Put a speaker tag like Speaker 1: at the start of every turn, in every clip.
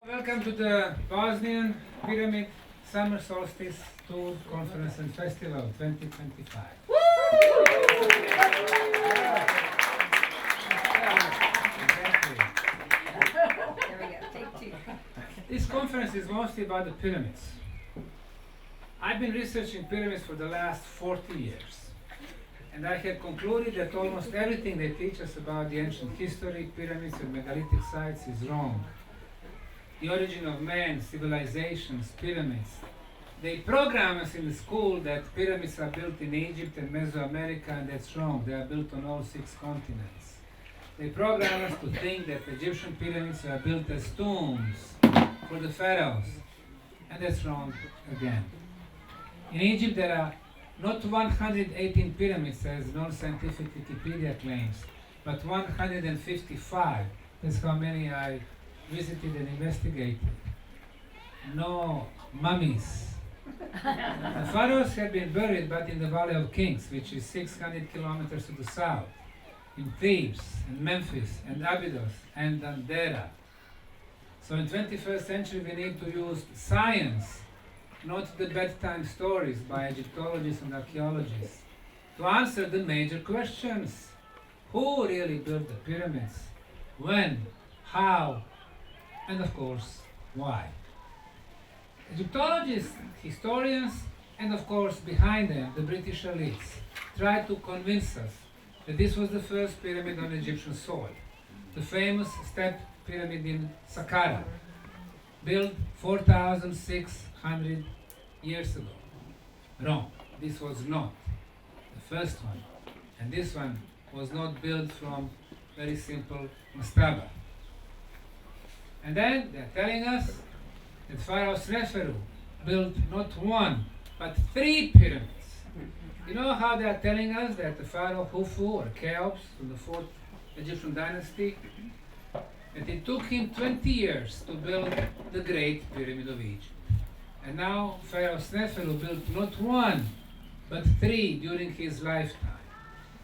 Speaker 1: Welcome to the Bosnian Pyramid Summer Solstice Tour Conference and Festival 2025.
Speaker 2: There we go, take two.
Speaker 1: This conference is mostly about the pyramids. I've been researching pyramids for the last 40 years, and I have concluded that almost everything they teach us about the ancient history, pyramids and megalithic sites is wrong. The origin of man, civilizations, pyramids. They program us in the school that pyramids are built in Egypt and Mesoamerica, and that's wrong. They are built on all 6 continents. They program us to think that Egyptian pyramids are built as tombs for the pharaohs, and that's wrong again. In Egypt there are not 118 pyramids as non-scientific Wikipedia claims, but 155. That's how many I visited and investigated. No mummies. The pharaohs had been buried, but in the Valley of Kings, which is 600 kilometers to the south, in Thebes and Memphis and Abydos and Dendera. So in 21st century we need to use science, not the bedtime stories by Egyptologists and archaeologists, to answer the major questions. Who really built the pyramids? When? How? And of course, why? Egyptologists, historians, and of course behind them, the British elites, tried to convince us that this was the first pyramid on Egyptian soil, the famous step pyramid in Saqqara, built 4,600 years ago. Wrong. This was not the first one. And this one was not built from very simple mastaba. And then they're telling us that Pharaoh Sneferu built not 1, but 3 pyramids. You know how they are telling us that the Pharaoh Khufu or Cheops from the 4th Egyptian dynasty, that it took him 20 years to build the Great Pyramid of Egypt. And now Pharaoh Sneferu built not 1, but 3 during his lifetime.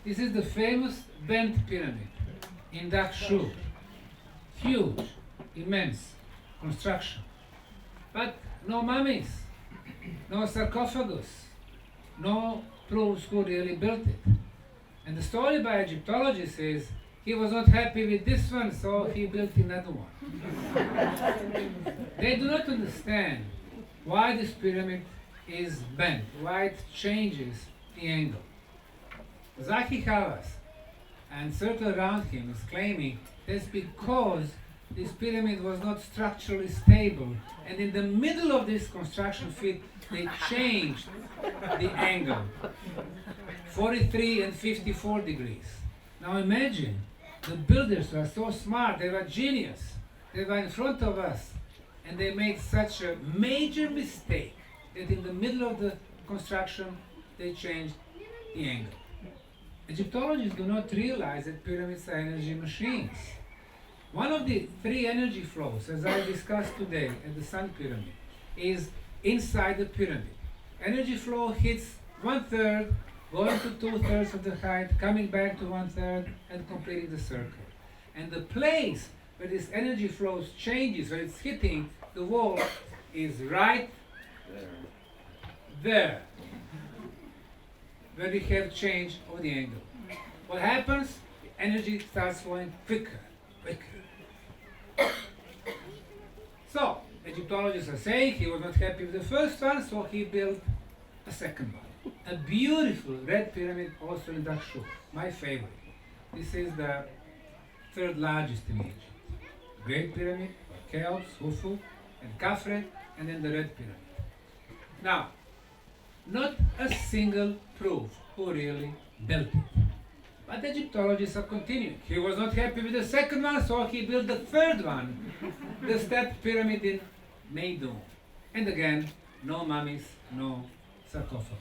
Speaker 1: This is the famous bent pyramid in Dahshur. Huge, immense construction. But no mummies, no sarcophagus, no proofs who really built it. And the story by Egyptologists is he was not happy with this one, so he built another one. They do not understand why this pyramid is bent, why it changes the angle. Zahi Hawass and circle around him is claiming that's because this pyramid was not structurally stable, and in the middle of this construction feat they changed the angle 43 and 54 degrees. Now imagine, the builders were so smart, they were genius, they were in front of us, and they made such a major mistake that in the middle of the construction they changed the angle. Egyptologists do not realize that pyramids are energy machines. One of the 3 energy flows, as I discussed today at the Sun Pyramid, is inside the pyramid. Energy flow hits 1/3, going to 2/3 of the height, coming back to 1/3, and completing the circle. And the place where this energy flow changes, where it's hitting the wall, is right there, where we have change of the angle. What happens? The energy starts flowing quicker. So, Egyptologists are saying he was not happy with the first one, so he built a second one. A beautiful red pyramid also in Dahshur, my favorite. This is the 3rd largest in Egypt. Great Pyramid, Cheops, Khufu, and Khafre, and then the Red Pyramid. Now, not a single proof who really built it. But Egyptologists are continuing. He was not happy with the second one, so he built the 3rd one, the step pyramid in Meidum. And again, no mummies, no sarcophagus.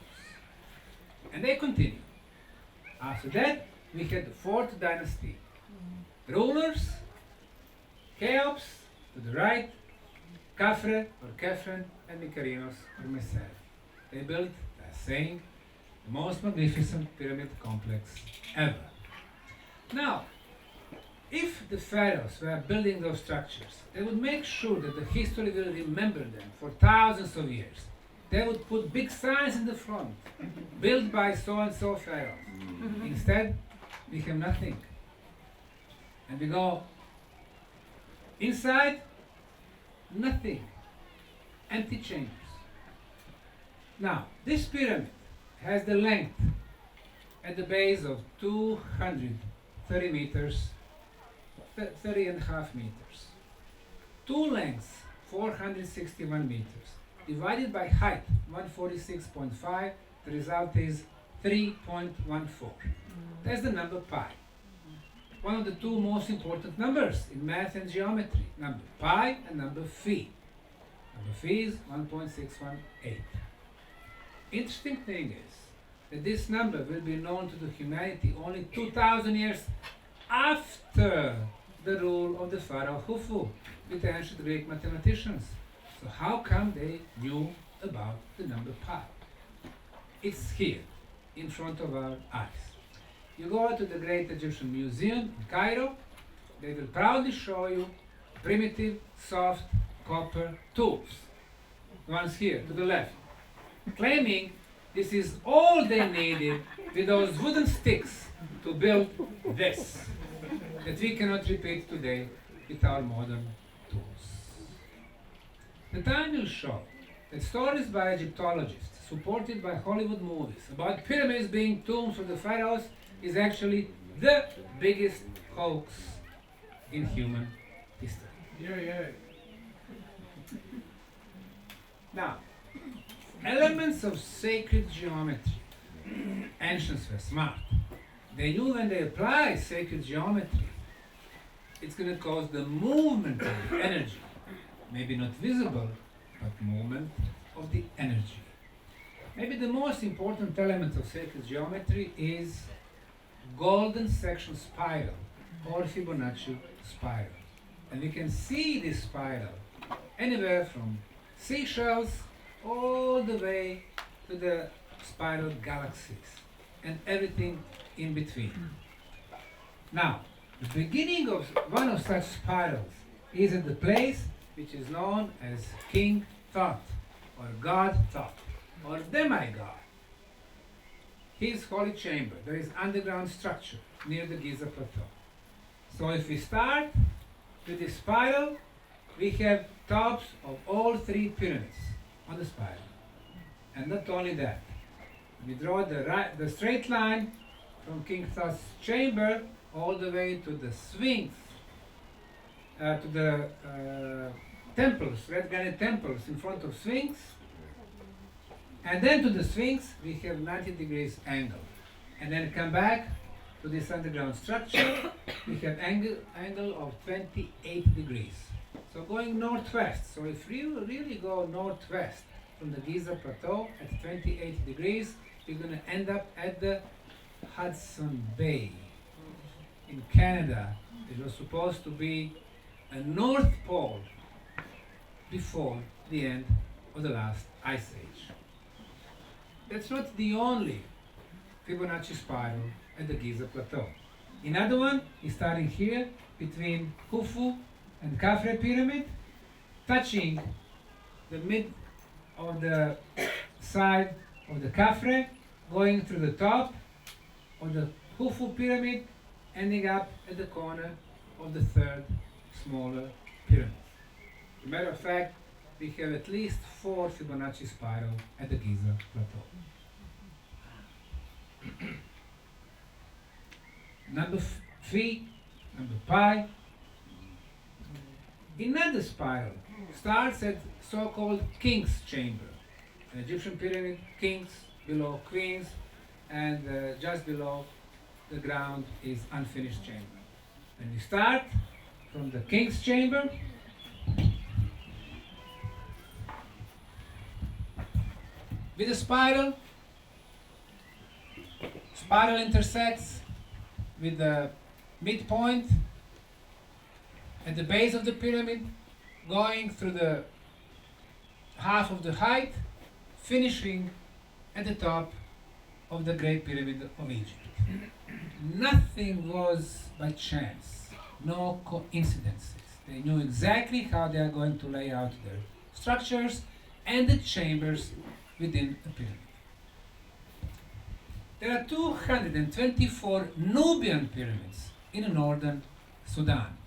Speaker 1: And they continue. After that, we had the 4th dynasty. Rulers, Cheops to the right, Khafre or Khephren, and Mykerinos or Meseret. They built, they're saying, the most magnificent pyramid complex ever. Now, if the pharaohs were building those structures, they would make sure that the history will remember them for thousands of years. They would put big signs in the front, built by so-and-so pharaohs. Instead, we have nothing. And we go inside, nothing. Empty chambers. Now, this pyramid has the length at the base of 230 meters, 30 and a half meters. Two lengths, 461 meters. Divided by height, 146.5, the result is 3.14. That's the number pi. One of the two most important numbers in math and geometry, number pi and number phi. Number phi is 1.618. Interesting thing is that this number will be known to the humanity only 2,000 years after the rule of the pharaoh Khufu with the ancient Greek mathematicians. So how come they knew about the number pi? It's here, in front of our eyes. You go to the Great Egyptian Museum in Cairo, they will proudly show you primitive, soft copper tools. The ones here, to the left, claiming this is all they needed with those wooden sticks to build this, that we cannot repeat today with our modern tools. The time will show that stories by Egyptologists, supported by Hollywood movies, about pyramids being tombs of the pharaohs is actually the biggest hoax in human history.
Speaker 3: Yeah.
Speaker 1: Now, elements of sacred geometry. Ancients were smart. They knew when they apply sacred geometry, it's going to cause the movement of the energy. Maybe not visible, but movement of the energy. Maybe the most important element of sacred geometry is golden section spiral or Fibonacci spiral. And we can see this spiral anywhere from seashells all the way to the spiral galaxies and everything in between. Now, the beginning of one of such spirals is at the place which is known as King Tut, or God Tut, or demigod. His holy chamber. There is underground structure near the Giza plateau. So if we start with the spiral, we have tops of all three pyramids on the spiral. And not only that, we draw the straight line from King Tut's chamber all the way to the Sphinx, to the temples, red granite temples in front of Sphinx. And then to the Sphinx, we have 90 degrees angle. And then come back to this underground structure, we have angle of 28 degrees. So going northwest, so if you really go northwest from the Giza plateau at 28 degrees, you're going to end up at the Hudson Bay in Canada. It was supposed to be a North Pole before the end of the last ice age. That's not the only Fibonacci spiral at the Giza plateau. Another one is starting here between Khufu and Khafre pyramid, touching the mid of the side of the Khafre, going through the top of the Khufu pyramid, ending up at the corner of the third smaller pyramid. As a matter of fact, we have at least 4 Fibonacci spirals at the Giza plateau. Number phi, number pi. Another spiral starts at so-called king's chamber. An Egyptian pyramid, kings, below queens, and just below the ground is unfinished chamber. And we start from the king's chamber. With a spiral intersects with the midpoint at the base of the pyramid, going through the half of the height, finishing at the top of the Great Pyramid of Egypt. Nothing was by chance. no coincidences. They knew exactly how they are going to lay out their structures and the chambers within a pyramid. There are 224 Nubian pyramids in northern Sudan,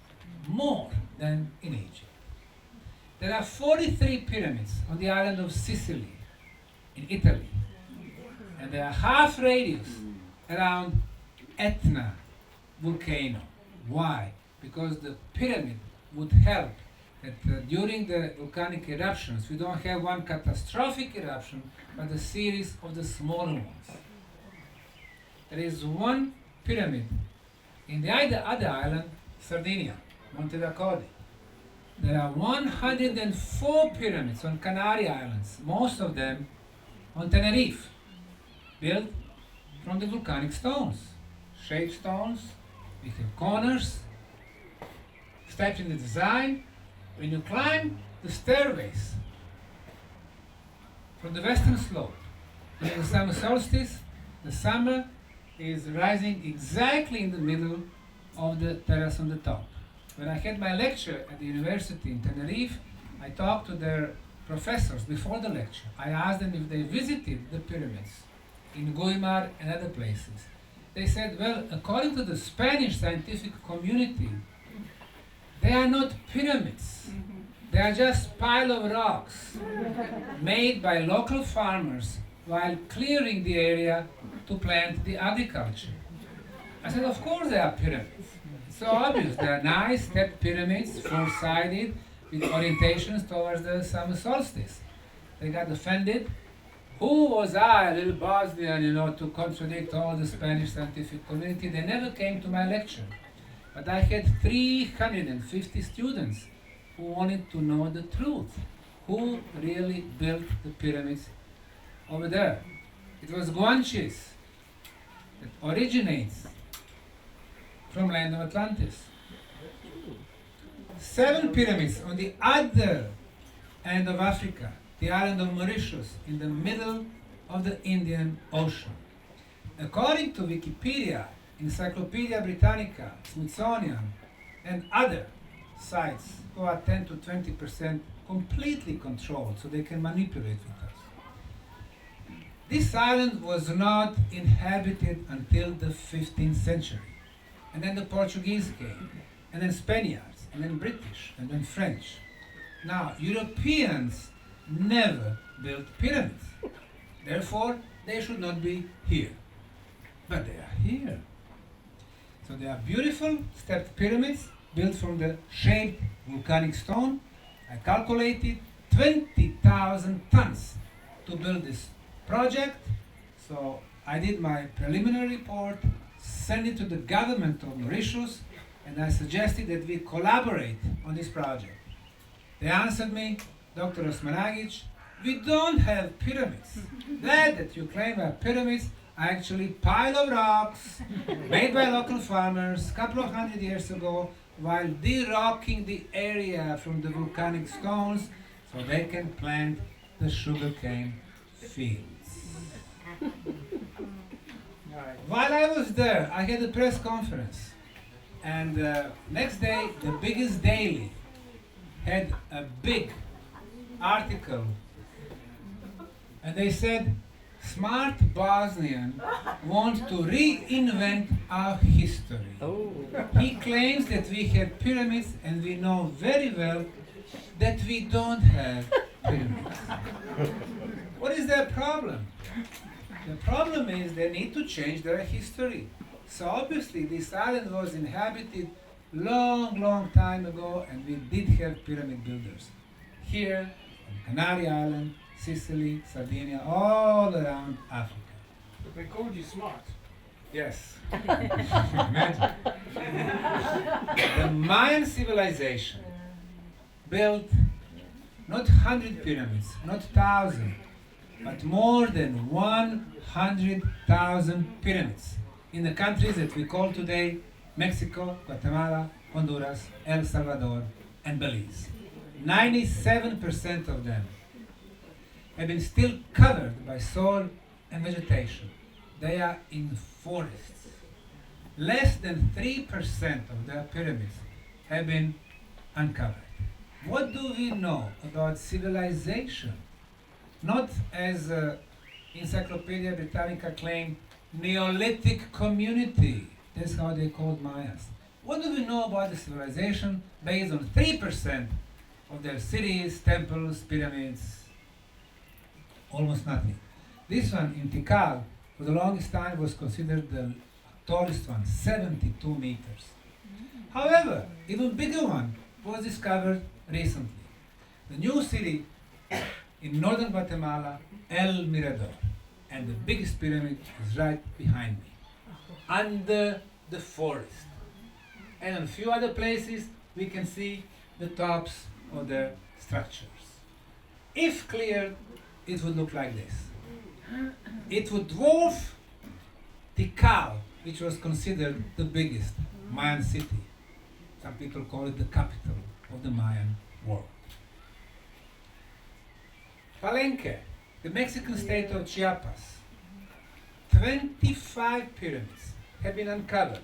Speaker 1: more than in Egypt. There are 43 pyramids on the island of Sicily, in Italy, and they are half radius around Etna volcano. Why? Because the pyramid would help that during the volcanic eruptions we don't have one catastrophic eruption, but a series of the smaller ones. There is one pyramid in the other island, Sardinia, Monte Racodi. There are 104 pyramids on Canary Islands, most of them on Tenerife, built from the volcanic stones. Shaped stones, we have corners, steps in the design. When you climb the stairways from the western slope, during the summer solstice, the summer is rising exactly in the middle of the terrace on the top. When I had my lecture at the university in Tenerife, I talked to their professors before the lecture. I asked them if they visited the pyramids in Guimar and other places. They said, well, according to the Spanish scientific community, they are not pyramids. They are just pile of rocks made by local farmers while clearing the area to plant the agriculture. I said, of course they are pyramids. It's so obvious. They are nice stepped pyramids, four-sided, with orientations towards the summer solstice. They got offended. Who was I, a little Bosnian, to contradict all the Spanish scientific community? They never came to my lecture. But I had 350 students who wanted to know the truth. Who really built the pyramids over there? It was Guanches that originates from land of Atlantis. 7 pyramids on the other end of Africa, the island of Mauritius, in the middle of the Indian Ocean. According to Wikipedia, Encyclopedia Britannica, Smithsonian, and other sites who are 10 to 20% completely controlled, so they can manipulate with us. This island was not inhabited until the 15th century. And then the Portuguese came, and then Spaniards, and then British, and then French. Now, Europeans never built pyramids. Therefore, they should not be here. But they are here. So they are beautiful stepped pyramids built from the shaped volcanic stone. I calculated 20,000 tons to build this project. So I did my preliminary report, sent it to the government of Mauritius, and I suggested that we collaborate on this project. They answered me, Dr. Osmanagich, we don't have pyramids. That you claim are pyramids are actually pile of rocks made by local farmers a couple of 100 years ago while de-rocking the area from the volcanic stones so they can plant the sugarcane fields. While I was there, I had a press conference, and next day, the biggest daily had a big article, and they said, smart Bosnian wants to reinvent our history. Oh. He claims that we have pyramids, and we know very well that we don't have pyramids. What is their problem? The problem is they need to change their history. So obviously this island was inhabited long time ago, and we did have pyramid builders. Here, on Canary Island, Sicily, Sardinia, all around Africa.
Speaker 3: But they called you smart.
Speaker 1: Yes. Imagine. The Mayan civilization built not 100 pyramids, not 1,000, but more than 100,000 pyramids in the countries that we call today Mexico, Guatemala, Honduras, El Salvador, and Belize. 97% of them have been still covered by soil and vegetation. They are in forests. Less than 3% of their pyramids have been uncovered. What do we know about civilization? Not as Encyclopedia Britannica claimed, Neolithic community. That's how they called Mayas. What do we know about the civilization based on 3% of their cities, temples, pyramids? Almost nothing. This one in Tikal, for the longest time, was considered the tallest one, 72 meters. However, even bigger one was discovered recently. The new city in northern Guatemala, El Mirador. And the biggest pyramid is right behind me, under the forest. And in a few other places, we can see the tops of the structures. If cleared, it would look like this. It would dwarf Tikal, which was considered the biggest Mayan city. Some people call it the capital of the Mayan world. Palenque, the Mexican state of Chiapas. 25 pyramids have been uncovered,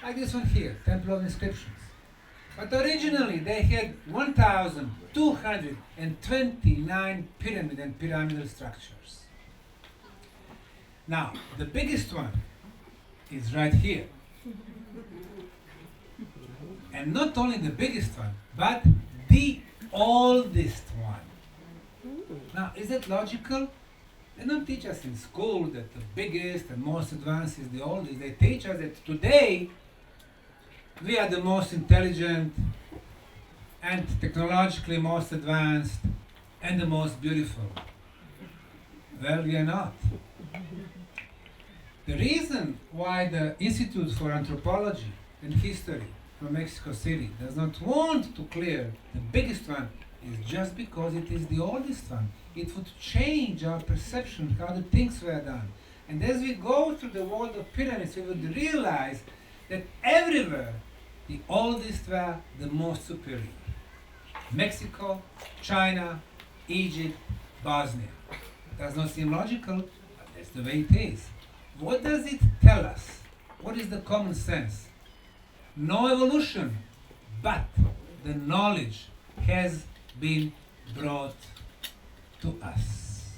Speaker 1: like this one here, Temple of Inscriptions. But originally they had 1,229 pyramid and pyramidal structures. Now, the biggest one is right here. And not only the biggest one, but the oldest one. Now, is that logical? They don't teach us in school that the biggest and most advanced is the oldest. They teach us that today we are the most intelligent and technologically most advanced and the most beautiful. Well, we are not. The reason why the Institute for Anthropology and History from Mexico City does not want to clear the biggest one is just because it is the oldest one. It would change our perception how the things were done. And as we go through the world of pyramids, we would realize that everywhere the oldest were the most superior. Mexico, China, Egypt, Bosnia. Does not seem logical, but that's the way it is. What does it tell us? What is the common sense? No evolution, but the knowledge has been brought to us.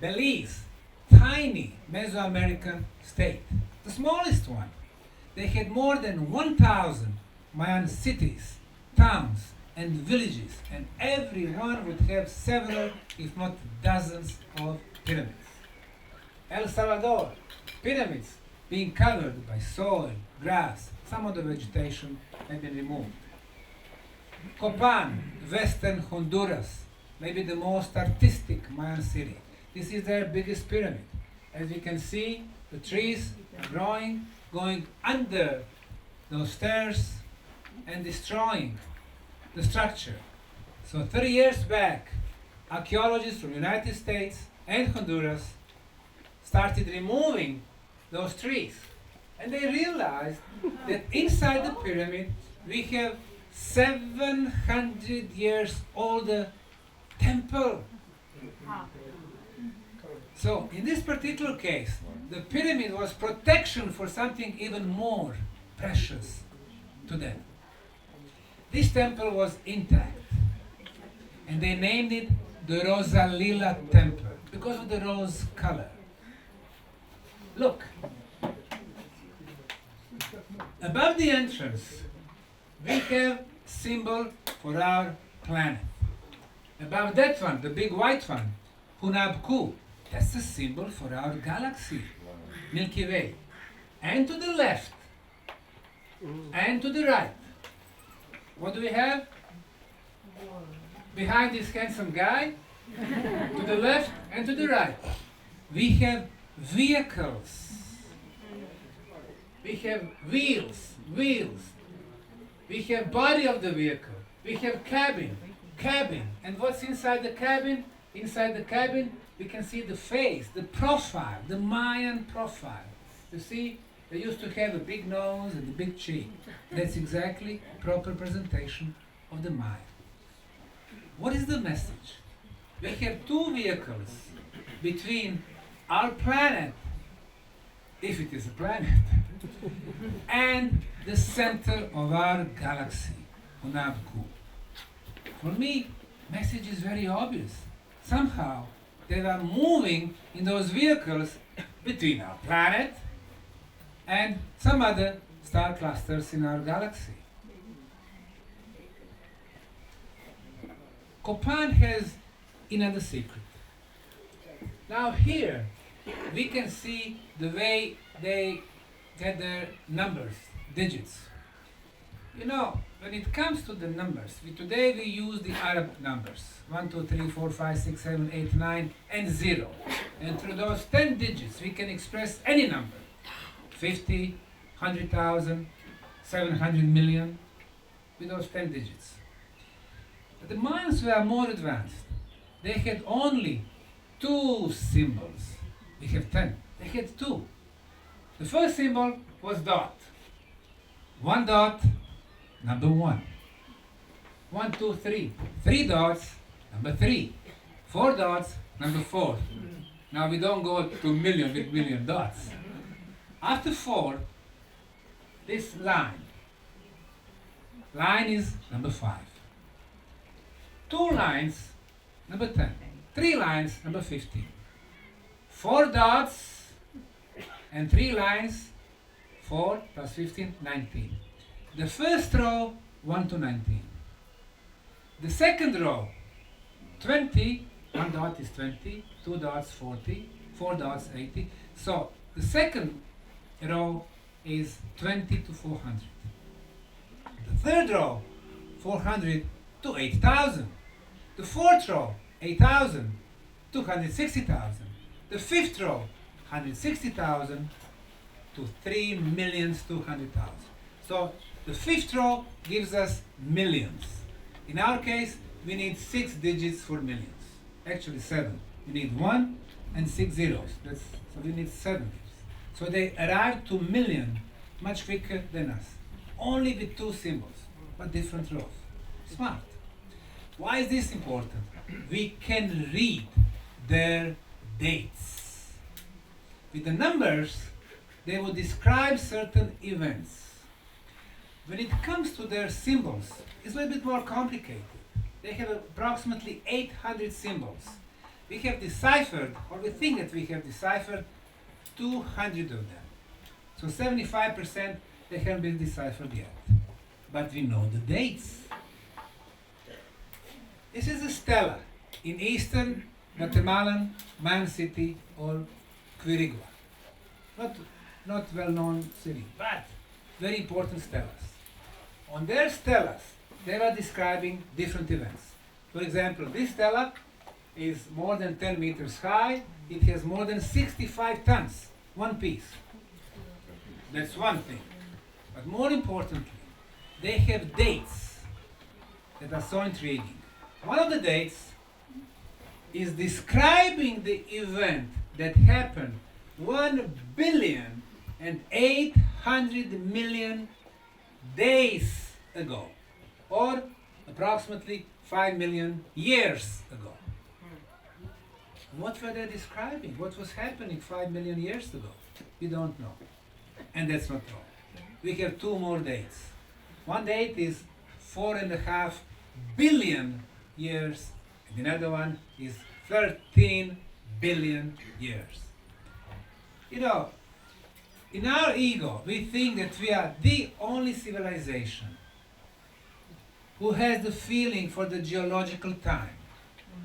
Speaker 1: Belize, tiny Mesoamerican state, the smallest one. They had more than 1,000 Mayan cities, towns, and villages, and every one would have several, if not dozens, of pyramids. El Salvador, pyramids being covered by soil, grass, some of the vegetation had been removed. Copan, western Honduras, maybe the most artistic Mayan city. This is their biggest pyramid. As you can see, the trees are growing, going under those stairs and destroying the structure. So 30 years back, archaeologists from the United States and Honduras started removing those trees. And they realized that inside the pyramid we have 700 years older temple. So in this particular case, the pyramid was protection for something even more precious to them. This temple was intact, and they named it the Rosalila Temple because of the rose color. Look, above the entrance, we have symbol for our planet. Above that one, the big white one, Hunabku, that's the symbol for our galaxy, Milky Way. And to the left, and to the right, what do we have? Behind this handsome guy, to the left and to the right, we have vehicles. We have wheels. We have body of the vehicle. We have cabin. And what's inside the cabin? Inside the cabin, we can see the face, the profile, the Mayan profile. You see, they used to have a big nose and a big cheek. That's exactly proper presentation of the Maya. What is the message? We have two vehicles between our planet if it is a planet, and the center of our galaxy, Unabku. For me, message is very obvious. Somehow, they are moving in those vehicles between our planet and some other star clusters in our galaxy. Copan has another secret. Now here, we can see the way they get their numbers, digits. You know, when it comes to the numbers, today we use the Arab numbers. 1, 2, 3, 4, 5, 6, 7, 8, 9, and 0. And through those 10 digits, we can express any number. 50, 100,000, 700 million, with those 10 digits. But the Mayans were more advanced. They had only 2 symbols. We have 10. They had 2. The first symbol was dot. 1 dot, number 1. 1, 2, 3. 3 dots, number 3. 4 dots, number 4. Now we don't go to million with million dots. After 4, this line. Line is number 5. 2 lines, number 10. 3 lines, number 15. 4 dots and 3 lines, 4 plus 15, 19. The first row, 1 to 19. The second row, 20, 1 dot is 20, 2 dots 40, 4 dots 80. So the second row is 20 to 400. The third row, 400 to 8,000. The fourth row, 8,000 to 160,000. The fifth row, 160,000 to 3,200,000. So the fifth row gives us millions. In our case, we need 6 digits for millions. Actually 7. We need 1 and 6 zeros. So we need 7 digits. So they arrive to million much quicker than us. Only with 2 symbols, but different rows. Smart. Why is this important? We can read their dates. With the numbers, they will describe certain events. When it comes to their symbols, it's a little bit more complicated. They have approximately 800 symbols. We have deciphered, or we think that we have deciphered, 200 of them. So 75% they haven't been deciphered yet. But we know the dates. This is a stela in eastern Guatemalan Mayan city or Quirigua. Not well-known city, but very important stelas. On their stelas, they are describing different events. For example, this stela is more than 10 meters high. It has more than 65 tons, one piece. That's one thing. But more importantly, they have dates that are so intriguing. One of the dates is describing the event that happened 1,800,000,000 days ago, or approximately 5 million years ago. What were they describing? What was happening 5 million years ago? We don't know. And that's not wrong. We have 2 more dates. One date is 4.5 billion years, and another one is 13 billion years. You know, in our ego, we think that we are the only civilization who has the feeling for the geological time.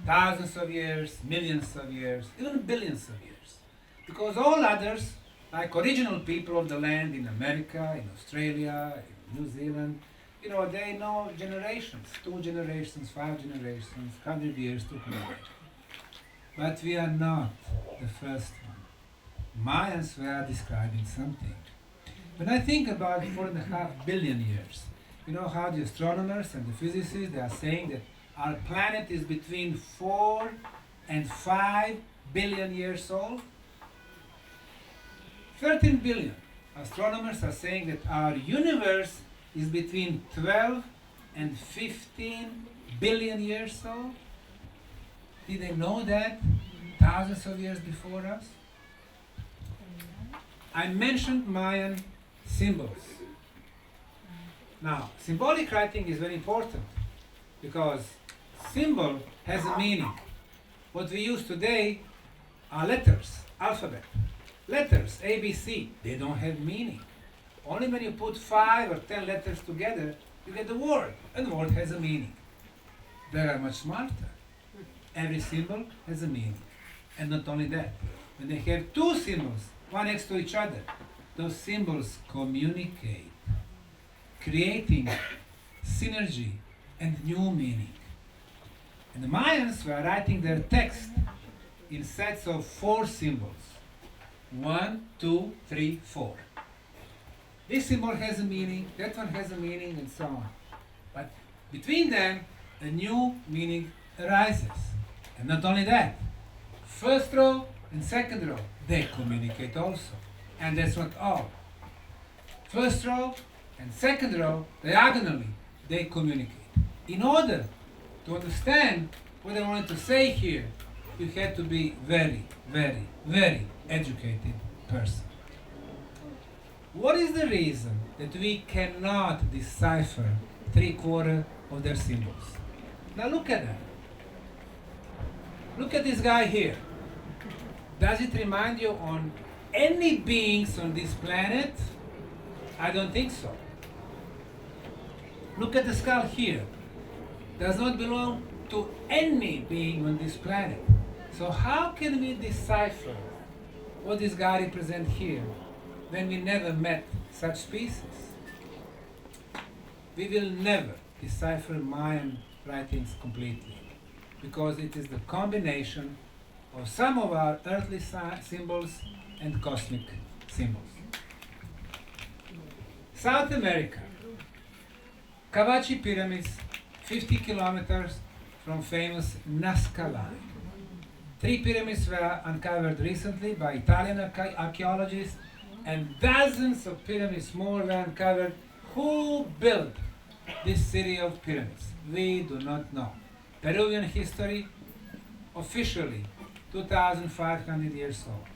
Speaker 1: Thousands of years, millions of years, even billions of years. Because all others, like original people of the land in America, in Australia, in New Zealand, you know, they know generations, 2 generations, 5 generations, 100 years, 200 years. But we are not the first one. Mayans were describing something. When I think about 4.5 billion years, you know how the astronomers and the physicists, they are saying that our planet is between 4 and 5 billion years old? 13 billion. Astronomers are saying that our universe is between 12 and 15 billion years old. Did they know that thousands of years before us? I mentioned Mayan symbols. Now, symbolic writing is very important because symbol has a meaning. What we use today are letters, alphabet. Letters, A, B, C, they don't have meaning. Only when you put 5 or 10 letters together, you get a word, and the word has a meaning. They are much smarter. Every symbol has a meaning. And not only that, when they have two symbols, one next to each other, those symbols communicate, creating synergy and new meaning. And the Mayans were writing their text in sets of 4 symbols. 1, 2, 3, 4. This symbol has a meaning, that one has a meaning, and so on. But between them, a new meaning arises. And not only that, first row and second row, they communicate also. And that's not all. First row and second row, diagonally, they communicate. In order to understand what I wanted to say here, you had to be very, very, very educated person. What is the reason that we cannot decipher 3/4 of their symbols? Now look at that. Look at this guy here. Does it remind you on any beings on this planet? I don't think so. Look at the skull here. Does not belong to any being on this planet. So how can we decipher what this guy represents here when we never met such species? We will never decipher Mayan writings completely because it is the combination of some of our earthly symbols and cosmic symbols. South America, Cavachi Pyramids, 50 kilometers from famous Nazca Line. 3 pyramids were uncovered recently by Italian archaeologists, and dozens of pyramids more were uncovered. Who built this city of pyramids? We do not know. Peruvian history, officially 2,500 years old.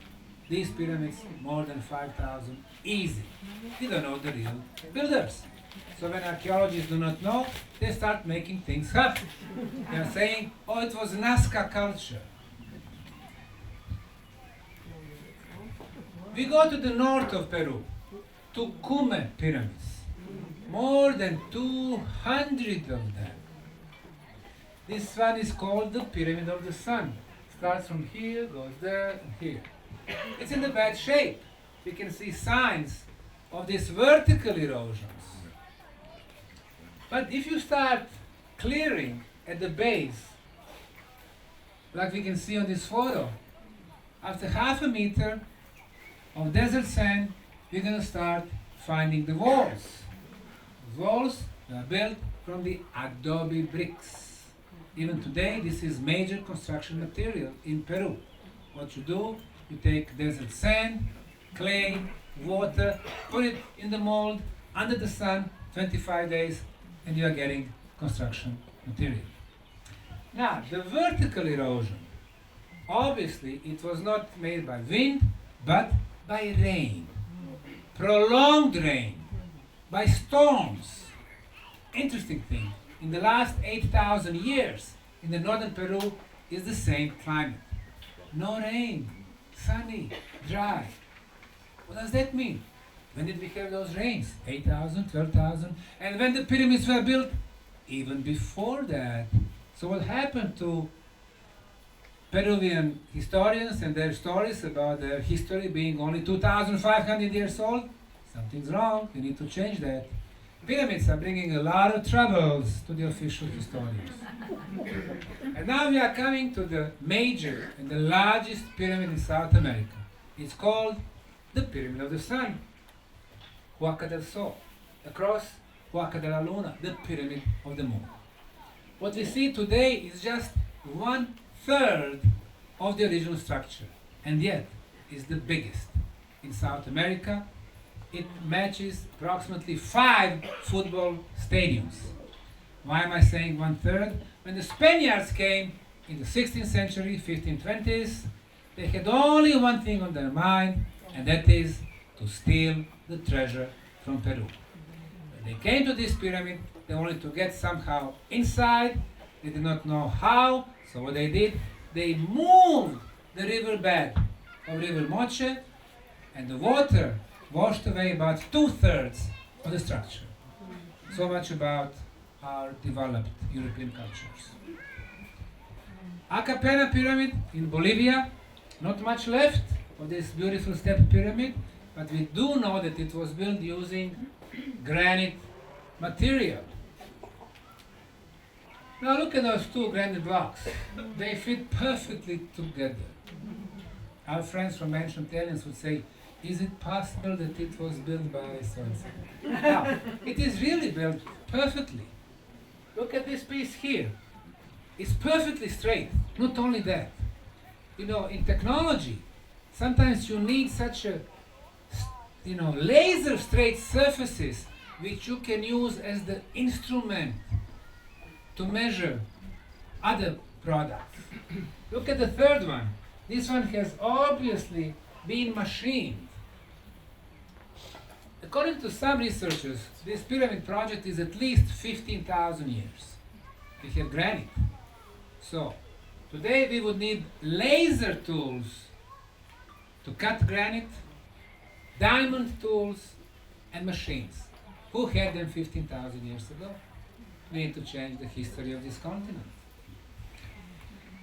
Speaker 1: These pyramids, more than 5,000, easy. We don't know the real builders. So when archaeologists do not know, they start making things up. They are saying, oh, it was Nazca culture. We go to the north of Peru, to Tucumán pyramids. More than 200 of them. This one is called the Pyramid of the Sun. Starts from here, goes there, and here. It's in the bad shape. We can see signs of these vertical erosions. But if you start clearing at the base, like we can see on this photo, after 1/2 meter of desert sand, we're going to start finding the walls. The walls are built from the adobe bricks. Even today, this is major construction material in Peru. What you do, you take desert sand, clay, water, put it in the mold, under the sun, 25 days, and you are getting construction material. Now, the vertical erosion, obviously, it was not made by wind, but by rain, prolonged rain, by storms. Interesting thing, in the last 8,000 years, in the northern Peru is the same climate. No rain, sunny, dry. What does that mean? When did we have those rains? 8,000, 12,000? And when the pyramids were built? Even before that. So what happened to Peruvian historians and their stories about their history being only 2,500 years old? Something's wrong, you need to change that. Pyramids are bringing a lot of troubles to the official historians. And now we are coming to the major and the largest pyramid in South America. It's called the Pyramid of the Sun, Huaca del Sol. Across Huaca de la Luna, the Pyramid of the Moon. What we see today is just 1/3 of the original structure, and yet is the biggest in South America. It matches approximately 5 football stadiums. Why am I saying 1/3? When the Spaniards came in the 16th century, 1520s, they had only one thing on their mind, and that is to steal the treasure from Peru. When they came to this pyramid, they wanted to get somehow inside. They did not know how, so what they did, they moved the riverbed of River Moche, and the water washed away about 2/3 of the structure. So much about our developed European cultures. Acapena pyramid in Bolivia, not much left of this beautiful step pyramid, but we do know that it was built using granite material. Now look at those two granite blocks. They fit perfectly together. Our friends from ancient aliens would say, is it possible that it was built by so-and-so? Now, it is really built perfectly. Look at this piece here. It's perfectly straight. Not only that, you know, in technology, sometimes you need such a, laser straight surfaces which you can use as the instrument to measure other products. Look at the third one. This one has obviously been machined. According to some researchers, this pyramid project is at least 15,000 years. We have granite. So, today we would need laser tools to cut granite, diamond tools, and machines. Who had them 15,000 years ago? We need to change the history of this continent.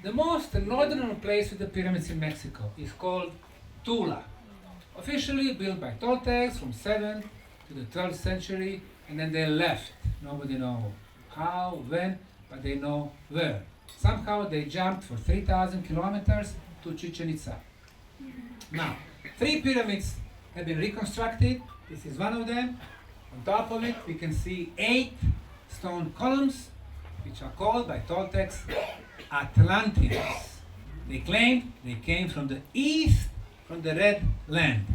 Speaker 1: The most northern place with the pyramids in Mexico is called Tula. Officially built by Toltecs from 7th to the 12th century, and then they left. Nobody knows how, when, but they know where. Somehow they jumped for 3,000 kilometers to Chichen Itza. Now, 3 pyramids have been reconstructed. This is one of them. On top of it, we can see 8 stone columns, which are called by Toltecs Atlanteans. They claimed they came from the east, from the Red Land.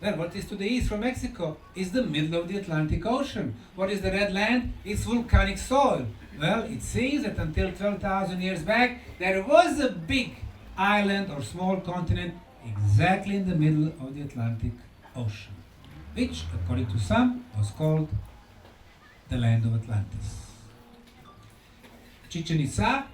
Speaker 1: Well, what is to the east from Mexico is the middle of the Atlantic Ocean. What is the Red Land? It's volcanic soil. Well, it seems that until 12,000 years back, there was a big island or small continent exactly in the middle of the Atlantic Ocean, which, according to some, was called the land of Atlantis. Chichen Itza,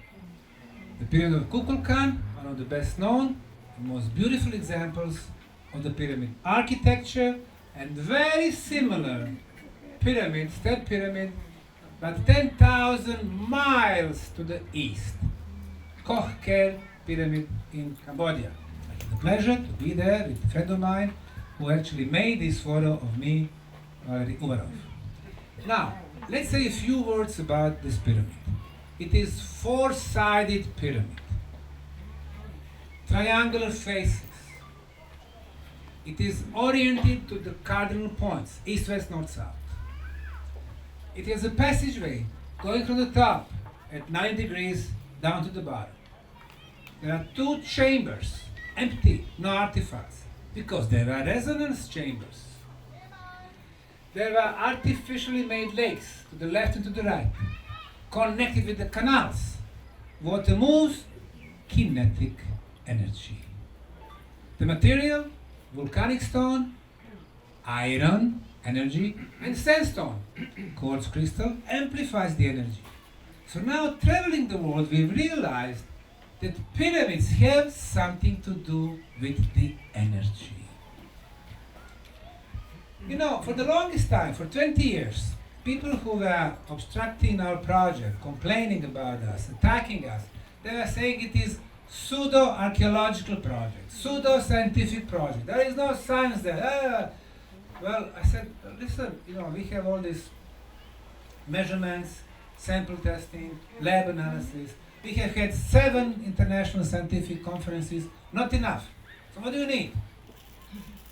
Speaker 1: the pyramid of Kukulkan, one of the best known and most beautiful examples of the pyramid architecture, and very similar pyramid, step pyramid, but 10,000 miles to the east, Koh Ker pyramid in Cambodia. I had the pleasure to be there with a friend of mine who actually made this photo of me, Valery Uvarov. Now, let's say a few words about this pyramid. It is 4-sided pyramid, triangular faces. It is oriented to the cardinal points, east, west, north, south. It has a passageway going from the top at 90 degrees down to the bottom. There are 2 chambers, empty, no artifacts, because there are resonance chambers. There are artificially made lakes to the left and to the right, connected with the canals. Water moves, kinetic energy. The material, volcanic stone, iron, energy, and sandstone, quartz crystal, amplifies the energy. So now, traveling the world, we've realized that pyramids have something to do with the energy. You know, for the longest time, for 20 years, people who were obstructing our project, complaining about us, attacking us, they were saying it is pseudo-archaeological project, pseudo-scientific project. There is no science there. Well, I said, listen, we have all these measurements, sample testing, lab analysis. We have had 7 international scientific conferences, not enough. So what do you need?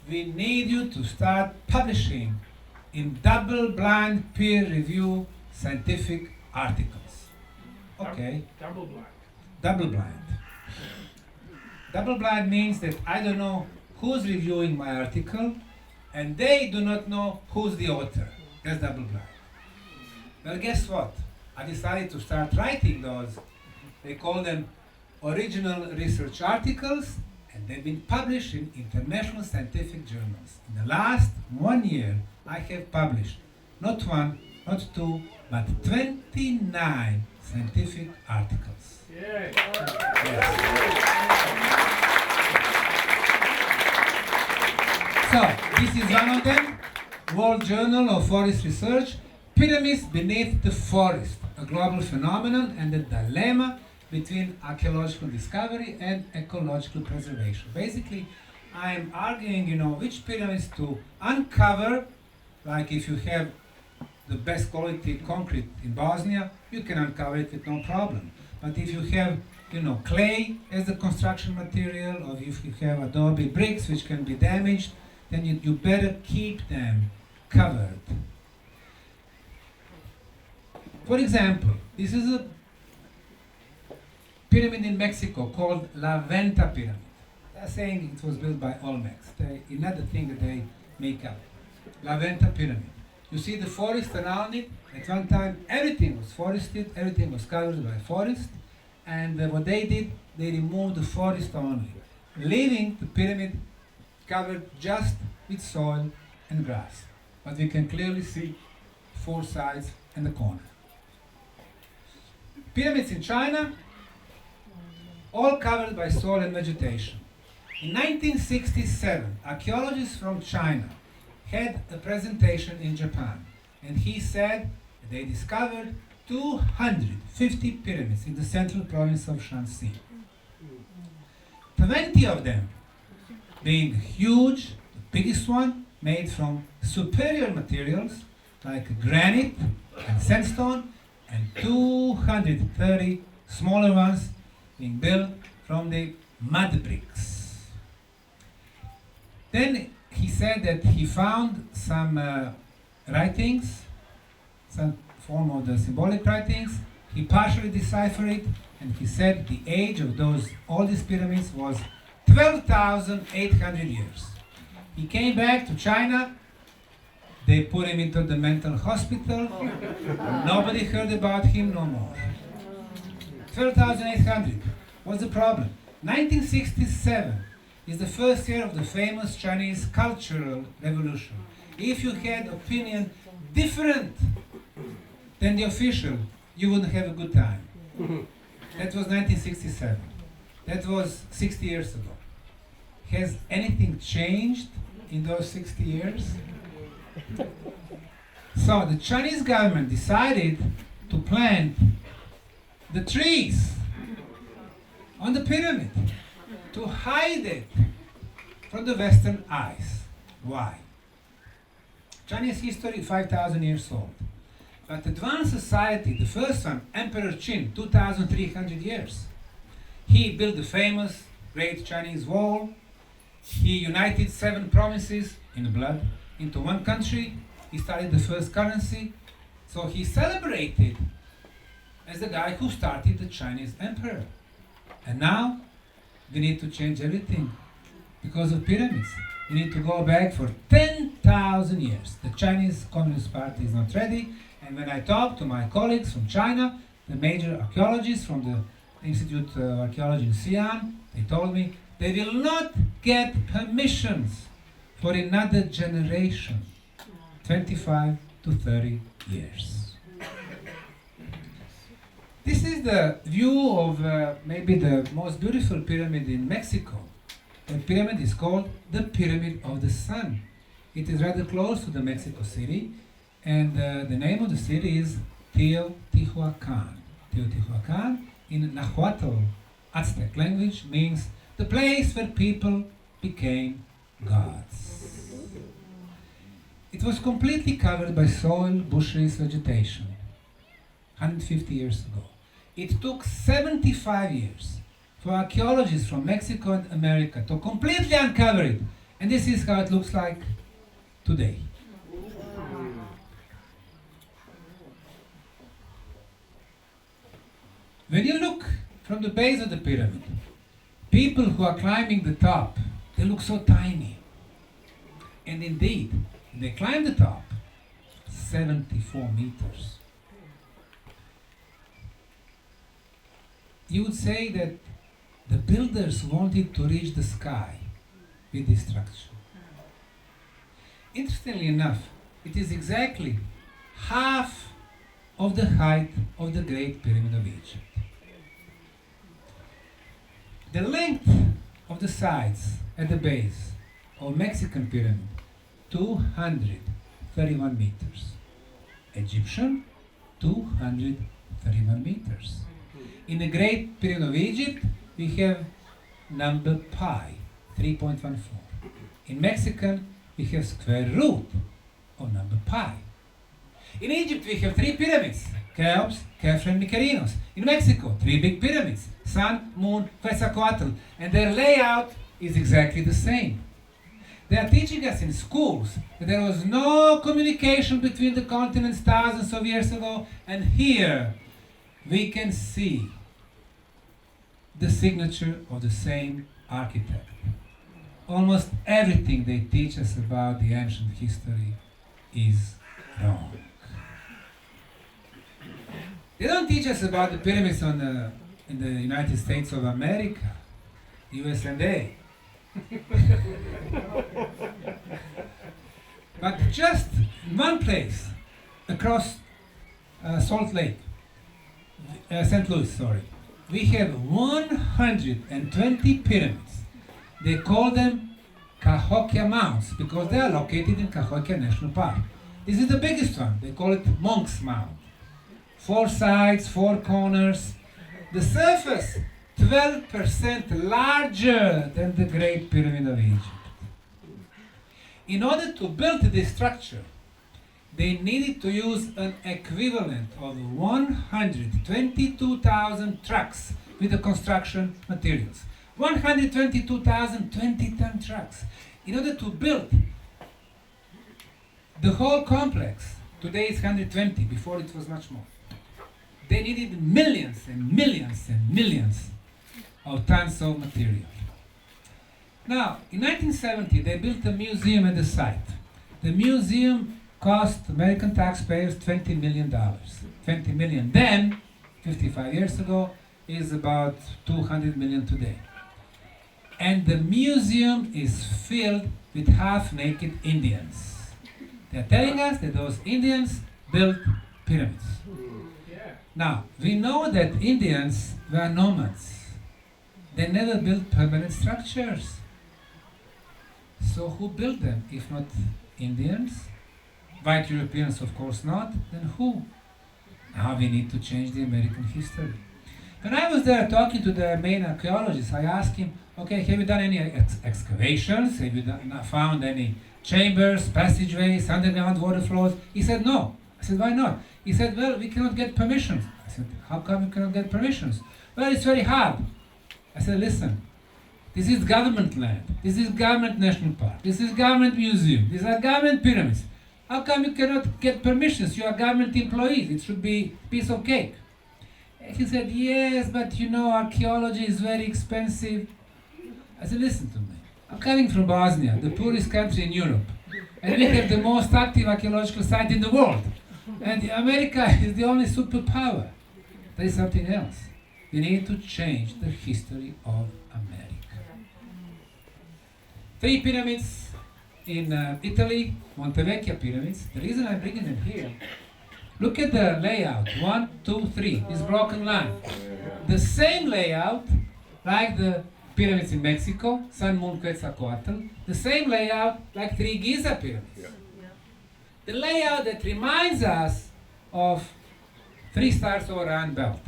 Speaker 1: We need you to start publishing in double-blind, peer-review scientific articles. Okay.
Speaker 3: Double-blind.
Speaker 1: Double-blind. Double-blind means that I don't know who's reviewing my article, and they do not know who's the author. That's double-blind. Well, guess what? I decided to start writing those. They call them original research articles, and they've been published in international scientific journals. In the last 1 year, I have published not one, not two, but 29 scientific articles.
Speaker 3: Yeah.
Speaker 1: Yes. So, this is one of them, World Journal of Forest Research, Pyramids Beneath the Forest, a global phenomenon and the dilemma between archaeological discovery and ecological preservation. Basically, I am arguing, which pyramids to uncover, like if you have the best quality concrete in Bosnia, you can uncover it with no problem. But if you have, clay as the construction material, or if you have adobe bricks which can be damaged, then you better keep them covered. For example, this is a pyramid in Mexico called La Venta Pyramid. They're saying it was built by Olmecs. Another thing that they make up. La Venta Pyramid. You see the forest around it. At one time, everything was forested, everything was covered by forest. And what they did, they removed the forest only, leaving the pyramid covered just with soil and grass. But we can clearly see four sides and the corner. Pyramids in China, all covered by soil and vegetation. In 1967, archaeologists from China had a presentation in Japan, and he said they discovered 250 pyramids in the central province of Shanxi. 20 of them being huge, the biggest one made from superior materials like granite and sandstone, and 230 smaller ones being built from the mud bricks. Then he said that he found some writings, some form of the symbolic writings. He partially deciphered it, and he said the age of all these pyramids was 12,800 years. He came back to China. They put him into the mental hospital. Nobody heard about him no more. 12,800. What's the problem? 1967 is the first year of the famous Chinese Cultural Revolution. If you had opinion different than the official, you wouldn't have a good time. That was 1967. That was 60 years ago. Has anything changed in those 60 years? So the Chinese government decided to plant the trees on the pyramid to hide it from the Western eyes. Why? Chinese history, 5,000 years old. But advanced society, the first one, Emperor Qin, 2,300 years. He built the famous Great Chinese Wall. He united 7 provinces in blood into one country. He started the first currency. So he celebrated as the guy who started the Chinese emperor. And now we need to change everything because of pyramids. We need to go back for 10,000 years. The Chinese Communist Party is not ready. And when I talk to my colleagues from China, the major archaeologists from the Institute of Archaeology in Xi'an, they told me they will not get permissions for another generation, 25 to 30 years. This is the view of maybe the most beautiful pyramid in Mexico. The pyramid is called the Pyramid of the Sun. It is rather close to the Mexico City, and the name of the city is Teotihuacan. Teotihuacan in Nahuatl, Aztec language, means the place where people became gods. It was completely covered by soil, bushes, vegetation, 150 years ago. It took 75 years for archaeologists from Mexico and America to completely uncover it. And this is how it looks like today. When you look from the base of the pyramid, people who are climbing the top, they look so tiny. And indeed, they climb the top, 74 meters. You would say that The builders wanted to reach the sky with this structure. Interestingly enough, it is exactly half of the height of the Great Pyramid of Egypt. The length of the sides at the base of Mexican pyramid, 231 meters. Egyptian, 231 meters. In the Great Pyramid of Egypt, we have number pi, 3.14. In Mexican, we have square root of number pi. In Egypt, we have 3 pyramids, Cheops, Khafre, and Mykerinos. In Mexico, 3 big pyramids, Sun, Moon, Quetzalcoatl, and their layout is exactly the same. They are teaching us in schools that there was no communication between the continents thousands of years ago, and here we can see the signature of the same architect. Almost everything they teach us about the ancient history is wrong. They don't teach us about the pyramids in the United States of America, USA. But just one place across Salt Lake, St. Louis, sorry, we have 120 pyramids. They call them Cahokia Mounds because they are located in Cahokia National Park. This is the biggest one. They call it Monk's Mound. 4 sides, 4 corners. The surface, 12% larger than the Great Pyramid of Egypt. In order to build this structure, they needed to use an equivalent of 122,000 trucks with the construction materials. 122,000 20-ton trucks. In order to build the whole complex, today it's 120, before it was much more. They needed millions and millions and millions of tons of material. Now, in 1970, they built a museum at the site. The museum cost American taxpayers $20 million. 20 million then, 55 years ago, is about 200 million today. And the museum is filled with half-naked Indians. They're telling us that those Indians built pyramids. Now, we know that Indians were nomads. They never built permanent structures. So who built them, if not Indians? White Europeans, of course not. Then who? Now we need to change the American history. When I was there talking to the main archaeologist, I asked him, okay, have you done any excavations? Have you found any chambers, passageways, underground water flows? He said, no. I said, why not? He said, well, we cannot get permissions. I said, how come you cannot get permissions? Well, it's very hard. I said, listen, this is government land. This is government national park. This is government museum. These are government pyramids. How come you cannot get permissions? You are government employees. It should be a piece of cake. And he said, yes, but you know, archaeology is very expensive. I said, listen to me. I'm coming from Bosnia, the poorest country in Europe. And we have the most active archaeological site in the world. And America is the only superpower. There is something else. We need to change the history of America. 3 pyramids in Italy, Montevecchia pyramids. The reason I'm bringing them here, look at the layout. 1, 2, 3. This broken line. The same layout like the pyramids in Mexico, Sun, Moon, Quetzalcoatl. The same layout like 3 Giza pyramids.
Speaker 4: Yeah.
Speaker 1: The layout that reminds us of 3 stars over Iron Belt.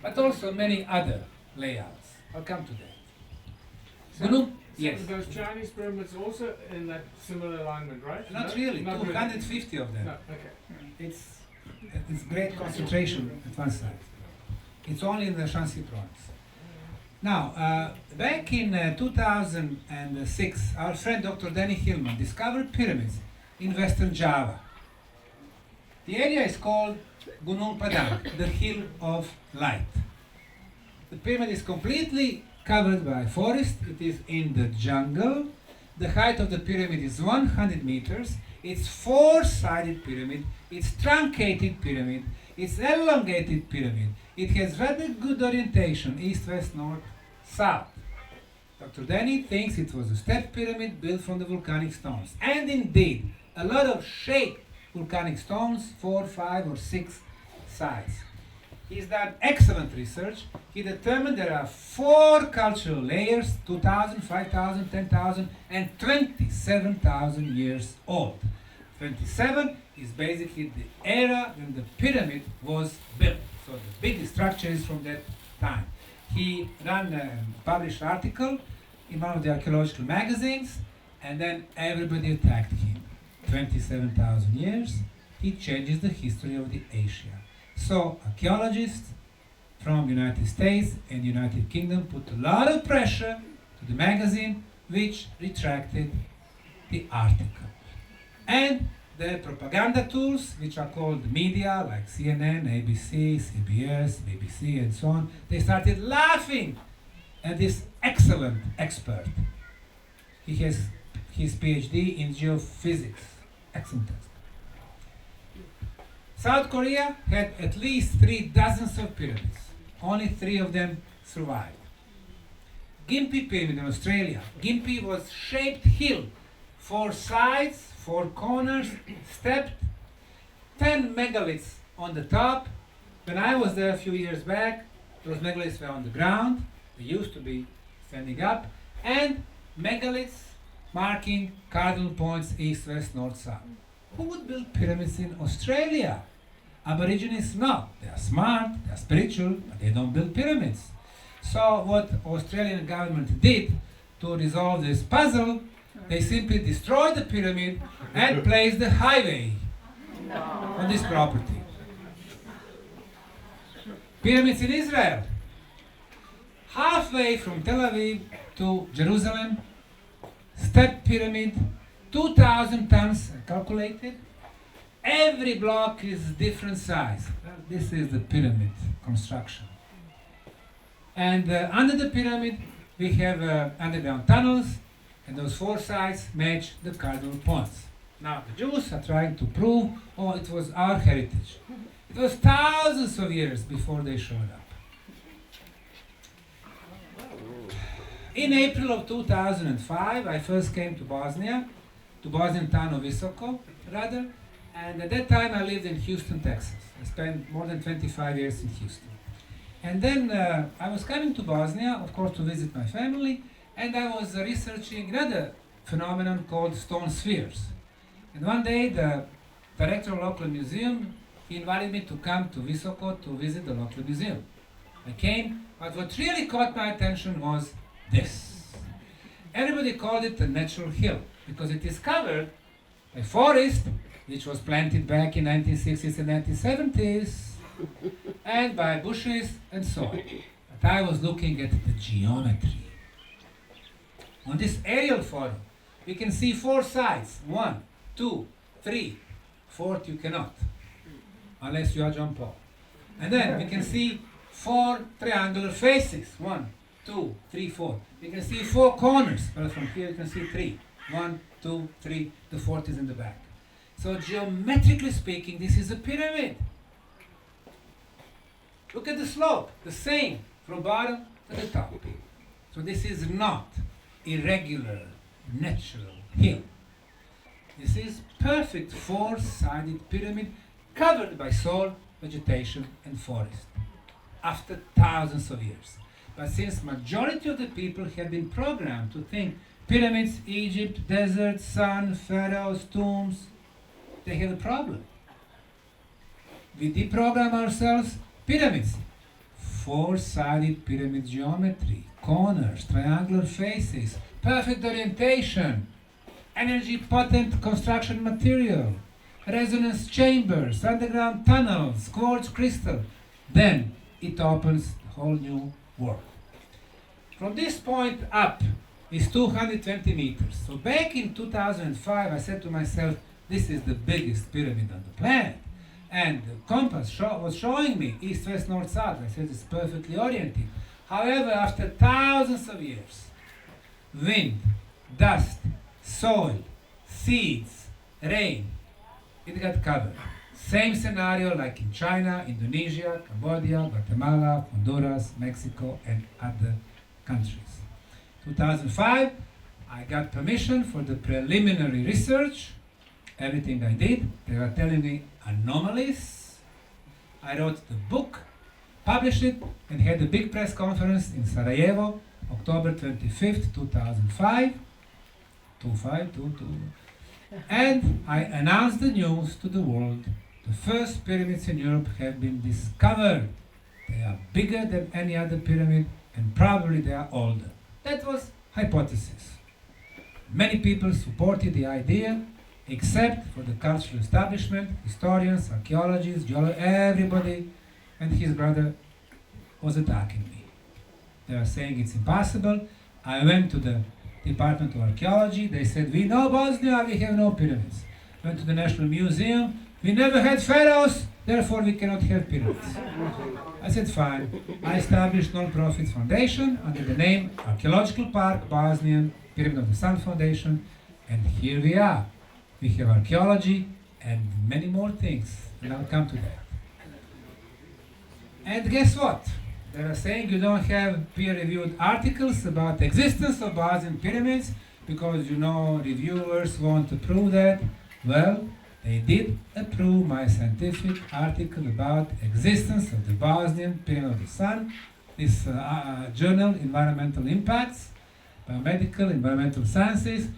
Speaker 1: But also many other layouts. I'll come to that.
Speaker 3: So
Speaker 1: Yes.
Speaker 3: those Chinese pyramids also in that similar alignment, right?
Speaker 1: Not
Speaker 3: No?
Speaker 1: really.
Speaker 3: Not
Speaker 1: 250 of them.
Speaker 3: No, okay.
Speaker 1: It's great concentration at one side. It's only in the Shanxi province. Now, back in 2006, our friend Dr. Danny Hillman discovered pyramids in Western Java. The area is called Gunung Padang, the Hill of Light. The pyramid is completely covered by forest. It is in the jungle. The height of the pyramid is 100 meters. It's 4-sided pyramid. It's truncated pyramid. It's elongated pyramid. It has rather good orientation, east, west, north, south. Dr. Denny thinks it was a step pyramid built from the volcanic stones. And indeed, a lot of shaped volcanic stones, 4, 5, or 6 sides. He's done excellent research. He determined there are 4 cultural layers, 2,000, 5,000, 10,000, and 27,000 years old. 27 is basically the era when the pyramid was built. So the big structure is from that time. He ran a published article in one of the archaeological magazines, and then everybody attacked him. 27,000 years, he changes the history of the Asia. So archaeologists from United States and United Kingdom put a lot of pressure to the magazine, which retracted the article. And the propaganda tools, which are called media, like CNN, ABC, CBS, BBC, and so on, they started laughing at this excellent expert. He has his PhD in geophysics. Excellent text. South Korea had at least 3 dozens of pyramids. Only 3 of them survived. Gympie Pyramid in Australia. Gympie was shaped hill, 4 sides, 4 corners, stepped, 10 megaliths on the top. When I was there a few years back, those megaliths were on the ground. They used to be standing up. And megaliths marking cardinal points east, west, north, south. Who would build pyramids in Australia? Aborigines, no. They are smart, they are spiritual, but they don't build pyramids. So what Australian government did to resolve this puzzle, they simply destroyed the pyramid and placed the highway on this property. Pyramids in Israel. Halfway from Tel Aviv to Jerusalem, step pyramid, 2,000 tons calculated. Every block is different size. This is the pyramid construction. And under the pyramid, we have underground tunnels, and those 4 sides match the cardinal points. Now, the Jews are trying to prove, oh, it was our heritage. It was thousands of years before they showed up. In April of 2005, I first came to Bosnia, to Bosnian town of Visoko, rather, and at that time I lived in Houston, Texas. I spent more than 25 years in Houston. And then I was coming to Bosnia, of course, to visit my family, and I was researching another phenomenon called stone spheres. And one day, the director of local museum, he invited me to come to Visoko to visit the local museum. I came, but what really caught my attention was this. Everybody called it a natural hill because it is covered by forest, which was planted back in 1960s and 1970s, and by bushes and so on. But I was looking at the geometry. On this aerial photo, we can see 4 sides. 1, 2, 3. 4th you cannot, unless you are John Paul. And then we can see 4 triangular faces. 1, 2, 3, 4. We can see 4 corners. Well, from here you can see 3. 1, 2, 3. The 4th is in the back. So geometrically speaking, this is a pyramid. Look at the slope, the same from bottom to the top. So this is not irregular, natural hill. This is perfect 4-sided pyramid covered by soil, vegetation, and forest after thousands of years. But since majority of the people have been programmed to think pyramids, Egypt, desert, sun, pharaohs, tombs, they have a problem. We deprogram ourselves. Pyramids, 4-sided pyramid geometry, corners, triangular faces, perfect orientation, energy potent construction material, resonance chambers, underground tunnels, quartz crystal. Then it opens a whole new world. From this point up is 220 meters. So back in 2005, I said to myself, this is the biggest pyramid on the planet. And the compass was showing me east, west, north, south. I said it's perfectly oriented. However, after thousands of years, wind, dust, soil, seeds, rain, it got covered. Same scenario like in China, Indonesia, Cambodia, Guatemala, Honduras, Mexico, and other countries. 2005, I got permission for the preliminary research. Everything I did, they were telling me anomalies. I wrote the book, published it, and had a big press conference in Sarajevo, October 25th, 2005. 2522. And I announced the news to the world. The first pyramids in Europe have been discovered. They are bigger than any other pyramid, and probably they are older. That was hypothesis. Many people supported the idea, except for the cultural establishment, historians, archaeologists, geologists, everybody, and his brother was attacking me. They were saying it's impossible. I went to the Department of Archaeology. They said, we know Bosnia, we have no pyramids. Went to the National Museum. We never had pharaohs, therefore we cannot have pyramids. I said, fine. I established non-profit foundation under the name Archaeological Park Bosnian Pyramid of the Sun Foundation, and here we are. We have archaeology and many more things, and I'll come to that. And guess what? They were saying you don't have peer-reviewed articles about the existence of Bosnian pyramids because reviewers want to prove that. Well, they did approve my scientific article about existence of the Bosnian Pyramid of the Sun. This journal, Environmental Impacts, Biomedical Environmental Sciences,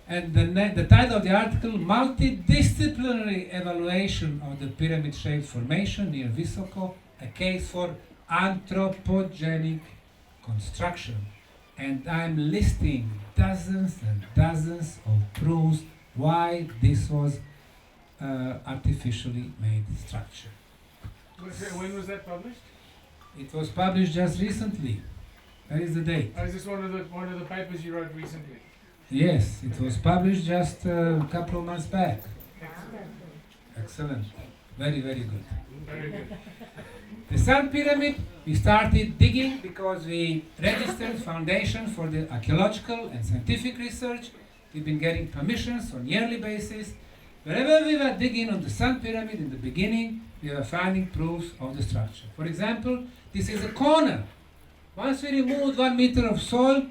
Speaker 1: and the title of the article, Multidisciplinary Evaluation of the Pyramid-Shaped Formation near Visoko, a case for anthropogenic construction. And I'm listing dozens and dozens of proofs why this was artificially made structure.
Speaker 3: When was that published?
Speaker 1: It was published just recently. Where is the date?
Speaker 3: Is this one of the papers you wrote recently?
Speaker 1: Yes, it was published just a couple of months back. Excellent. Very, very good.
Speaker 3: Very good.
Speaker 1: The Sun Pyramid, we started digging because we registered foundation for the archaeological and scientific research. We've been getting permissions on yearly basis. Wherever we were digging on the Sun Pyramid in the beginning, we were finding proofs of the structure. For example, this is a corner. Once we removed 1 meter of soil,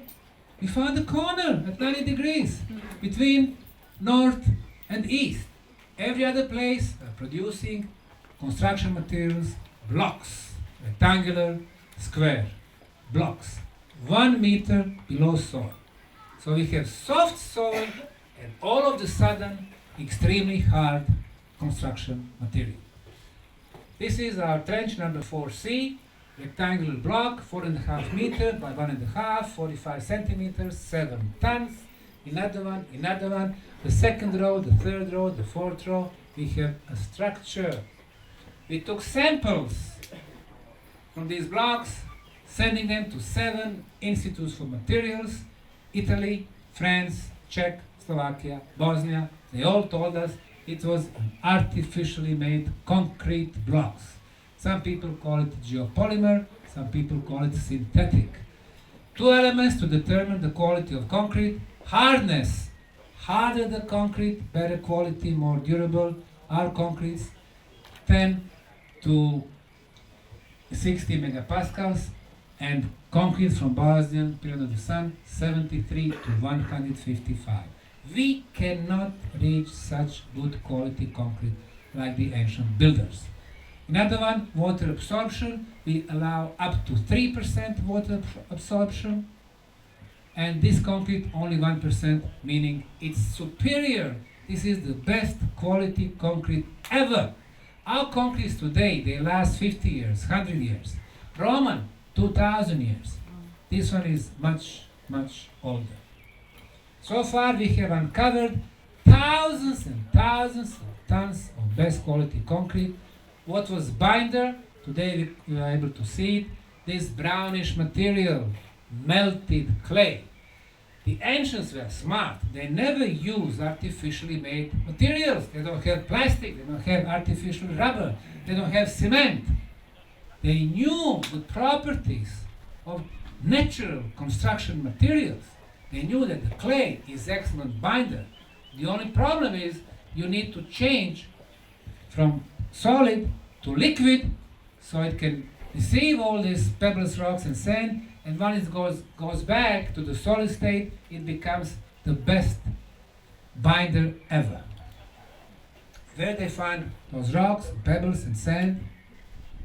Speaker 1: we found a corner at 90 degrees between north and east. Every other place producing construction materials, blocks, rectangular, square, blocks, 1 meter below soil. So we have soft soil and all of a sudden extremely hard construction material. This is our trench number 4C, rectangular block, 4.5 meter by 1.5, 45 centimeters, 7 tons. Another one, the second row, the third row, the fourth row, we have a structure. We took samples from these blocks, sending them to 7 institutes for materials, Italy, France, Czech, Slovakia, Bosnia. They all told us it was an artificially made concrete blocks. Some people call it geopolymer, some people call it synthetic. 2 elements to determine the quality of concrete: hardness. Harder the concrete, better quality, more durable. Our concretes 10 to 60 megapascals, and concrete from Bosnian Pyramid of the Sun 73 to 155. We cannot reach such good quality concrete like the ancient builders. Another one, water absorption. We allow up to 3% water absorption, and this concrete only 1%, meaning it's superior. This is the best quality concrete ever. Our concretes today, they last 50 years, 100 years. Roman, 2,000 years. This one is much, much older. So far we have uncovered thousands and thousands of tons of best quality concrete. What was binder, today we are able to see it, this brownish material, melted clay. The ancients were smart. They never used artificially made materials. They don't have plastic, they don't have artificial rubber, they don't have cement. They knew the properties of natural construction materials. They knew that the clay is excellent binder. The only problem is you need to change from solid to liquid, so it can receive all these pebbles, rocks, and sand, and when it goes back to the solid state, it becomes the best binder ever. Where they find those rocks, pebbles, and sand?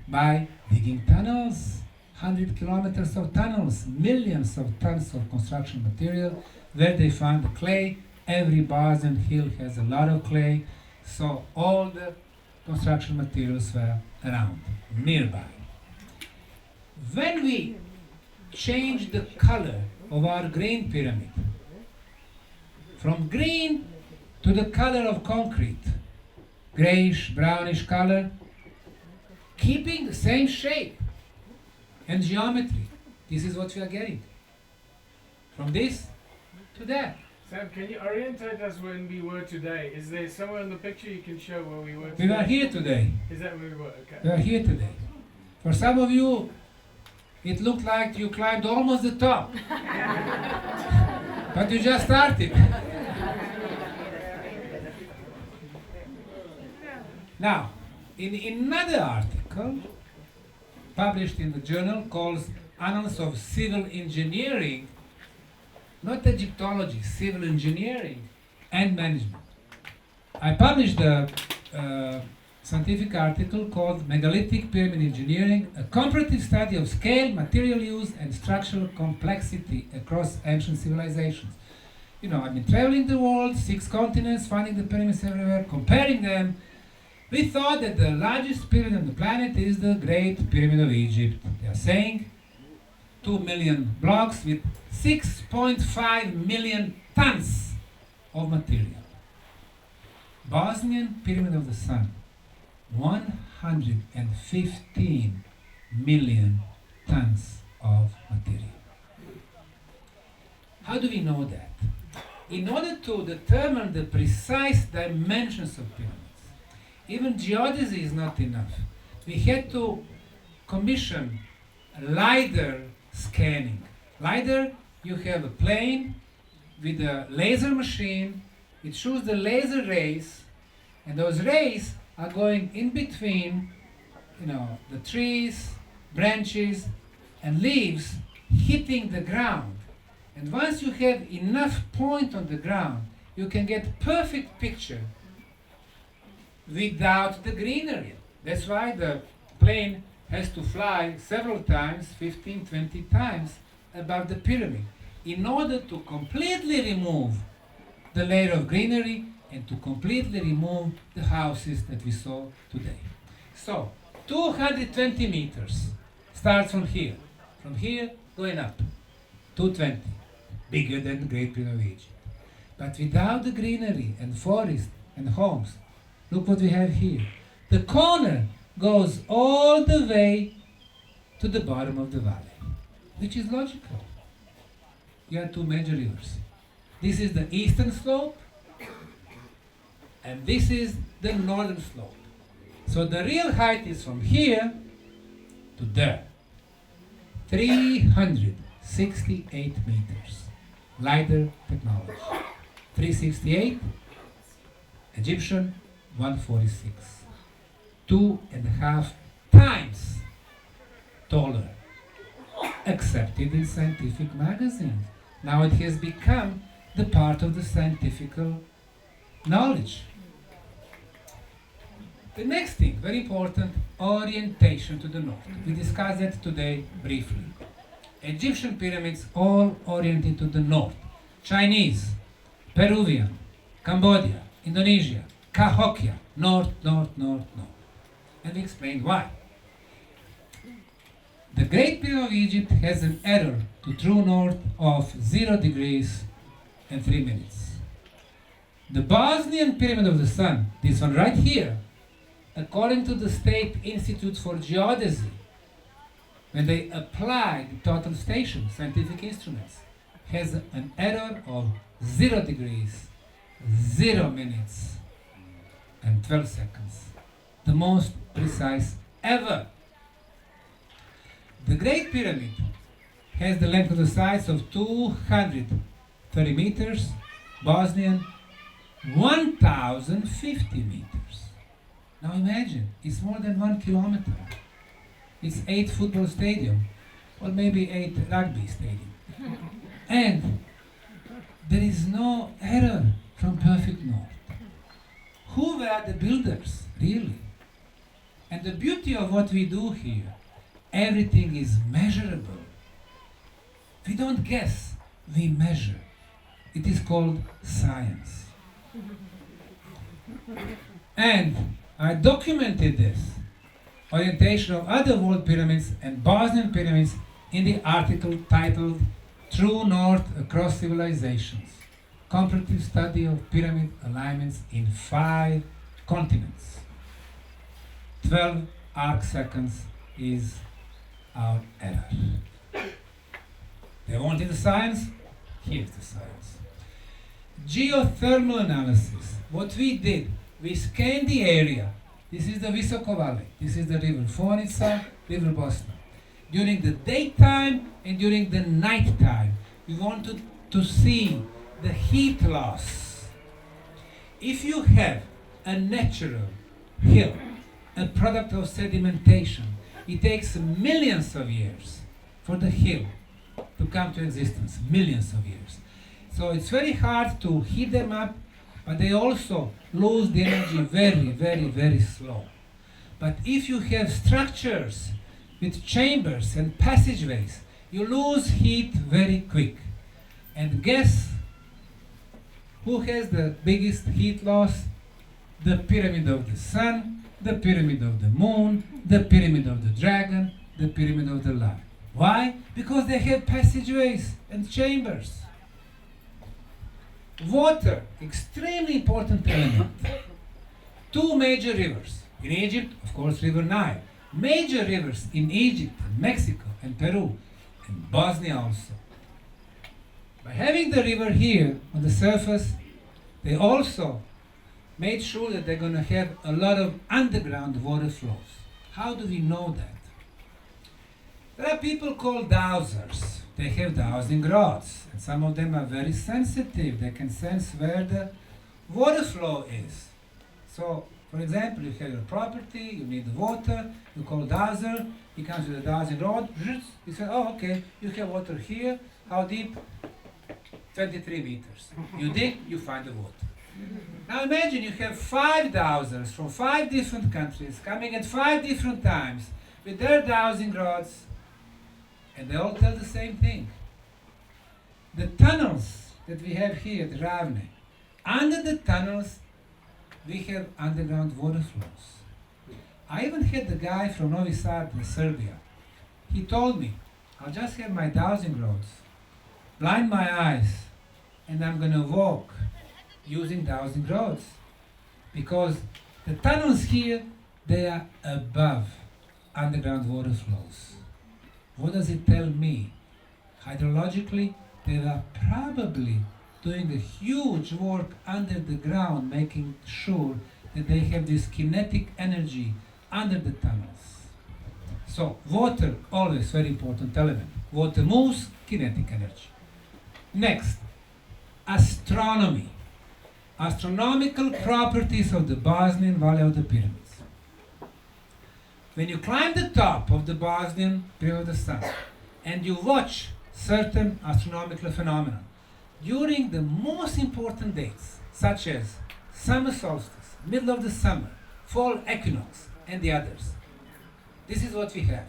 Speaker 1: By digging tunnels, 100 kilometers of tunnels, millions of tons of construction material. Where they find the clay, every Bosnian hill has a lot of clay, so all the construction materials were around, nearby. When we change the color of our green pyramid, from green to the color of concrete, grayish, brownish color, keeping the same shape and geometry, this is what we are getting. From this to that.
Speaker 3: Sam, can you orientate us when we were today? Is there somewhere in the picture you can show where we were today?
Speaker 1: We were here today.
Speaker 3: Is that where we were? Okay.
Speaker 1: We are here today. For some of you, it looked like you climbed almost the top. But you just started. Now, in another article published in the journal called Annals of Civil Engineering, not Egyptology, civil engineering and management, I published a scientific article called Megalithic Pyramid Engineering, a comparative study of scale, material use, and structural complexity across ancient civilizations. You know, I've been traveling the world, 6 continents, finding the pyramids everywhere, comparing them. We thought that the largest pyramid on the planet is the Great Pyramid of Egypt. They are saying 2 million blocks with 6.5 million tons of material. Bosnian Pyramid of the Sun, 115 million tons of material. How do we know that? In order to determine the precise dimensions of pyramids, even geodesy is not enough. We had to commission LiDAR scanning. LiDAR, you have a plane with a laser machine. It shoots the laser rays, and those rays are going in between, the trees, branches, and leaves, hitting the ground. And once you have enough point on the ground, you can get perfect picture without the greenery. That's why the plane has to fly several times, 15, 20 times above the pyramid, in order to completely remove the layer of greenery and to completely remove the houses that we saw today. So, 220 meters starts from here going up, 220, bigger than the Great Pyramid of Egypt. But without the greenery and forest and homes, look what we have here. The corner goes all the way to the bottom of the valley, which is logical. You have 2 major rivers. This is the eastern slope, and this is the northern slope. So the real height is from here to there. 368 meters. LiDAR technology. 368, Egyptian 146. 2.5 times taller. Accepted in scientific magazines. Now it has become the part of the scientific knowledge. The next thing, very important, orientation to the north. We discussed that today briefly. Egyptian pyramids all oriented to the north. Chinese, Peruvian, Cambodia, Indonesia, Cahokia, north, north, north, north. And we explained why. The Great Pyramid of Egypt has an error to true north of 0 degrees and 3 minutes. The Bosnian Pyramid of the Sun, this one right here, according to the State Institute for Geodesy, when they apply the total station, scientific instruments, has an error of 0 degrees, 0 minutes, and 12 seconds. The most precise ever. The Great Pyramid has the length of the sides of 230 meters, Bosnian 1050 meters. Now imagine, it's more than 1 kilometer. It's 8 football stadium, or maybe 8 rugby stadium. And there is no error from perfect north. Who were the builders, really? And the beauty of what we do here, everything is measurable. We don't guess, we measure. It is called science. And I documented this orientation of other world pyramids and Bosnian pyramids in the article titled True North Across Civilizations, Comparative Study of Pyramid Alignments in 5 Continents. 12 arc seconds is our error. They wanted the science? Here's the science. Geothermal analysis. What we did, we scanned the area. This is the Visoko Valley. This is the river Fonica, river Bosna. During the daytime and during the night time, we wanted to see the heat loss. If you have a natural hill, a product of sedimentation, it takes millions of years for the hill to come to existence, millions of years. So it's very hard to heat them up, but they also lose the energy very, very, very slow. But if you have structures with chambers and passageways, you lose heat very quick. And guess who has the biggest heat loss? The pyramid of the sun, the pyramid of the moon, the pyramid of the dragon, the pyramid of the lion. Why? Because they have passageways and chambers. Water, extremely important element. 2 major rivers. In Egypt, of course, River Nile. Major rivers in Egypt, Mexico, and Peru, and Bosnia also. By having the river here on the surface, they also made sure that they're going to have a lot of underground water flows. How do we know that? There are people called dowsers. They have dowsing rods, and some of them are very sensitive. They can sense where the water flow is. So, for example, you have your property, you need water, you call dowser, he comes with a dowsing rod, he says, oh, okay, you have water here, how deep? 23 meters. You dig, you find the water. Now imagine you have 5 dowsers from 5 different countries coming at 5 different times with their dowsing rods, and they all tell the same thing. The tunnels that we have here at Ravne, under the tunnels we have underground water flows. I even had the guy from Novi Sad in Serbia. He told me, I'll just have my dowsing rods, blind my eyes, and I'm going to walk using dowsing rods. Because the tunnels here, they are above underground water flows. What does it tell me? Hydrologically, they are probably doing a huge work under the ground, making sure that they have this kinetic energy under the tunnels. So water, always very important element. Water moves, kinetic energy. Next, astronomy. Astronomical properties of the Bosnian Valley of the Pyramids. When you climb the top of the Bosnian Pyramid of the Sun and you watch certain astronomical phenomena during the most important dates, such as summer solstice, middle of the summer, fall equinox, and the others, this is what we have.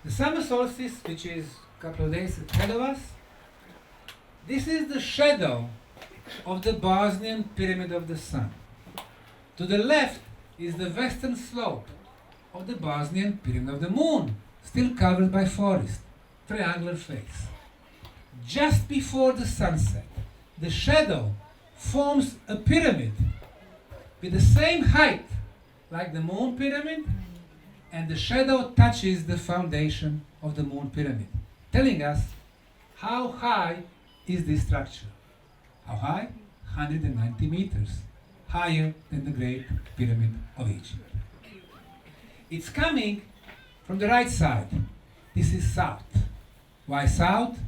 Speaker 1: The summer solstice, which is a couple of days ahead of us, this is the shadow of the Bosnian Pyramid of the Sun. To the left is the western slope of the Bosnian Pyramid of the Moon, still covered by forest, triangular face. Just before the sunset, the shadow forms a pyramid with the same height like the Moon Pyramid, and the shadow touches the foundation of the Moon Pyramid, telling us how high is this structure. How high? 190 meters, higher than the Great Pyramid of Egypt. It's coming from the right side. This is south. Why south?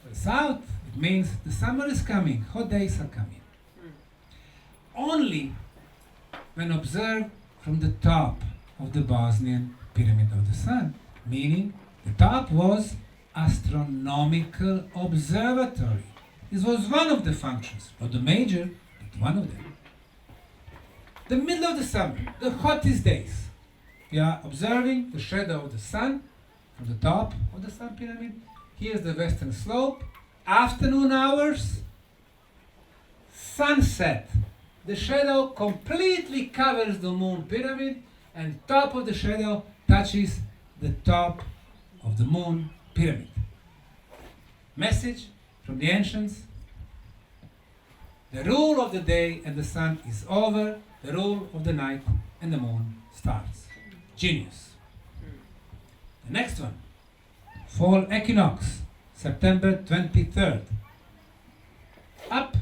Speaker 1: Well, south, it means the summer is coming, hot days are coming. Only when observed from the top of the Bosnian Pyramid of the Sun, meaning the top was astronomical observatory. This was one of the functions, not the major, but one of them. The middle of the summer, the hottest days, we are observing the shadow of the sun from the top of the Sun Pyramid. Here's the western slope. Afternoon hours, sunset. The shadow completely covers the Moon Pyramid, and top of the shadow touches the top of the Moon Pyramid. Message from the ancients: the rule of the day and the sun is over, the rule of the night and the moon starts. Genius. The next one, fall equinox, September 23rd. Up,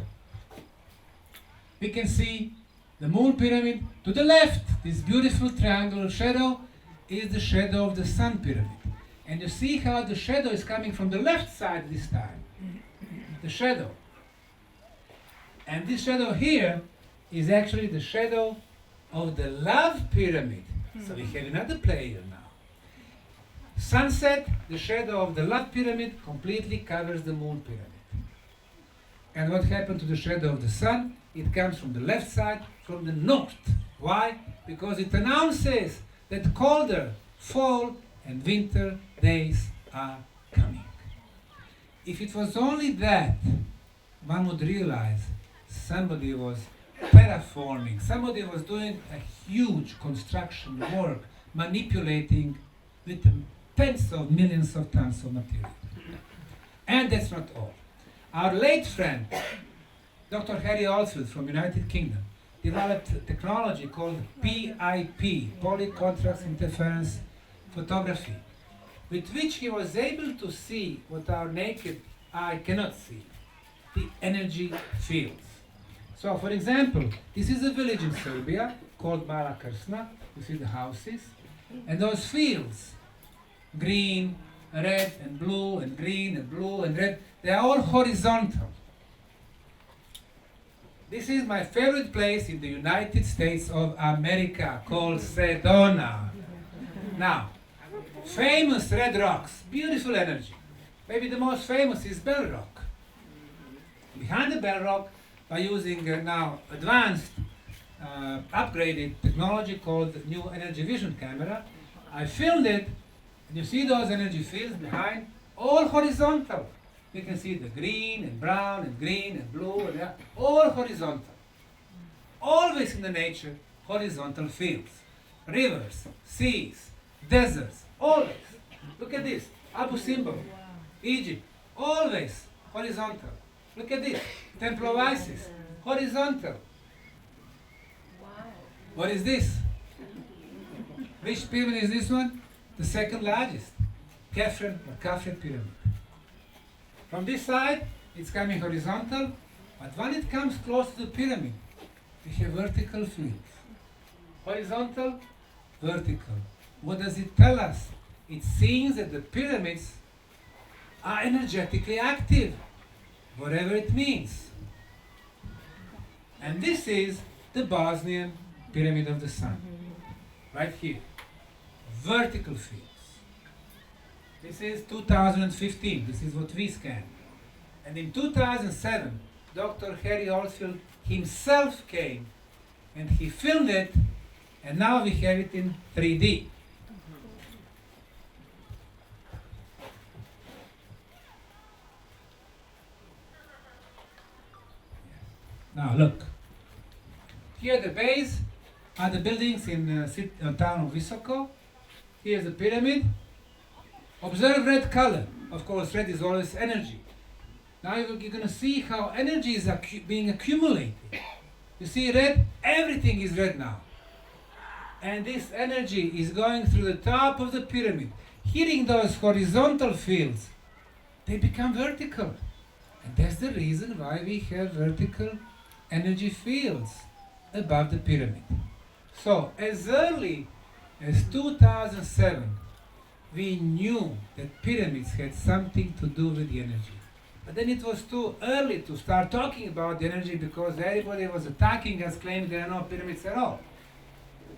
Speaker 1: we can see the Moon Pyramid. To the left, this beautiful triangular shadow is the shadow of the Sun Pyramid. And you see how the shadow is coming from the left side this time. The shadow. And this shadow here is actually the shadow of the Love Pyramid. So we have another player now. Sunset, the shadow of the Love Pyramid completely covers the Moon Pyramid. And what happened to the shadow of the Sun? It comes from the left side, from the north. Why? Because it announces that colder fall and winter days are coming. If it was only that, one would realize somebody was terraforming, somebody was doing a huge construction work, manipulating with tens of millions of tons of material. And that's not all. Our late friend, Dr. Harry Oldfield from United Kingdom, developed technology called PIP, polycontrast interference photography, with which he was able to see what our naked eye cannot see, the energy fields. So, for example, this is a village in Serbia called Mala Krsna. You see the houses, and those fields, green, red, and blue, and green, and blue, and red, they are all horizontal. This is my favorite place in the United States of America called Sedona. Now, famous red rocks, beautiful energy. Maybe the most famous is Bell Rock. Behind the Bell Rock, by using now advanced, upgraded technology called New Energy Vision Camera, I filmed it, and you see those energy fields behind, all horizontal. You can see the green and brown and green and blue, and all horizontal. Always in the nature, horizontal fields. Rivers, seas, deserts, always. Look at this, Abu Simbel, Egypt, always horizontal. Look at this, Temple of Isis, horizontal.
Speaker 2: Wow.
Speaker 1: What is this? Which pyramid is this one? The second largest, Khafre or Khafre Pyramid. From this side, it's coming horizontal, but when it comes close to the pyramid, we have vertical fields. Horizontal, vertical. What does it tell us? It seems that the pyramids are energetically active, whatever it means. And this is the Bosnian Pyramid of the Sun, right here. Vertical fields. This is 2015, this is what we scanned. And in 2007, Dr. Harry Oldfield himself came and he filmed it, and now we have it in 3D. Now look, here at the base are the buildings in the town of Visoko. Here's the pyramid. Observe red color. Of course, red is always energy. Now you're going to see how energy is being accumulated. You see red? Everything is red now. And this energy is going through the top of the pyramid, hitting those horizontal fields. They become vertical. And that's the reason why we have vertical energy fields above the pyramid. So, as early as 2007, we knew that pyramids had something to do with the energy. But then it was too early to start talking about the energy because everybody was attacking us, claiming there are no pyramids at all.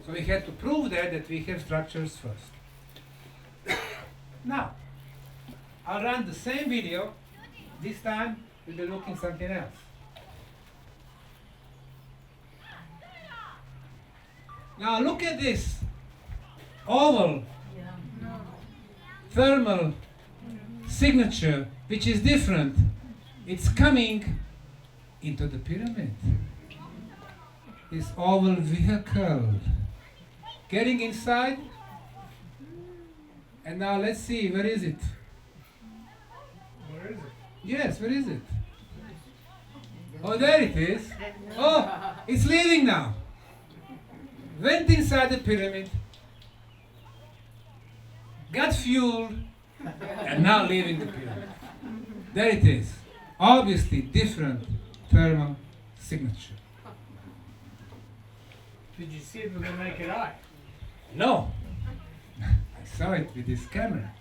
Speaker 1: So we had to prove that we have structures first. Now, I'll run the same video. This time we'll be looking something else. Now look at this oval thermal signature, which is different. It's coming into the pyramid. This oval vehicle getting inside. And now let's see, where is it?
Speaker 3: Where is it?
Speaker 1: Yes, where is it? Oh, there it is. Oh, it's leaving now. Went inside the pyramid, got fueled, and now leaving the pyramid. There it is. Obviously different thermal signature.
Speaker 3: Did you see it with the naked eye?
Speaker 1: No. I saw it with this camera.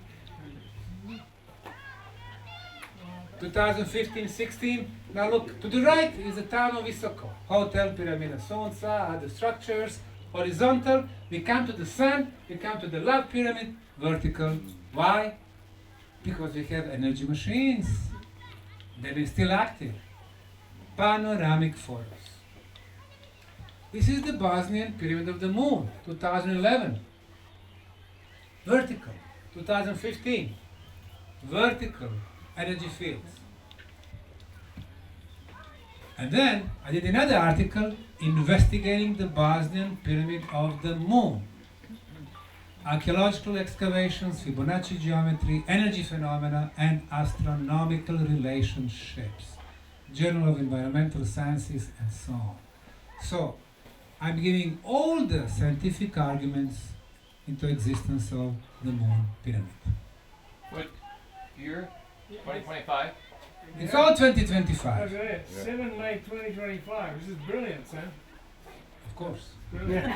Speaker 1: 2015-16. Now look, to the right is the town of Visoko. Hotel, pyramid, and so on, other structures. Horizontal, we come to the sun, we come to the love pyramid. Vertical, why? Because we have energy machines. They are still active. Panoramic photos. This is the Bosnian Pyramid of the Moon, 2011. Vertical, 2015. Vertical energy fields. And then I did another article investigating the Bosnian Pyramid of the Moon. Archaeological excavations, Fibonacci geometry, energy phenomena, and astronomical relationships. Journal of Environmental Sciences, and so on. So, I'm giving all the scientific arguments into existence of the Moon Pyramid.
Speaker 4: What year? 2025?
Speaker 1: It's all
Speaker 3: Look
Speaker 1: 2025,
Speaker 3: at it. 7 May 2025. This is brilliant, Sam.
Speaker 1: of course.
Speaker 3: Brilliant.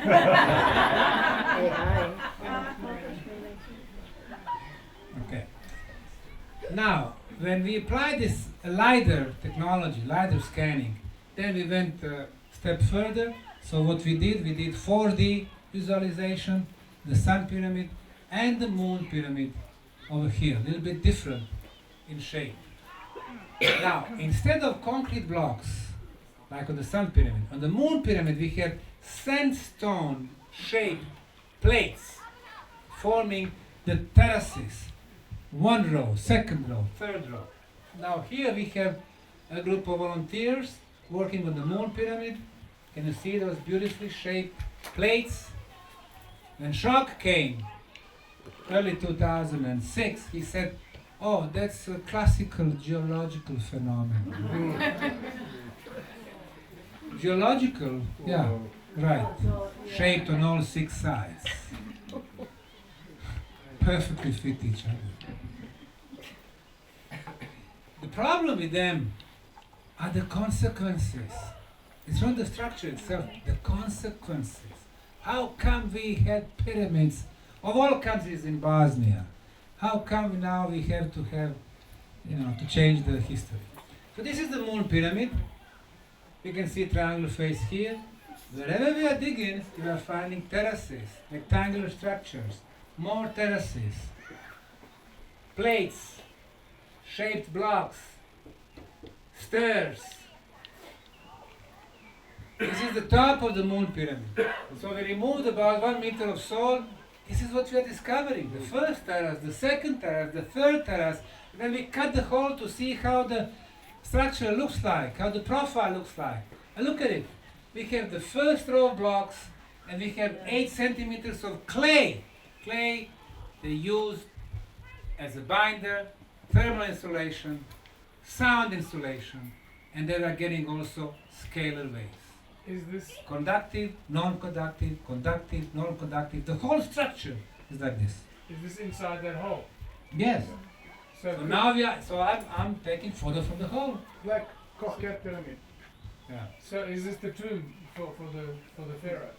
Speaker 1: Okay. Now, when we apply this LiDAR technology, LiDAR scanning, then we went a step further. So what we did 4D visualization, the Sun Pyramid and the Moon Pyramid over here, a little bit different in shape. Now, instead of concrete blocks, like on the Sun Pyramid, on the Moon Pyramid we have sandstone-shaped plates forming the terraces. One row, second row, third row. Now here we have a group of volunteers working on the Moon Pyramid. Can you see those beautifully shaped plates? When shock came, early 2006, he said, oh, that's a classical geological phenomenon. Geological? Yeah, right. Shaped on all 6 sides. Perfectly fit each other. The problem with them are the consequences. It's not the structure itself, the consequences. How come we had pyramids of all countries in Bosnia? How come now we have to to change the history? So this is the Moon Pyramid. You can see triangular face here. Wherever we are digging, we are finding terraces, rectangular structures, more terraces, plates, shaped blocks, stairs. This is the top of the Moon Pyramid. So we removed about 1 meter of soil. This is what we are discovering. The first terrace, the second terrace, the third terrace. Then we cut the hole to see how the structure looks like, how the profile looks like. And look at it. We have the first row of blocks and we have 8 centimeters of clay. Clay they used as a binder, thermal insulation, sound insulation, and they are getting also scalar waves.
Speaker 3: Is this
Speaker 1: Conductive, non-conductive, conductive, non-conductive. The whole structure is like this.
Speaker 3: inside that hole?
Speaker 1: Yes.
Speaker 3: So,
Speaker 1: So now I'm taking photo from the hole.
Speaker 3: like Coquette Pyramid.
Speaker 1: Yeah.
Speaker 3: So is this the tomb for the pharaoh?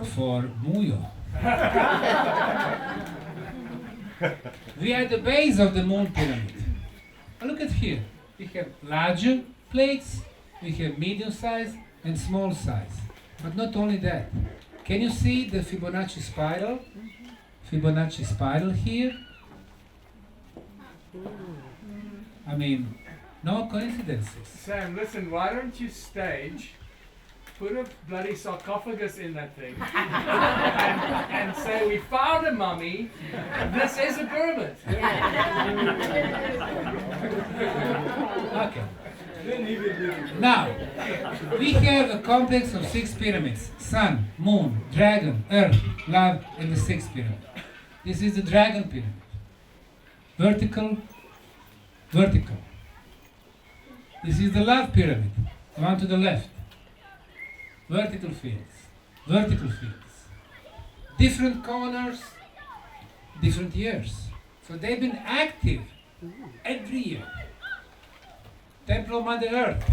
Speaker 1: For Muyo. We are at the base of the Moon Pyramid. Look at here. We have larger plates, we have medium size and small size. But not only that. Can you see the Fibonacci spiral? Fibonacci spiral here? I mean, no coincidences.
Speaker 3: Sam, listen, why don't you stage, put a bloody sarcophagus in that thing, and say, we found a mummy, this is a pyramid.
Speaker 1: Okay. Now, we have a complex of 6 pyramids. Sun, Moon, Dragon, Earth, Love, and the 6th pyramid. This is the Dragon pyramid. Vertical, vertical. This is the Love pyramid, the one to the left. Vertical fields, vertical fields. Different corners, different years. So they've been active every year. Temple of Mother Earth,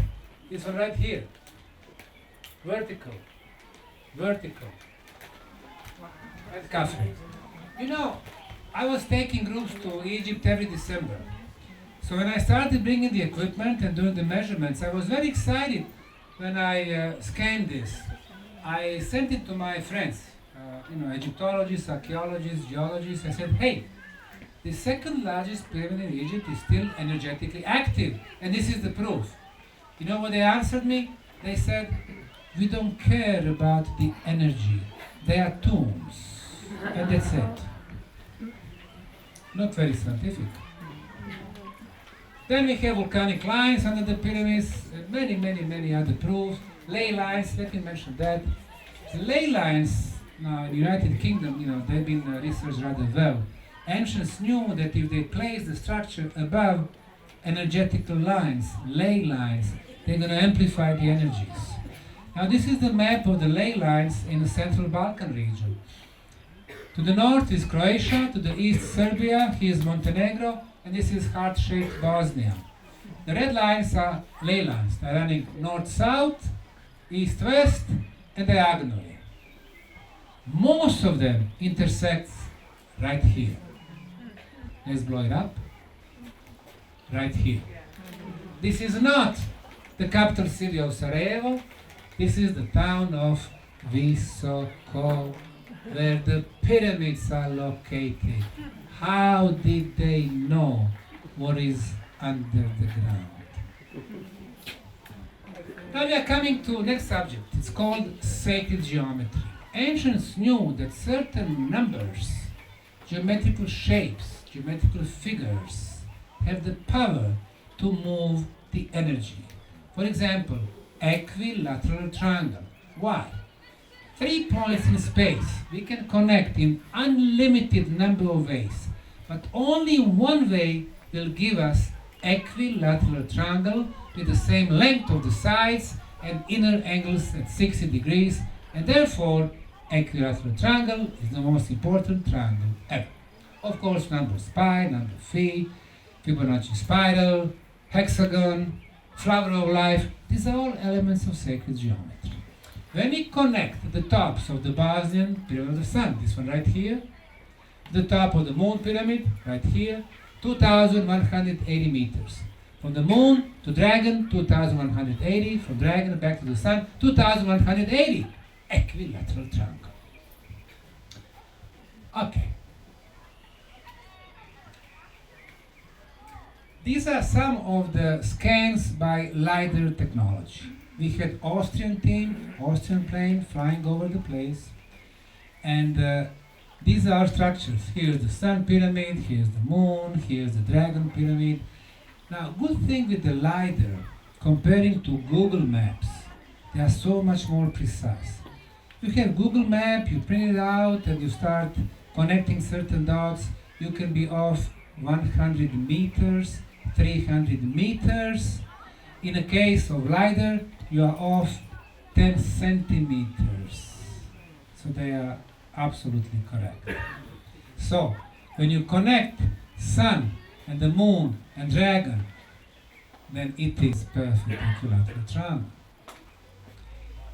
Speaker 1: this one right here. Vertical, vertical. And Catherine. You know, I was taking groups to Egypt every December. So when I started bringing the equipment and doing the measurements, I was very excited when I scanned this. I sent it to my friends, Egyptologists, archaeologists, geologists. I said, hey, the second largest pyramid in Egypt is still energetically active, and this is the proof. You know what they answered me? They said, we don't care about the energy. They are tombs, and that's it. Not very scientific. Then we have volcanic lines under the pyramids, many other proofs. Ley lines, let me mention that. The ley lines, now in the United Kingdom, they've been researched rather well. Ancients knew that if they place the structure above energetical lines, ley lines, they're going to amplify the energies. Now this is the map of the ley lines in the Central Balkan region. To the north is Croatia, to the east Serbia, here is Montenegro, and this is heart-shaped Bosnia. The red lines are ley lines. They're running north-south, east-west, and diagonally. Most of them intersect right here. Let's blow it up. Right here. This is not the capital city of Sarajevo. This is the town of Visoko, where the pyramids are located. How did they know what is under the ground? Now we are coming to next subject. It's called sacred geometry. Ancients knew that certain numbers, geometrical shapes, geometrical figures, have the power to move the energy. For example, equilateral triangle. Why? 3 points in space we can connect in unlimited number of ways, but only one way will give us equilateral triangle with the same length of the sides and inner angles at 60 degrees, and therefore equilateral triangle is the most important triangle ever. Of course, number pi, number phi, Fibonacci spiral, hexagon, flower of life, these are all elements of sacred geometry. When we connect the tops of the Bosnian Pyramid of the Sun, this one right here, the top of the Moon Pyramid, right here, 2,180 meters. From the Moon to Dragon, 2,180. From Dragon back to the Sun, 2,180. Equilateral triangle. Okay. These are some of the scans by LiDAR technology. We had Austrian team, Austrian plane flying over the place, and these are structures. Here's the Sun Pyramid, here's the Moon, here's the Dragon Pyramid. Now, good thing with the LiDAR, comparing to Google Maps, they are so much more precise. You have Google Map, you print it out, and you start connecting certain dots. You can be off 100 meters, 300 meters. In a case of LiDAR, you are off 10 centimeters. So they are absolutely correct. So, when you connect Sun and the Moon and Dragon, then it is perfect equilateral triangle.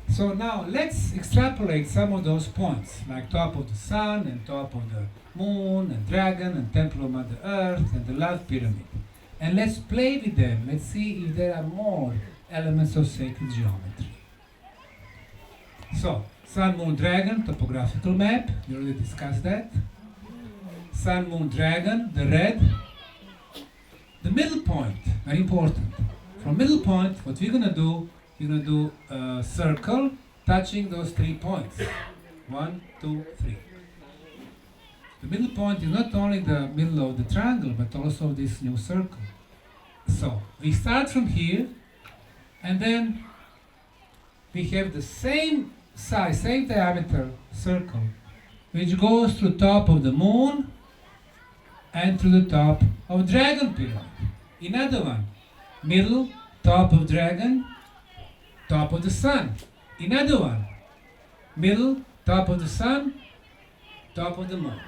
Speaker 1: So now let's extrapolate some of those points, like top of the Sun and top of the Moon and Dragon and Temple of Mother Earth and the Love Pyramid. And let's play with them. Let's see if there are more elements of sacred geometry. So, Sun, Moon, Dragon, topographical map, we already discussed that. Sun, Moon, Dragon, the red. The middle point, very important. From middle point, what we're gonna do a circle touching those 3 points. 1, 2, 3. The middle point is not only the middle of the triangle, but also this new circle. So, we start from here, and then we have the same size, same diameter circle, which goes through top of the moon and through the top of dragon pyramid. Another one, middle, top of dragon, top of the sun. Another one, middle, top of the sun, top of the moon.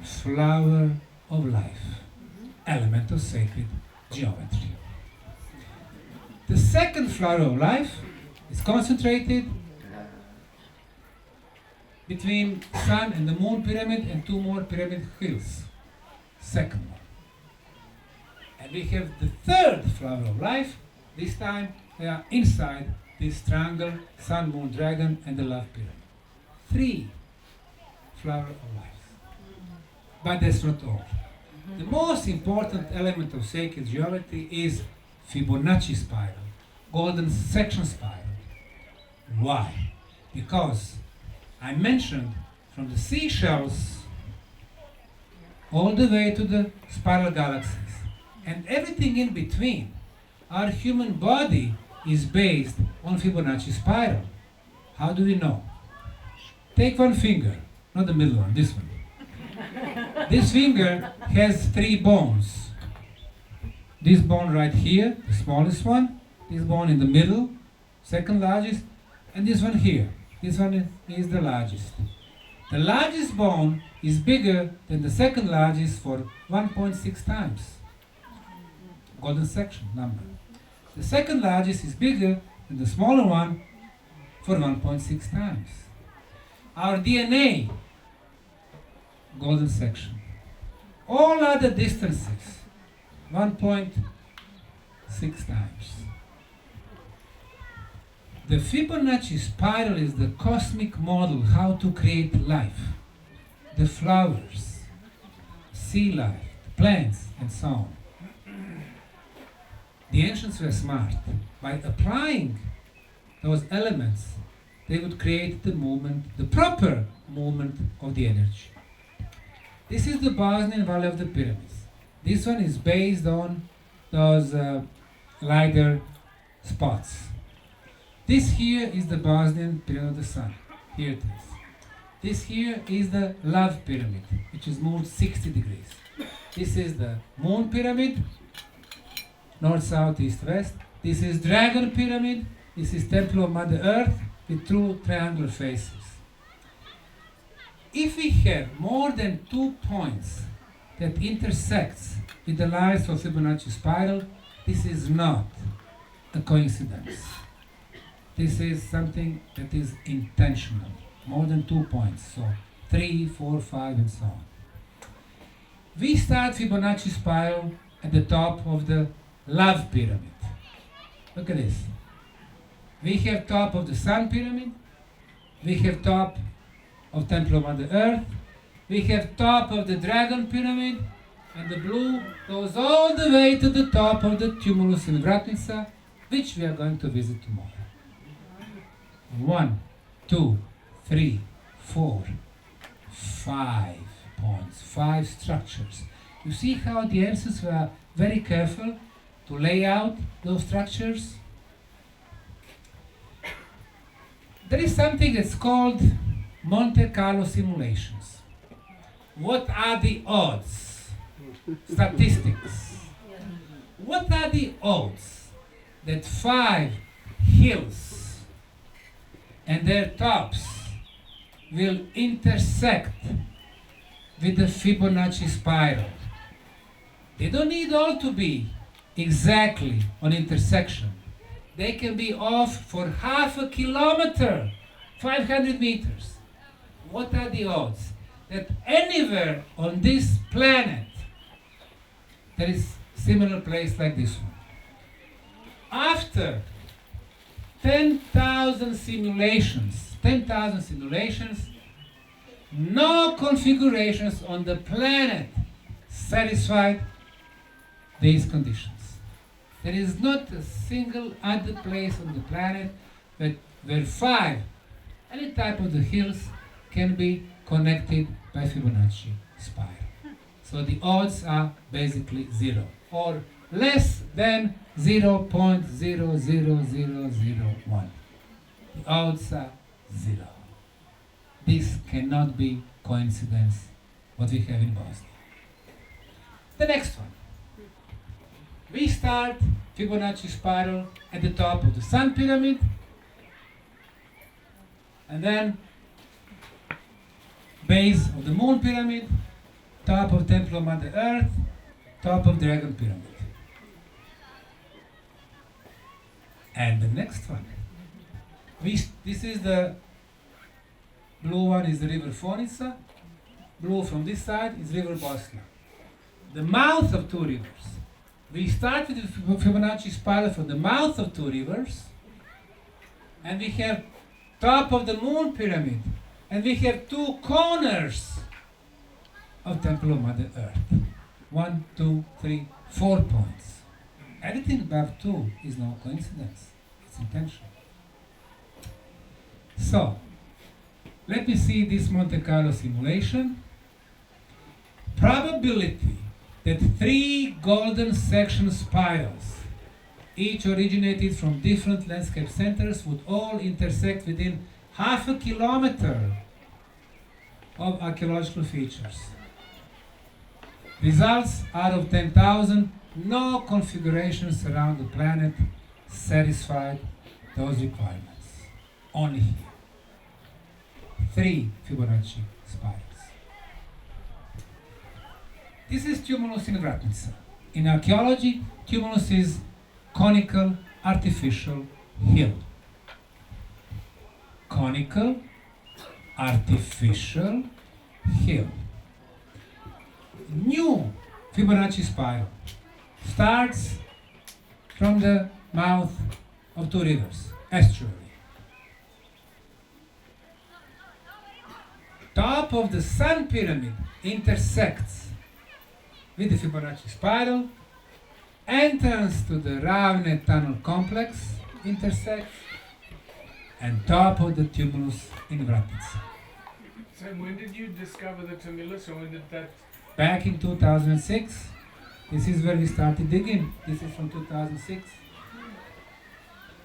Speaker 1: Flower of life, element of sacred geometry. The second flower of life is concentrated between sun and the moon pyramid and 2 more pyramid hills. Second one. And we have the third flower of life. This time they are inside this triangle, sun, moon, dragon, and the love pyramid. 3 flower of life. But that's not all. The most important element of sacred geometry is Fibonacci spiral, golden section spiral. Why? Because I mentioned from the seashells all the way to the spiral galaxies, and everything in between. Our human body is based on Fibonacci spiral. How do we know? Take one finger, not the middle one, this one. This finger has 3 bones. This bone right here, the smallest one, this bone in the middle, second largest, and this one here. This one is the largest. The largest bone is bigger than the second largest for 1.6 times. Golden section number. The second largest is bigger than the smaller one for 1.6 times. Our DNA, golden section. All other distances, 1.6 times. The Fibonacci spiral is the cosmic model how to create life. The flowers, sea life, plants, and so on. The ancients were smart. By applying those elements, they would create the movement, the proper movement of the energy. This is the Bosnian Valley of the Pyramids. This one is based on those lighter spots. This here is the Bosnian Pyramid of the Sun. Here it is. This here is the Love Pyramid, which is moved 60 degrees. This is the Moon Pyramid, north, south, east, west. This is Dragon Pyramid. This is Temple of Mother Earth with 2 triangular faces. If we have more than 2 points that intersects with the lines of Fibonacci spiral, this is not a coincidence. This is something that is intentional. More than 2 points, so 3, 4, 5, and so on. We start Fibonacci spiral at the top of the Love Pyramid. Look at this. We have top of the Sun Pyramid. We have top of Temple of Mother Earth. We have top of the Dragon Pyramid, and the blue goes all the way to the top of the tumulus in Vratnica, which we are going to visit tomorrow. 1, 2, 3, 4, 5 points, 5 structures. You see how the ancients were very careful to lay out those structures? There is something that's called Monte Carlo simulations. What are the odds? Statistics. What are the odds that 5 hills and their tops will intersect with the Fibonacci spiral? They don't need all to be exactly on intersection. They can be off for half a kilometer, 500 meters. What are the odds that anywhere on this planet there is similar place like this one? After 10,000 simulations, 10,000 simulations, no configurations on the planet satisfied these conditions. There is not a single other place on the planet where 5, any type of the hills, can be connected by Fibonacci spiral. So the odds are basically 0, or less than 0.00001. The odds are 0. This cannot be coincidence, what we have in Bosnia. The next one. We start Fibonacci spiral at the top of the Sun Pyramid, and then base of the Moon Pyramid, top of Temple of Mother Earth, top of Dragon Pyramid. And the next one. This is the blue one, is the river Fonica. Blue from this side is river Bosna. The mouth of 2 rivers. We start with the Fibonacci spiral from the mouth of 2 rivers, and we have top of the Moon Pyramid, and we have 2 corners of Temple of Mother Earth. 1, 2, 3, 4 points. Anything above 2 is no coincidence. It's intentional. So, let me see this Monte Carlo simulation. Probability that 3 golden section spirals, each originated from different landscape centers, would all intersect within half a kilometer of archaeological features. Results out of 10,000, no configurations around the planet satisfied those requirements. Only here. 3 Fibonacci spirals. This is tumulus in Vratnica. In archaeology, tumulus is conical artificial hill. Conical artificial hill. New Fibonacci spiral starts from the mouth of 2 rivers, estuary. Top of the Sun Pyramid intersects with the Fibonacci spiral. Entrance to the Ravne tunnel complex intersects, and top of the tumulus in Vratnica.
Speaker 3: So when did you discover the tumulus, or when did that?
Speaker 1: Back in 2006. This is where we started digging. This is from 2006.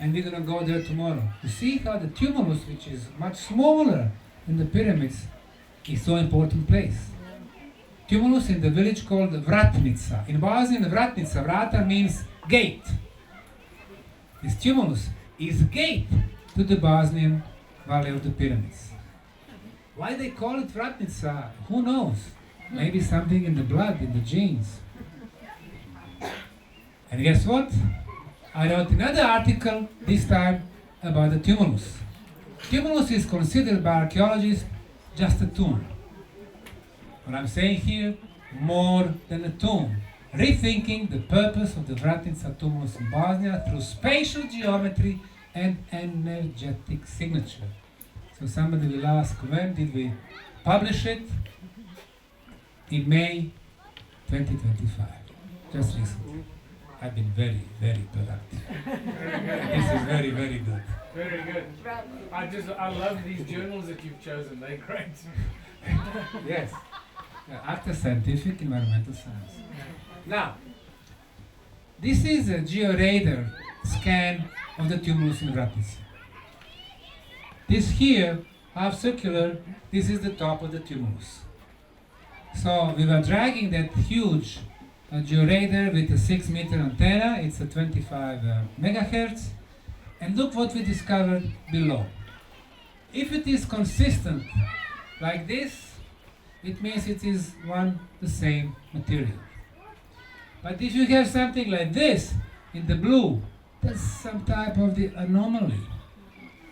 Speaker 1: And we're going to go there tomorrow. You see how the tumulus, which is much smaller than the pyramids, is so important place. Tumulus in the village called Vratnica. In Bosnian, Vratnica, Vrata means gate. This tumulus is gate to the Bosnian Valley of the Pyramids. Why they call it Vratnica, who knows? Maybe something in the blood, in the genes. And guess what? I wrote another article, this time about the tumulus. Tumulus is considered by archaeologists just a tomb. What I'm saying here, more than a tomb. Rethinking the purpose of the Vratnica tumulus in Bosnia through spatial geometry and energetic signature. So somebody will ask, when did we publish it? In May 2025, just recently. I've been very, very productive. This is very, very good.
Speaker 3: Very good. I love these journals that you've chosen. They're great.
Speaker 1: Yes. After scientific environmental science. Now, this is a georadar scan of the tumulus in Vratnica. This here, half circular, this is the top of the tumulus. So we were dragging that huge georadar with a 6-meter antenna. It's a 25 megahertz. And look what we discovered below. If it is consistent like this, it means it is the same material. But if you have something like this in the blue, that's some type of the anomaly.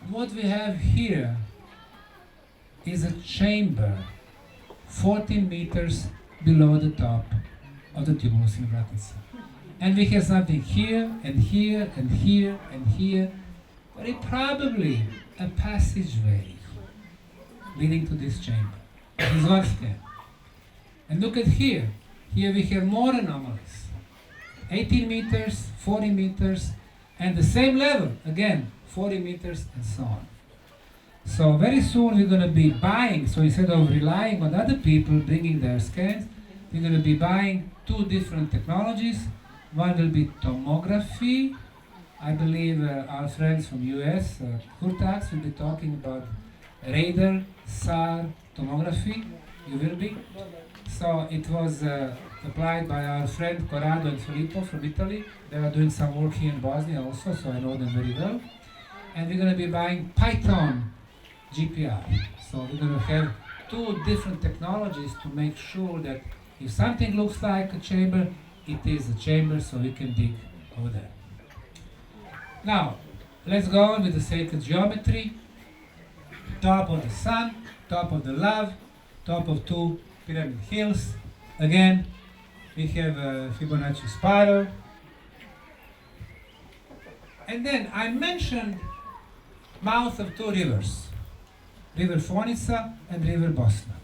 Speaker 1: What we have here is a chamber 14 meters below the top of the tumulus in Vratnica. And we have something here, and here, and here, and here. very probably a passageway leading to this chamber. This is one scan. And look at here. Here we have more anomalies. 18 meters, 40 meters, and the same level, again, 40 meters and so on. So very soon we're going to be buying, so instead of relying on other people bringing their scans, we're going to be buying two different technologies. One will be tomography. I believe our friends from US, Kurtax, will be talking about radar, SAR, tomography. You will be. So it was applied by our friend Corrado and Filippo from Italy. They are doing some work here in Bosnia also, so I know them very well. And we're going to be buying Python GPR. So we're going to have two different technologies to make sure that if something looks like a chamber, it is a chamber, so we can dig over there. Now, let's go on with the sacred geometry. Top of the sun, top of the love, top of two pyramid hills. Again, we have a Fibonacci spiral. And then I mentioned mouth of two rivers, River Fonica and River Bosna.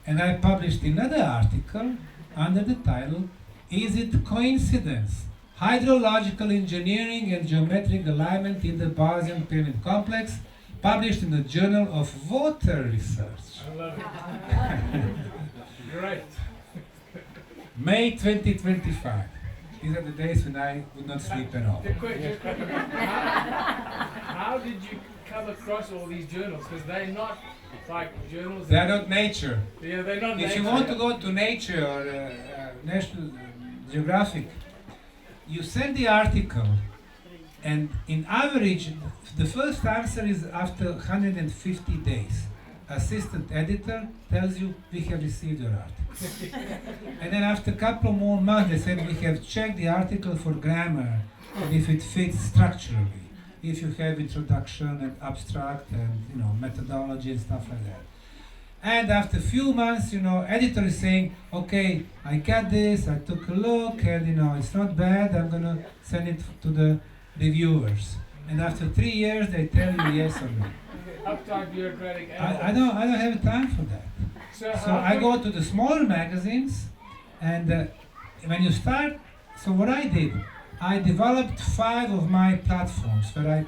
Speaker 1: And I published another article under the title, Is it Coincidence? Hydrological Engineering and Geometric Alignment in the Bosnian Pyramid Complex, published in the Journal of Water Research.
Speaker 3: I love it. Great.
Speaker 1: May 2025. These are the days when I would not sleep at all.
Speaker 3: How did you come across all these journals? Because they're not like journals.
Speaker 1: They are not Nature.
Speaker 3: Yeah, they're not.
Speaker 1: If you want to go to Nature or National Geographic, you send the article, and in average, the first answer is after 150 days. Assistant editor tells you, we have received your article. And then after a couple more months, they said, we have checked the article for grammar, and if it fits structurally, if you have introduction and abstract and methodology and stuff like that. And after a few months, editor is saying, okay, I got this, I took a look, and it's not bad, I'm gonna send it to the reviewers. And after 3 years, they tell you yes or no.
Speaker 3: Uptight bureaucratic.
Speaker 1: I don't have time for that. So I go to the smaller magazines, and when you start, so what I did, I developed 5 of my platforms where I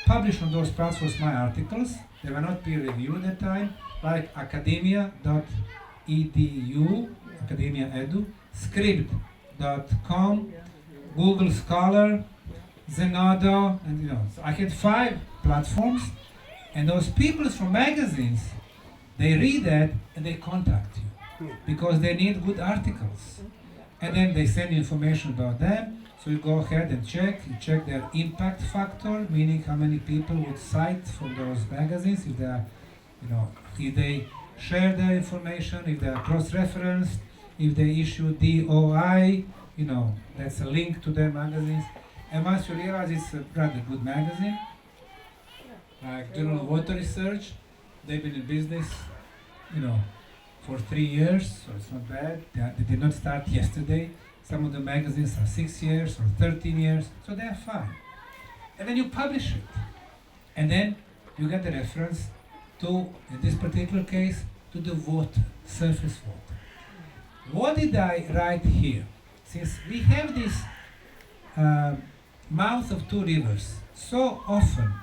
Speaker 1: published on those platforms my articles. They were not peer reviewed at that time, like academia.edu, academia edu, script.com, Google Scholar, Zenodo, and so I had 5 platforms, and those people from magazines, they read that and they contact you because they need good articles, and then they send you information about them. So you go ahead and you check their impact factor, meaning how many people would cite from those magazines, if they are, if they share their information, if they are cross-referenced, if they issue DOI, that's a link to their magazines. And once you realize it's a rather good magazine, like Journal of Water Research, they've been in business, for 3 years, so it's not bad. They did not start yesterday. Some of the magazines are 6 years or 13 years, so they are fine. And then you publish it. And then you get the reference to, in this particular case, to the water, surface water. What did I write here? Since we have this mouth of two rivers so often,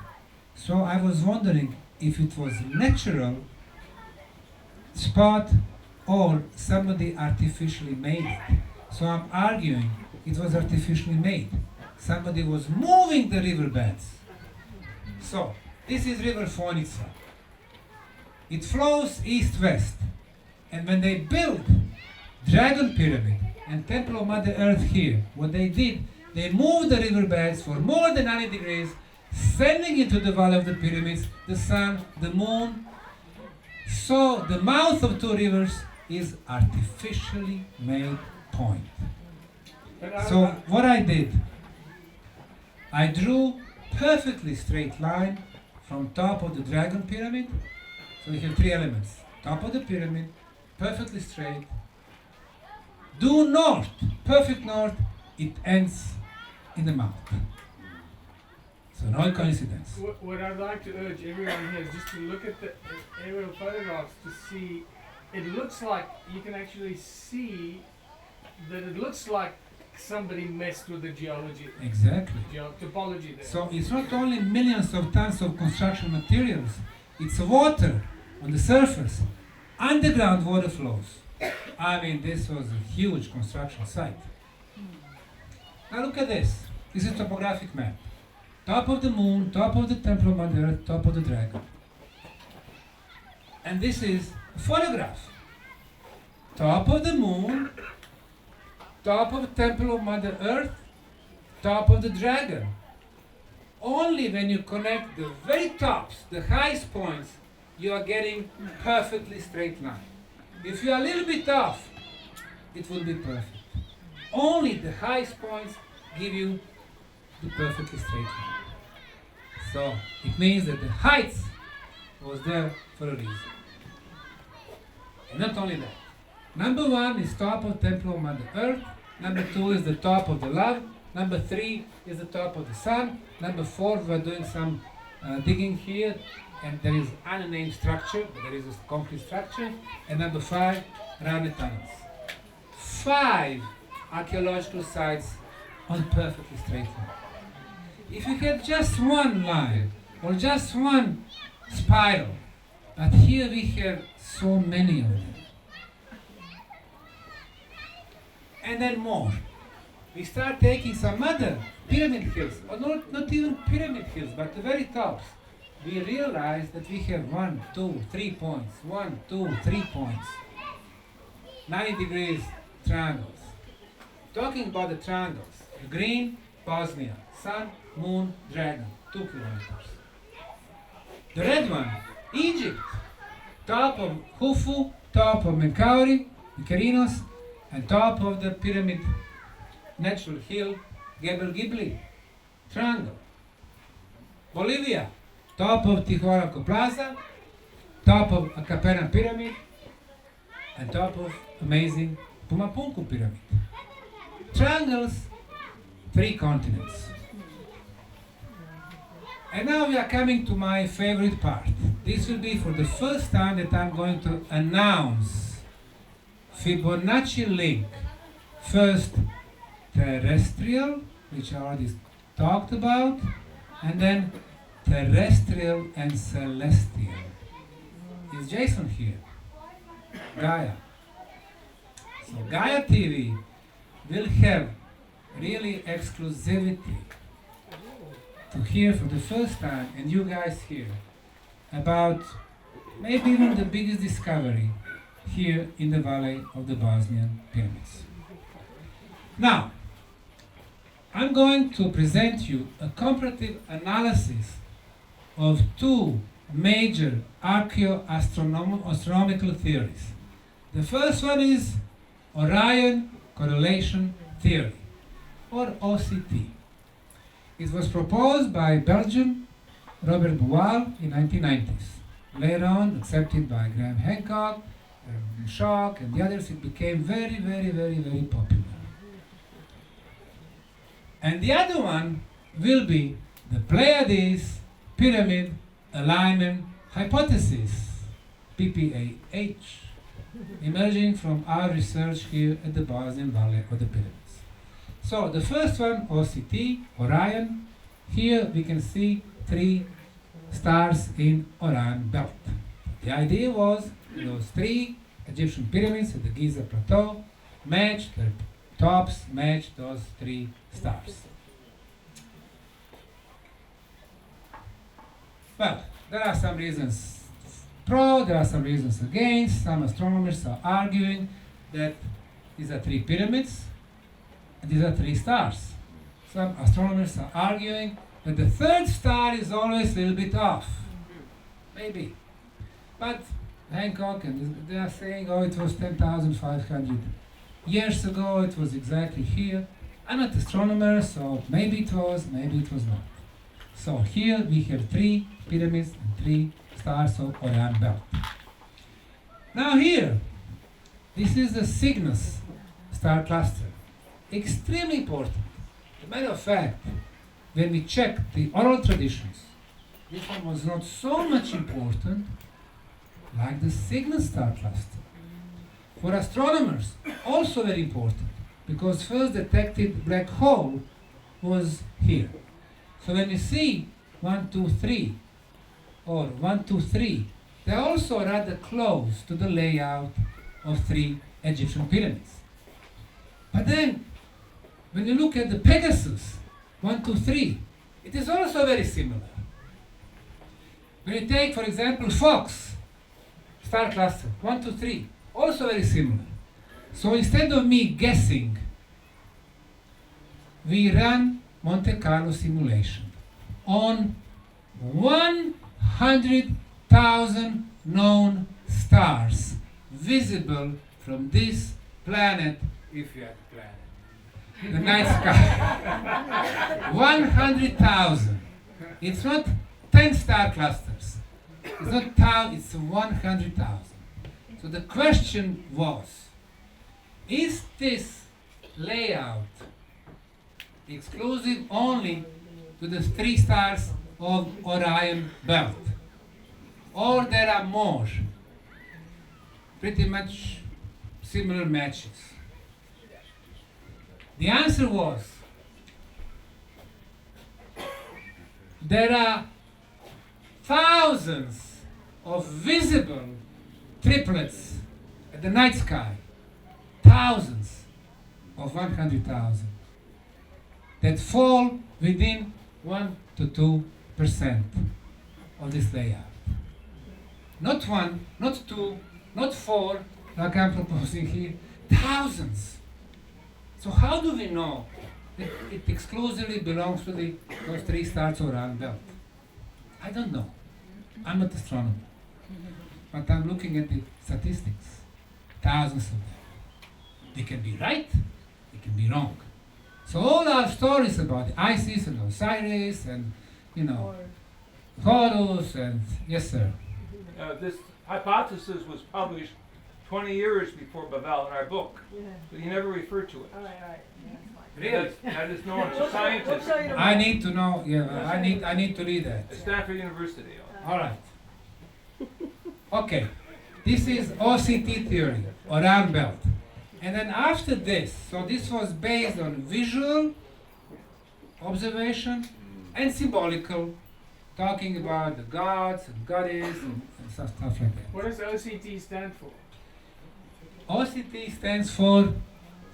Speaker 1: so I was wondering if it was natural spot or somebody artificially made it. So I'm arguing it was artificially made. Somebody was moving the riverbeds. So this is River Fonica. It flows east-west. And when they built Dragon Pyramid and Temple of Mother Earth here, what they did, they moved the riverbeds for more than 90 degrees, sending into the Valley of the Pyramids, the sun, the moon. So the mouth of two rivers is artificially made point. So what I did, I drew perfectly straight line from top of the Dragon Pyramid. So we have 3 elements. Top of the pyramid, perfectly straight. Due north, perfect north, it ends in the mouth. So no coincidence.
Speaker 3: What I'd like to urge everyone here is just to look at the aerial photographs to see. It looks like you can actually see that it looks like somebody messed with the geology,
Speaker 1: Exactly.
Speaker 3: topology there.
Speaker 1: So it's not only millions of tons of construction materials, it's water on the surface, underground water flows. I mean, this was a huge construction site. Now look at this. This is a topographic map. Top of the moon, top of the Temple of Mother Earth, top of the dragon. And this is a photograph. Top of the moon, top of the Temple of Mother Earth, top of the dragon. Only when you connect the very tops, the highest points, you are getting perfectly straight line. If you are a little bit off, it will be perfect. Only the highest points give you the perfectly straight line. So it means that the height was there for a reason. And not only that. Number 1 is top of Temple of Mother Earth. Number 2 is the top of the love. Number 3 is the top of the sun. Number 4, we are doing some digging here, and there is unnamed structure, but there is a concrete structure. And number 5, rounded tunnels. 5 archaeological sites on perfectly straight line. If you get just one line or just one spiral, but here we have so many of them. And then more. We start taking some other pyramid hills, or not even pyramid hills, but the very tops. We realize that we have 1, 2, 3 points, 1, 2, 3 points. 90 degrees triangles. Talking about the triangles, the green, Bosnia, sun, moon, dragon, 2 kilometers. The red one, Egypt, top of Khufu, top of Menkaure, Mykerinos, and top of the pyramid natural hill, Gebel Gibli, triangle. Bolivia, top of Tijuanaco Plaza, top of Acapena Pyramid, and top of amazing Pumapunku Pyramid. Triangles, 3 continents. And now we are coming to my favorite part. This will be for the first time that I'm going to announce Fibonacci Link. First terrestrial, which I already talked about, and then terrestrial and celestial. Is Jason here? Gaia. So Gaia TV will have really exclusivity to hear for the first time, and you guys hear, about maybe even the biggest discovery here in the valley of the Bosnian Pyramids. Now, I'm going to present you a comparative analysis of 2 major archaeoastronomical theories. The first one is Orion Correlation Theory, or OCT. It was proposed by Belgian Robert Boal in 1990s. Later on, accepted by Graham Hancock, Schock, and the others, it became very, very, very, very popular. And the other one will be the Pleiades Pyramid Alignment Hypothesis, PPAH, emerging from our research here at the Bosnian Valley of the Pyramids. So the first one, OCT, Orion. Here we can see 3 stars in Orion belt. The idea was those 3 Egyptian pyramids at the Giza Plateau match, their tops match those 3 stars. Well, there are some reasons pro, there are some reasons against. Some astronomers are arguing that these are 3 pyramids, and these are 3 stars. Some astronomers are arguing that the 3rd star is always a little bit off. Maybe. But Hancock, and they are saying, oh, it was 10,500 years ago, it was exactly here. I'm not an astronomer, so maybe it was, maybe it was not. So here we have 3 pyramids and 3 stars of Orion belt. Now here, this is the Cygnus star cluster. Extremely important. As a matter of fact, when we checked the oral traditions, this one was not so much important like the signal star cluster. For astronomers, also very important, because first detected black hole was here. So when we see 1, 2, 3, or 1, 2, 3, they're also rather close to the layout of 3 Egyptian pyramids. But then, when you look at the Pegasus, 1, 2, 3, it is also very similar. When you take, for example, Fox, star cluster, 1, 2, 3, also very similar. So instead of me guessing, we ran Monte Carlo simulation on 100,000 known stars visible from this planet, if you had a planet, the night sky. 100,000. It's not 10 star clusters. It's not town, it's 100,000. So the question was, is this layout exclusive only to the 3 stars of Orion belt? Or there are more, pretty much similar matches? The answer was, there are thousands of visible triplets at the night sky, thousands of 100,000, that fall within 1 to 2% of this layout. Not 1, not 2, not 4, like I'm proposing here, thousands. So how do we know that it exclusively belongs to those 3 stars around belt? I don't know. I'm not an astronomer. But I'm looking at the statistics. Thousands of them. They can be right, they can be wrong. So all our stories about the Isis and Osiris and, Horus and, yes sir.
Speaker 4: This hypothesis was published 20 years before Babel in our book, but he never referred to it.
Speaker 1: Really?
Speaker 4: That is known as a scientist
Speaker 1: I need to know, I need to read that.
Speaker 4: at Stanford University.
Speaker 1: All right. Okay. This is OCT theory, Orion belt. And then after this, so this was based on visual observation and symbolical, talking about the gods and goddesses and stuff like that.
Speaker 3: What does OCT stand for?
Speaker 1: OCT stands for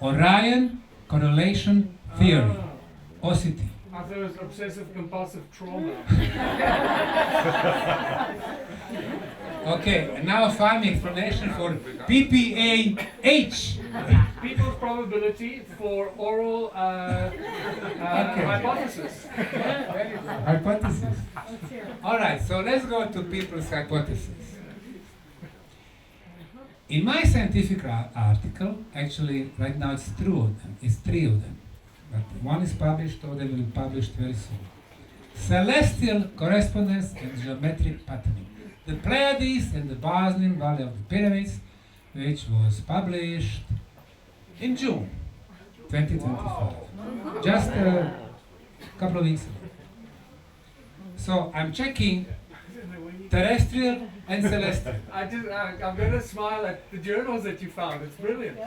Speaker 1: Orion Correlation Theory. OCT.
Speaker 3: I thought it was obsessive compulsive trauma.
Speaker 1: Okay, and now a farming explanation for PPAH.
Speaker 3: People's probability for oral hypothesis.
Speaker 1: Hypothesis. Alright, so let's go to people's hypothesis. In my scientific article, actually right now it's 3 of them. It's 3 of them. But one is published, or they will be published very soon. Celestial correspondence and geometric patterning. The Pleiades and the Bosnian Valley of the Pyramids, which was published in June 2025, just a couple of weeks ago. So I'm checking terrestrial and celestial.
Speaker 3: I'm going to smile at the journals that you found. It's brilliant.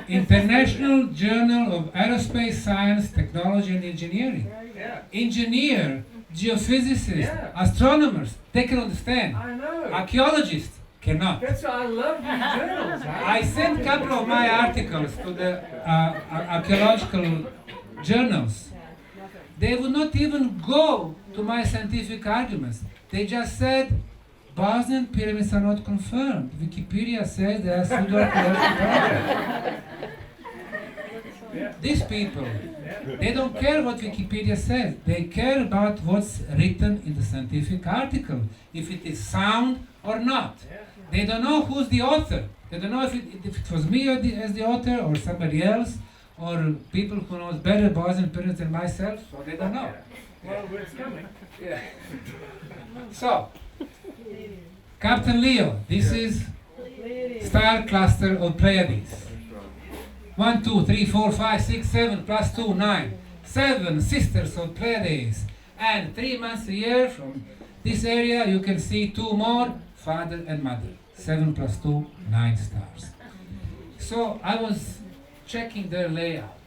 Speaker 1: International Journal of Aerospace Science, Technology and Engineering.
Speaker 3: Yeah.
Speaker 1: Engineer, geophysicists,
Speaker 3: Yeah.
Speaker 1: astronomers, they can understand.
Speaker 3: I know.
Speaker 1: Archaeologists cannot.
Speaker 3: That's why I love these journals.
Speaker 1: I sent a couple of my articles to the archaeological journals. They would not even go to my scientific arguments. They just said, Bosnian pyramids are not confirmed. Wikipedia says they are pseudo-archaeological pyramids. These people, they don't care what Wikipedia says. They care about what's written in the scientific article, if it is sound or not. They don't know who's the author. They don't know if it was me as the author or somebody else, or people who knows better Bosnian pyramids than myself, so they don't know.
Speaker 3: Well, it's coming.
Speaker 1: Yeah. So, Captain Leo, this is star cluster of Pleiades. 1, 2, 3, 4, 5, 6, 7 plus 2, 9. 7 sisters of Pleiades, and 3 months a year from this area you can see 2 more, father and mother. 7 plus 2, 9 stars. So I was checking their layout.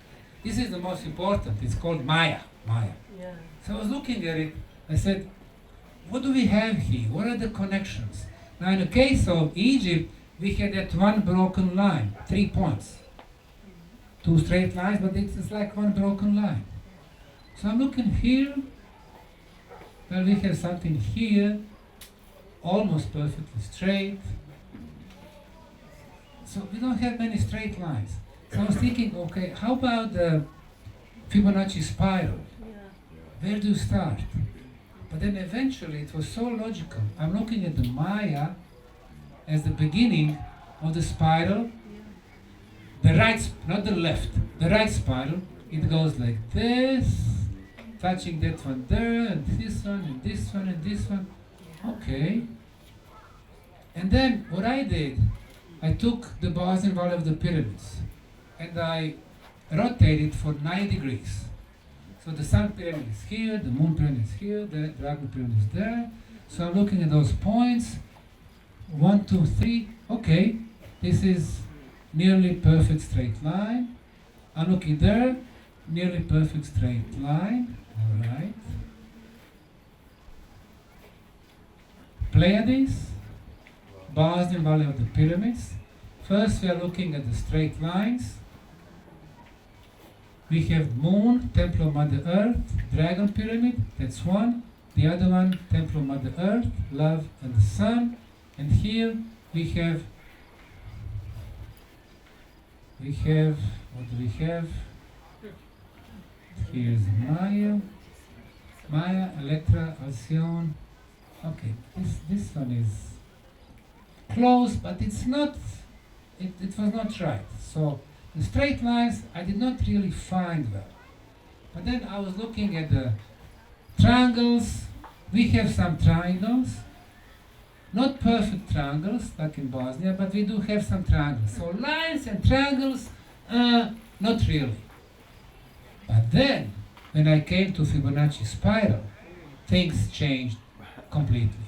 Speaker 1: This is the most important. It's called Maya.
Speaker 2: Yeah.
Speaker 1: So I was looking at it. I said, what do we have here? What are the connections? Now in the case of Egypt, we had that one broken line, 3 points. 2 straight lines, but it's like one broken line. So I'm looking here. Well, we have something here, almost perfectly straight. So we don't have many straight lines. So I was thinking, okay, how about the Fibonacci spiral? Where do you start? But then eventually it was so logical. I'm looking at the Maya as the beginning of the spiral. The right, not the left, the right spiral. It goes like this, touching that one there, and this one, and this one, and this one. Okay. And then what I did, I took the Bosnian Valley of the Pyramids and I rotated for 9 degrees. So the Sun Pyramid is here, the Moon Pyramid is here, the Dragon Pyramid is there. So I'm looking at those points. 1, 2, 3. Okay, this is nearly perfect straight line. I'm looking there, nearly perfect straight line. All right. Pleiades, Bosnian Valley of the Pyramids. First we are looking at the straight lines. We have Moon, Temple of Mother Earth, Dragon Pyramid, that's one. The other one, Temple of Mother Earth, Love and the Sun. And here we have, what do we have? Here's Maya, Electra, Alcyone. Okay, this one is close, but it's not, it was not right. So the straight lines I did not really find well. But then I was looking at the triangles. We have some triangles, not perfect triangles like in Bosnia, but we do have some triangles. So lines and triangles, not really. But then, when I came to Fibonacci spiral, things changed completely.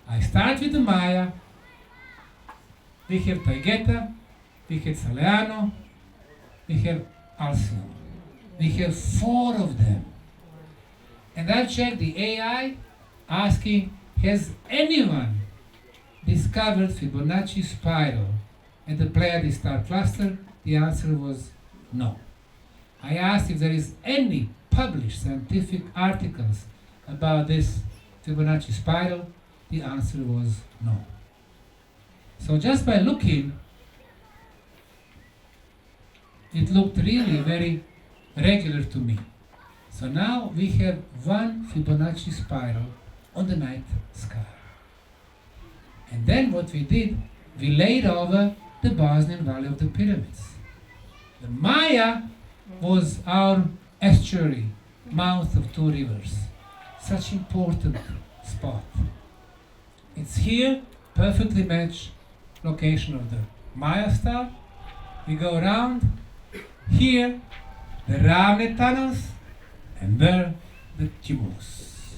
Speaker 1: I start with the Maya. We have Taygeta, we have Saleano, we have Alcyone. We have 4 of them. And I checked the AI asking, has anyone discovered Fibonacci spiral at the Pleiades star cluster? The answer was no. I asked if there is any published scientific articles about this Fibonacci spiral. The answer was no. So just by looking, it looked really very regular to me. So now we have one Fibonacci spiral on the night sky. And then what we did, we laid over the Bosnian Valley of the Pyramids. The Maya was our estuary, mouth of 2 rivers. Such important spot. It's here, perfectly matched location of the Maya star. We go around, here the Ravne tunnels, and there the tumulus.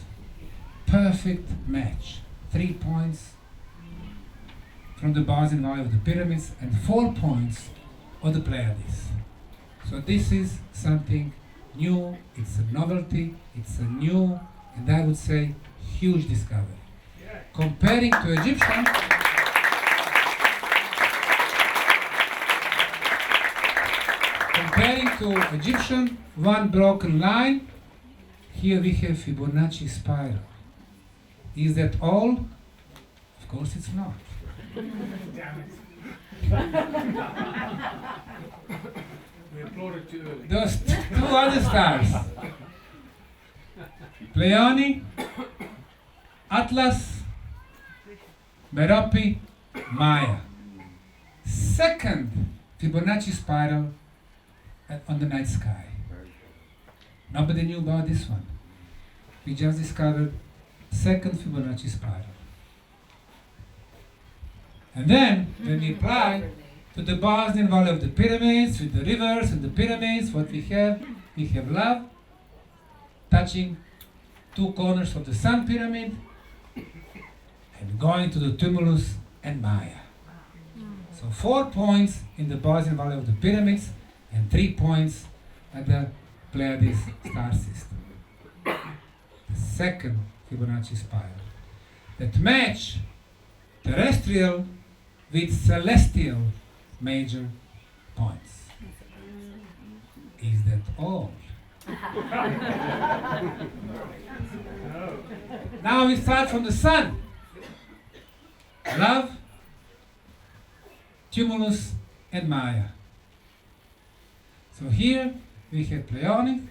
Speaker 1: Perfect match. 3 points from the Bosnian Valley of the Pyramids and 4 points of the Pleiades. So this is something new, it's a novelty, it's a new, and I would say, huge discovery. Comparing to Egyptian, one broken line, here we have Fibonacci spiral. Is that all? Of course it's not.
Speaker 3: Damn it. We applauded too early.
Speaker 1: Those 2 other stars, Pleione, Atlas, Merope, Maya. Second Fibonacci spiral on the night sky. Nobody knew about this one. We just discovered second Fibonacci spiral. And then, when we apply to the Bosnian Valley of the Pyramids, with the rivers and the pyramids, what we have we have love touching two corners of the Sun Pyramid and going to the tumulus and Maya. So 4 points in the Bosnian Valley of the Pyramids and 3 points at the Pleiades star system. The second Fibonacci spiral that match terrestrial with celestial major points. Is that all? Now we start from the Sun. Love, tumulus, and Maya. So here we have Pleionic,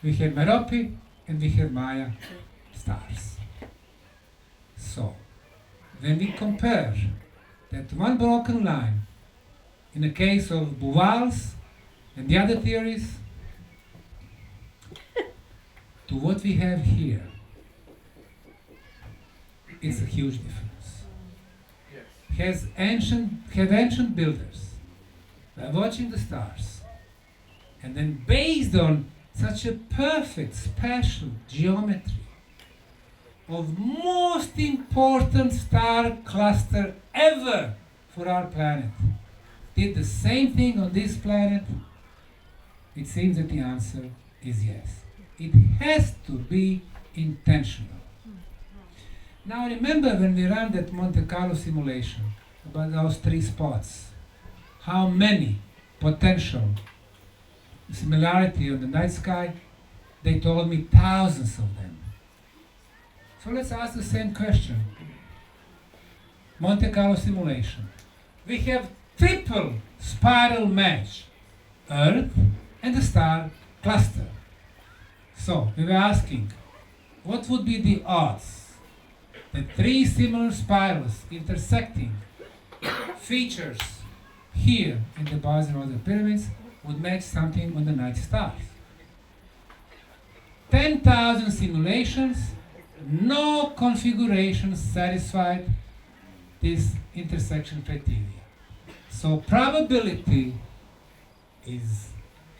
Speaker 1: we have Merope, and we have Maya stars. So when we compare that one broken line in the case of Buvals and the other theories to what we have here, it's a huge difference. Have ancient builders by watching the stars and then based on such a perfect spatial geometry of most important star cluster ever for our planet, did the same thing on this planet? It seems that the answer is yes. It has to be intentional. Now remember when we ran that Monte Carlo simulation about those 3 spots, how many potential similarity on the night sky? They told me thousands of them. So let's ask the same question. Monte Carlo simulation. We have triple spiral match, Earth and the star cluster. So we were asking, what would be the odds that 3 similar spirals intersecting features here in the Bosnian of the Pyramids would match something on the night stars? 10,000 simulations, no configuration satisfied this intersection criteria. So probability is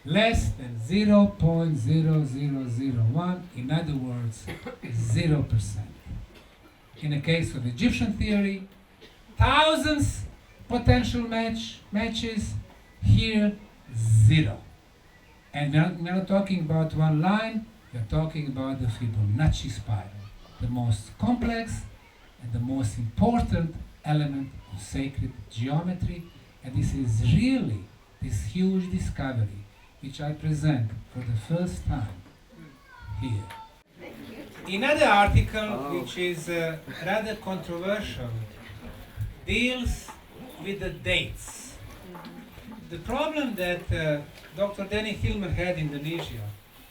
Speaker 1: less than 0.0001, in other words, 0%. In the case of Egyptian theory, thousands potential matches, here 0. And we're not talking about one line, we're talking about the Fibonacci spiral, the most complex and the most important element of sacred geometry, and this is really this huge discovery which I present for the first time here. Another article which is rather controversial deals with the dates. The problem that Dr. Danny Hillman had in Indonesia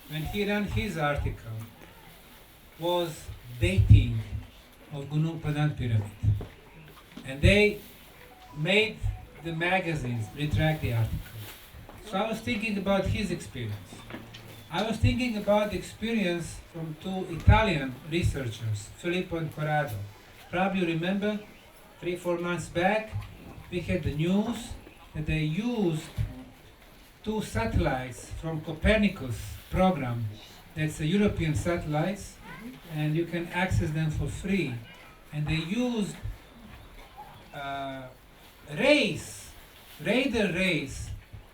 Speaker 1: when he ran his article was dating of Gunung Padang Pyramid. And they made the magazines retract the article. So I was thinking about his experience. I was thinking about the experience from 2 Italian researchers, Filippo and Corrado. Probably remember, 3-4 months back, we had the news that they used 2 satellites from Copernicus program. That's a European satellites, and you can access them for free. And they used radar rays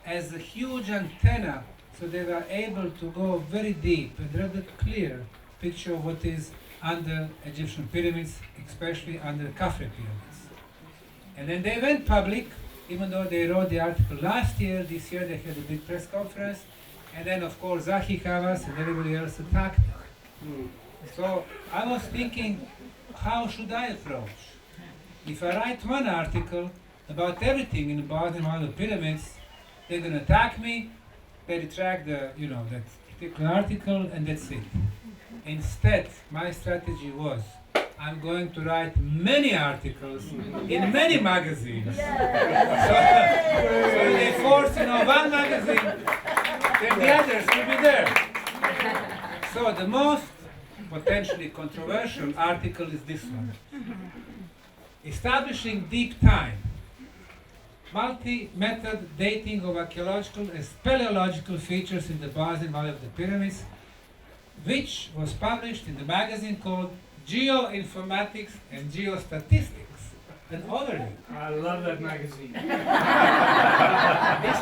Speaker 1: as a huge antenna, so they were able to go very deep and rather clear picture of what is under Egyptian pyramids, especially under Khafre pyramids. And then they went public, even though they wrote the article last year. This year they had a big press conference, and then of course Zahi Hawass and everybody else attacked them. So I was thinking, how should I approach? If I write one article about everything in the bottom of the pyramids, they're going to attack me, they retract that particular article, and that's it. Instead, my strategy was, I'm going to write many articles in many magazines. So they force one magazine, then the others will be there. So the most potentially controversial article is this one. Establishing deep time multi-method dating of archaeological and speleological features in the Bosnian Valley of the Pyramids, which was published in the magazine called Geoinformatics and Geostatistics, an overview.
Speaker 3: I love that magazine.
Speaker 1: This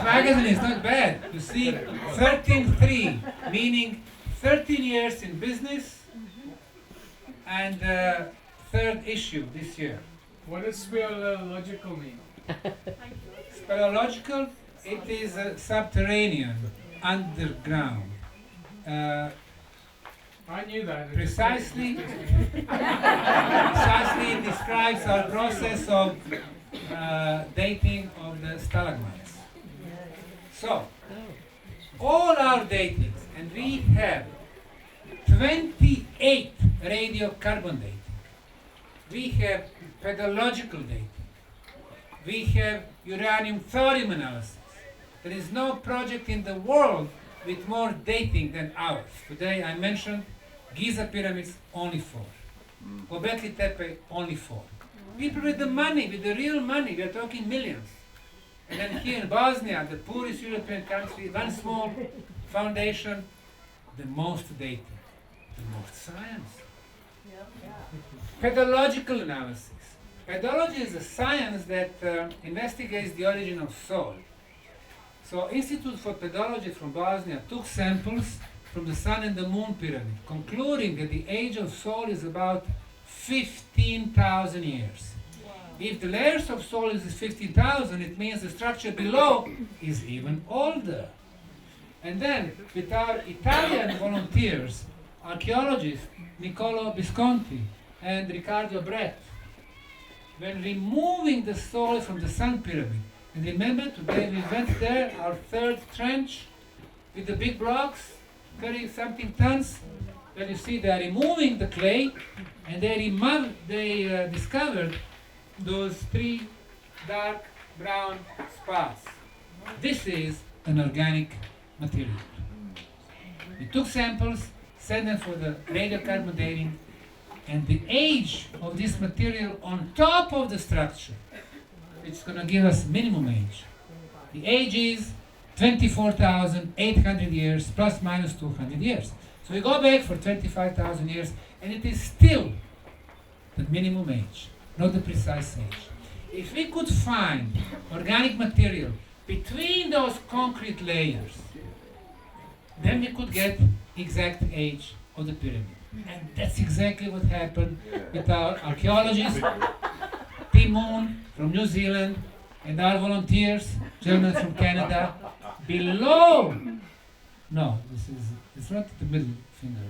Speaker 1: magazine is not bad. You see, 13.3, meaning 13 years in business, and third issue this year.
Speaker 3: What does speleological mean?
Speaker 1: Speleological, it is
Speaker 3: subterranean,
Speaker 1: underground.
Speaker 3: I knew that.
Speaker 1: Precisely, it describes our process of dating of the stalagmites. So, all our datings, and we have 28 radiocarbon dating. We have pedological dating. We have uranium thorium analysis. There is no project in the world with more dating than ours. Today I mentioned Giza pyramids, only 4. Göbekli Tepe, only 4. People with the money, with the real money, we are talking millions. And then here in Bosnia, the poorest European country, one small foundation, the most dating, the most science. Pedological analysis. Pedology is a science that investigates the origin of soil. So Institute for Pedology from Bosnia took samples from the Sun and the Moon pyramid, concluding that the age of soil is about 15,000 years. If the layers of soil is 15,000, it means the structure below is even older. And then, with our Italian volunteers, archaeologists Niccolo Visconti and Riccardo Brett, when removing the soil from the Sun pyramid, and remember today we went there, our third trench, with the big blocks, 30-something tons, then you see they are removing the clay, and they discovered those 3 dark brown spots. This is an organic material. We took samples, sent them for the radiocarbon dating, and the age of this material on top of the structure, it's going to give us minimum age. The age is 24,800 years plus minus 200 years. So we go back for 25,000 years, and it is still the minimum age, not the precise age. If we could find organic material between those concrete layers, then we could get exact age of the pyramid. And that's exactly what happened with our archaeologists, Tim Moon from New Zealand, and our volunteers, gentlemen from Canada, below. No, it's not the middle finger.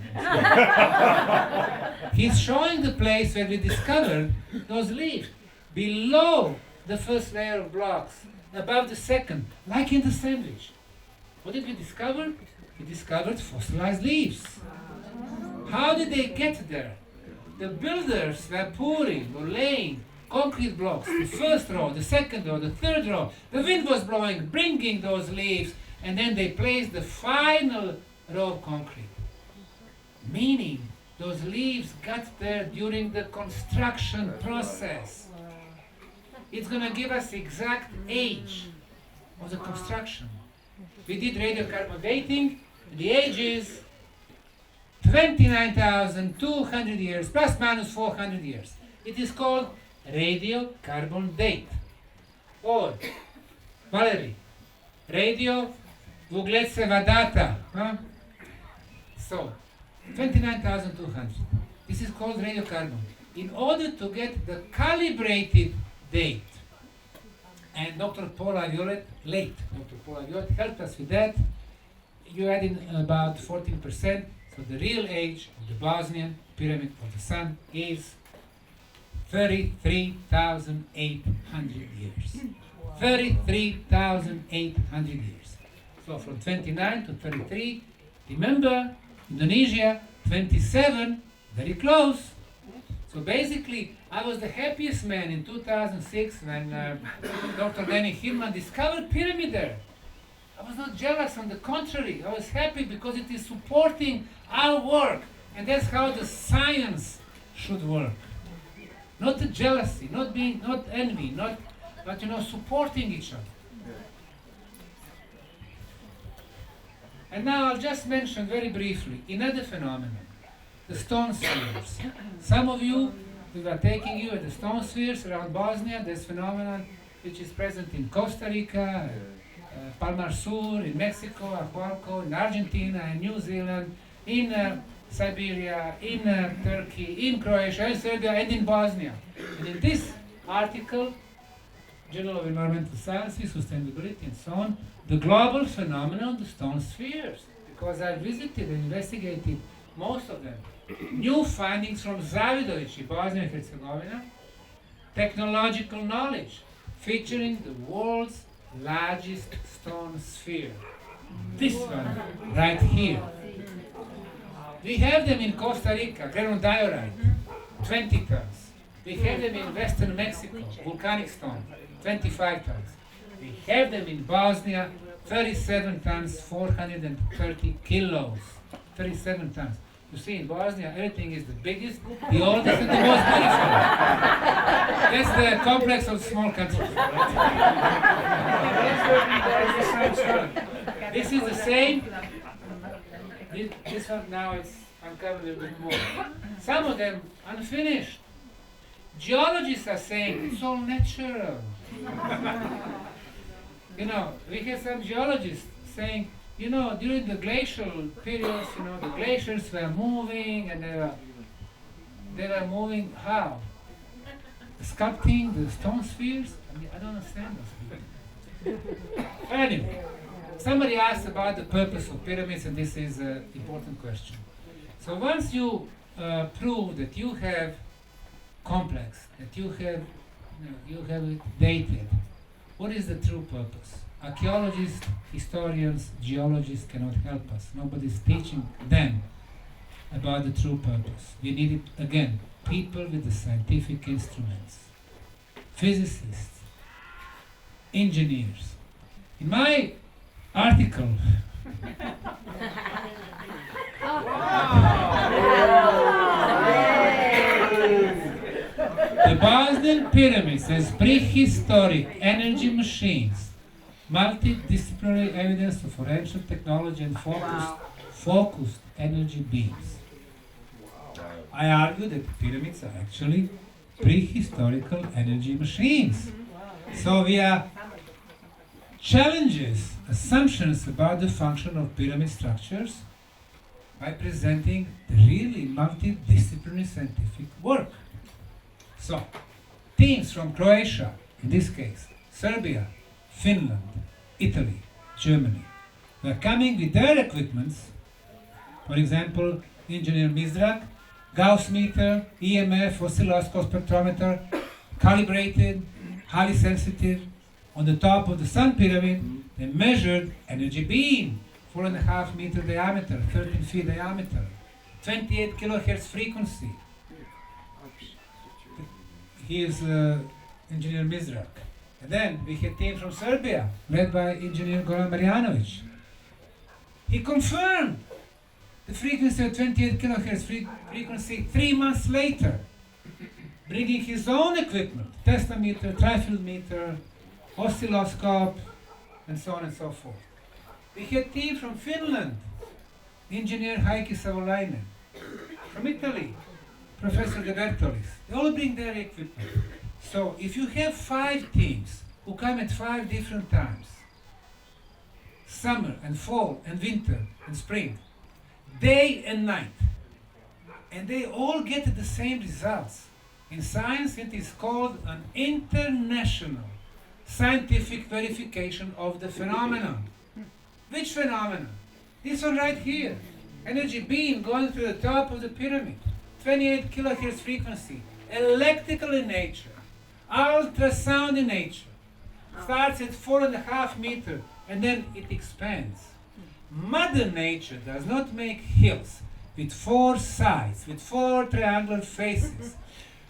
Speaker 1: He's showing the place where we discovered those leaves. Below the first layer of blocks, above the second, like in the sandwich. What did we discover? We discovered fossilized leaves. How did they get there? The builders were pouring or laying concrete blocks, the first row, the second row, the third row. The wind was blowing, bringing those leaves, and then they placed the final row of concrete. Meaning, those leaves got there during the construction process. It's going to give us exact age of the construction. We did radiocarbon dating, and the age is 29,200 years, plus minus 400 years. It is called radiocarbon date. Or, Valerie, radio Vugleceva data. Huh? So, 29,200. This is called radiocarbon. In order to get the calibrated date, and Dr. Paula Violet helped us with that. You add in about 14%, so the real age of the Bosnian Pyramid of the Sun is 33,800 years. 33,800 years. So from 29 to 33, remember, Indonesia, 27, very close. So basically, I was the happiest man in 2006 when Dr. Danny Hillman discovered pyramid there. I was not jealous, on the contrary. I was happy because it is supporting our work. And that's how the science should work. Not the jealousy, not envy, but but supporting each other. And now I'll just mention very briefly another phenomenon, the stone spheres. Some of you, we were taking you at the stone spheres around Bosnia, this phenomenon which is present in Costa Rica, Palmar Sur, in Mexico, Ahualco, in Argentina, in New Zealand, in Siberia, in Turkey, in Croatia, in Serbia, and in Bosnia. And in this article, Journal of Environmental Sciences, Sustainability, and so on, the global phenomenon of the stone spheres, because I visited and investigated most of them. New findings from Zavidović, Bosnia and Herzegovina, technological knowledge featuring the world's largest stone sphere. This one right here. We have them in Costa Rica, granodiorite, 20 tons. We have them in Western Mexico, volcanic stone, 25 tons. We have them in Bosnia, 37 tons, 430 kilos. 37 tons. You see, in Bosnia, everything is the biggest, the oldest, and the most beautiful. That's the complex of small countries. This is the same. This one now it's uncovered a little bit more. Some of them unfinished. Geologists are saying it's all natural. We have some geologists saying, during the glacial periods, the glaciers were moving, and they were moving how? Sculpting the stone spheres? I don't understand those people. Anyway, somebody asked about the purpose of pyramids, and this is an important question. So once you prove that you have complex, that you have it dated, what is the true purpose? Archaeologists, historians, geologists cannot help us. Nobody's teaching them about the true purpose. We need it, again, people with the scientific instruments, physicists, engineers. In my article, the Bosnian Pyramids as prehistoric energy machines, multidisciplinary evidence of ancient technology and focused energy beams. I argue that the pyramids are actually prehistorical energy machines. So we are challenges assumptions about the function of pyramid structures by presenting really multidisciplinary scientific work. So, teams from Croatia, in this case, Serbia, Finland, Italy, Germany, were coming with their equipments, for example, engineer Mizrak, Gauss meter, EMF, oscilloscope spectrometer, calibrated, highly sensitive. On the top of the Sun Pyramid, they measured energy beam, 4.5 meter diameter, 13 feet diameter, 28 kilohertz frequency. He is engineer Mizrak. And then we had a team from Serbia, led by engineer Goran Marjanović. He confirmed the frequency of 28 kilohertz frequency 3 months later, bringing his own equipment, testometer, trifield meter, oscilloscope, and so on and so forth. We had a team from Finland, engineer Heikki Savolainen. From Italy, Professor De Bertolis. They all bring their equipment. So if you have 5 teams who come at 5 different times, summer and fall and winter and spring, day and night, and they all get the same results. In science, it is called an international scientific verification of the phenomenon. Which phenomenon? This one right here. Energy beam going to the top of the pyramid. 28 kilohertz frequency. Electrical in nature. Ultrasound in nature. Starts at 4.5 meters and then it expands. Mother Nature does not make hills with 4 sides, with 4 triangular faces,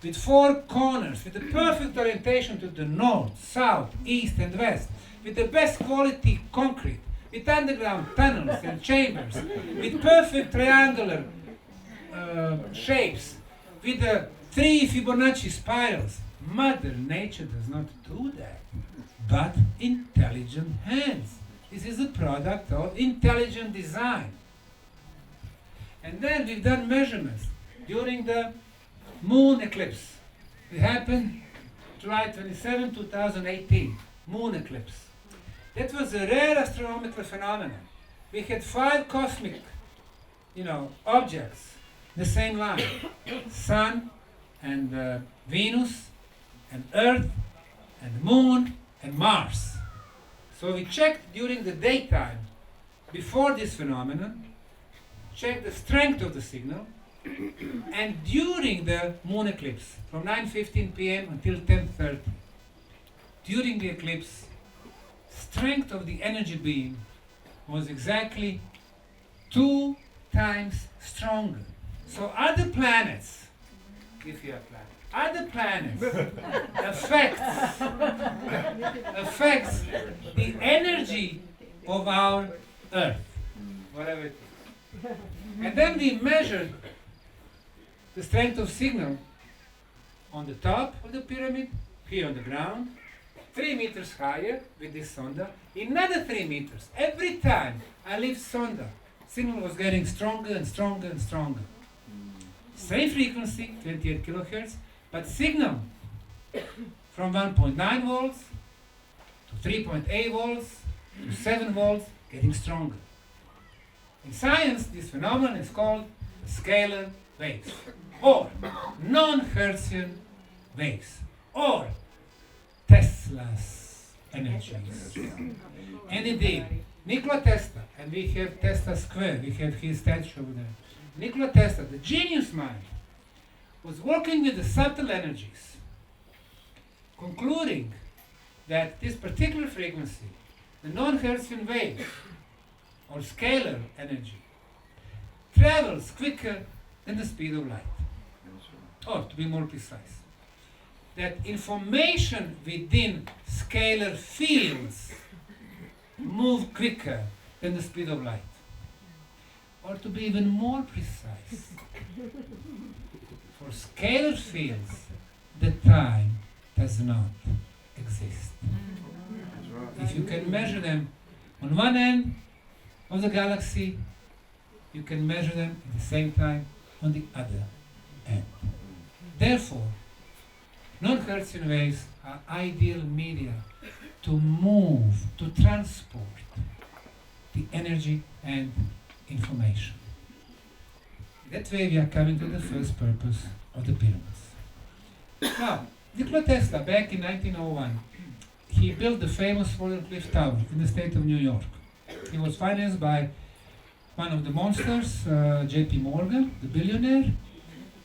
Speaker 1: with 4 corners, with the perfect orientation to the north, south, east and west, with the best quality concrete, with underground tunnels and chambers, with perfect triangular shapes, with the 3 Fibonacci spirals. Mother Nature does not do that, but intelligent hands. This is a product of intelligent design. And then we've done measurements during the moon eclipse. It happened July 27, 2018, moon eclipse. That was a rare astronomical phenomenon. We had 5 cosmic, objects, the same line. Sun and Venus and Earth and Moon and Mars. So we checked during the daytime, before this phenomenon, checked the strength of the signal, and during the moon eclipse, from 9:15 p.m. until 10:30, during the eclipse, strength of the energy beam was exactly 2 times stronger. So other planets, if you have planets, other planets affects the energy of our Earth, whatever it is. And then we measured the strength of signal on the top of the pyramid, here on the ground, 3 meters higher with this sonda, another 3 meters. Every time I lift sonda, signal was getting stronger and stronger and stronger. Same frequency, 28 kilohertz, but signal from 1.9 volts to 3.8 volts to 7 volts getting stronger. In science, this phenomenon is called scalar waves, or non-Hertzian waves, or Tesla's energies. And indeed, Nikola Tesla, and we have Tesla Square, we have his statue over there. Nikola Tesla, the genius mind, was working with the subtle energies, concluding that this particular frequency, the non-Hertzian wave, or scalar energy, travels quicker than the speed of light. Or, to be more precise, that information within scalar fields move quicker than the speed of light. Or to be even more precise, for scalar fields, the time does not exist. If you can measure them on one end of the galaxy, you can measure them at the same time on the other end. Therefore, non-Hertzian waves are ideal media to move, to transport the energy and information. That way we are coming to the first purpose of the pyramids. Now, Nikola Tesla, back in 1901, he built the famous Cliff Tower in the state of New York. He was financed by one of the monsters, J.P. Morgan, the billionaire,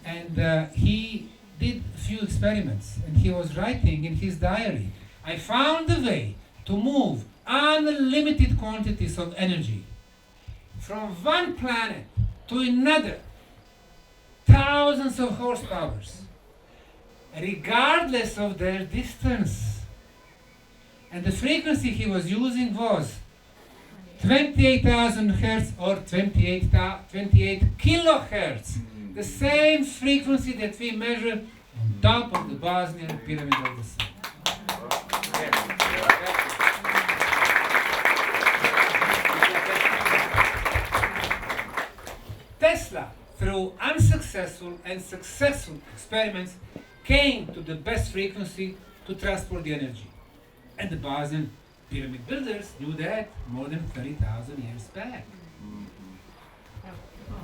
Speaker 1: and he did a few experiments, and he was writing in his diary, I found a way to move unlimited quantities of energy from one planet to another, thousands of horsepowers, regardless of their distance. And the frequency he was using was 28,000 hertz or 28 kilohertz, the same frequency that we measure on top of the Bosnian Pyramid of the Sun. Tesla, through unsuccessful and successful experiments, came to the best frequency to transport the energy. And the Bosnian pyramid builders knew that more than 30,000 years back.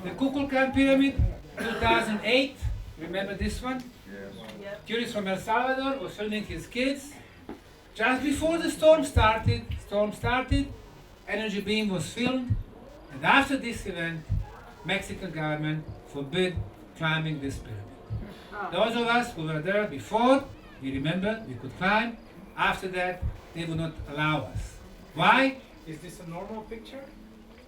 Speaker 1: The Kukulkan Pyramid, 2008, remember this one?
Speaker 2: Yep.
Speaker 1: Tourist from El Salvador was filming his kids. Just before the storm started, energy beam was filmed, and after this event, Mexican government forbid climbing this pyramid. Those of us who were there before, we remember we could climb. After that, they would not allow us. Why?
Speaker 3: Is this a normal picture?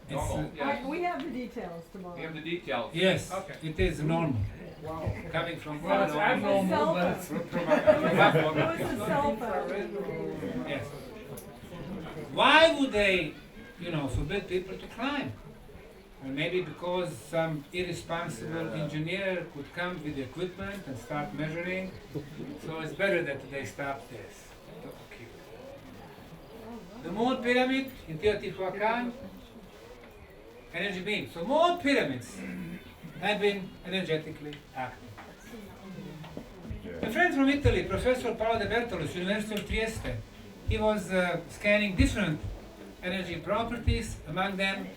Speaker 1: It's,
Speaker 4: Normal, yes.
Speaker 5: We have the details tomorrow.
Speaker 4: We have the details.
Speaker 1: yes,
Speaker 3: Okay.
Speaker 1: it is normal.
Speaker 3: Wow.
Speaker 1: Coming from
Speaker 3: Well, it's
Speaker 1: abnormal.
Speaker 3: abnormal, but it's
Speaker 5: It was a cell phone.
Speaker 1: Yes. Why would they, forbid people to climb? Or maybe because some irresponsible engineer could come with the equipment and start measuring. So it's better that they stop this. Okay. The moon pyramid in Teotihuacan, energy beam. So more pyramids have been energetically active. A friend from Italy, Professor Paolo De Bertolus, University of Trieste, he was scanning different energy properties, among them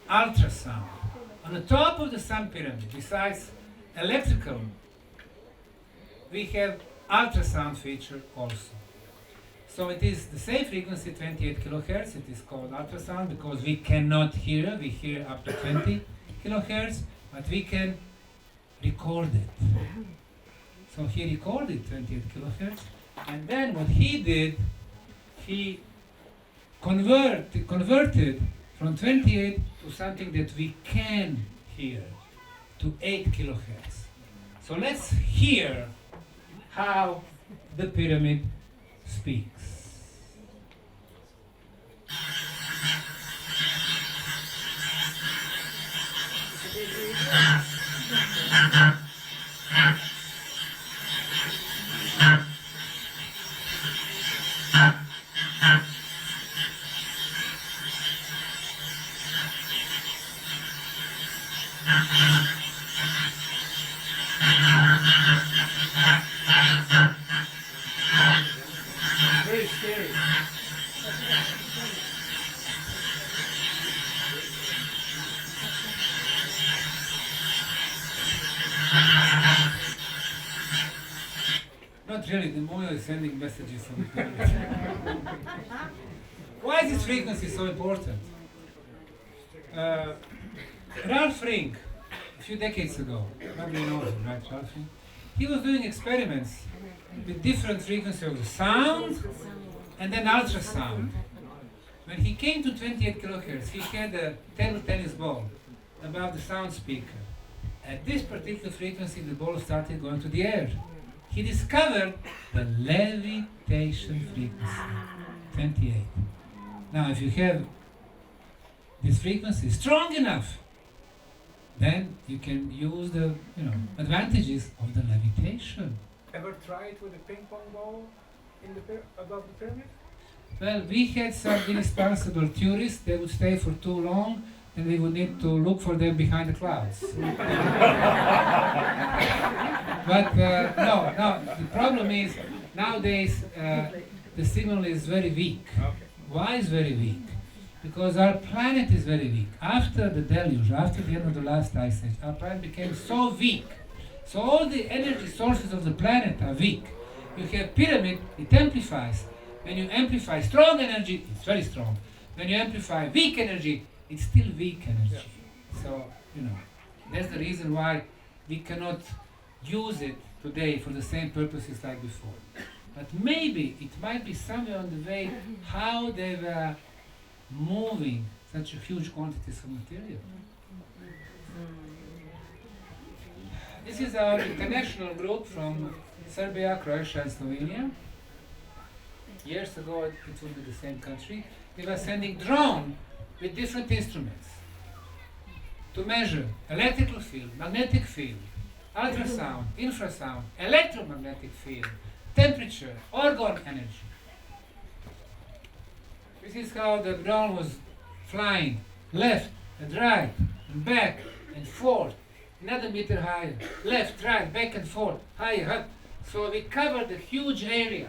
Speaker 1: ultrasound. On the top of the Sun Pyramid, besides electrical, we have ultrasound feature also. So it is the same frequency, 28 kilohertz. It is called ultrasound because we cannot hear. We hear up to 20 kilohertz, but we can record it. So he recorded 28 kilohertz, and then what he did, he converted from 28 to something that we can hear, to 8 kilohertz. So let's hear how the pyramid speaks.
Speaker 3: Very scary.
Speaker 1: Not really, the moon is sending messages on the pyramid. Why is this frequency so important? Ralph Ring, a few decades ago, probably you know him, right, Ralph Ring? He was doing experiments with different frequencies of the sound and then ultrasound. When he came to 28 kilohertz, he had a table tennis ball above the sound speaker. At this particular frequency, the ball started going to the air. He discovered the levitation frequency, 28. Now, if you have this frequency strong enough, then you can use the advantages of the levitation.
Speaker 3: Ever try it with a ping pong ball in the above the pyramid?
Speaker 1: Well, we had some irresponsible tourists. They would stay for too long, and we would need to look for them behind the clouds. But no, the problem is nowadays the signal is very weak. Why is very weak? Because our planet is very weak. After the deluge, after the end of the last ice age, our planet became so weak. So all the energy sources of the planet are weak. You have pyramid, it amplifies. When you amplify strong energy, it's very strong. When you amplify weak energy, it's still weak energy. So, that's the reason why we cannot use it today for the same purposes like before. But maybe it might be somewhere on the way how they were moving such a huge quantities of material. This is our international group from Serbia, Croatia and Slovenia. Years ago it would be the same country. We were sending drone with different instruments to measure electrical field, magnetic field, ultrasound, infrasound, electromagnetic field, temperature, orgone energy. This is how the drone was flying left and right and back and forth, another meter higher, left, right, back and forth, higher, up. So we covered a huge area.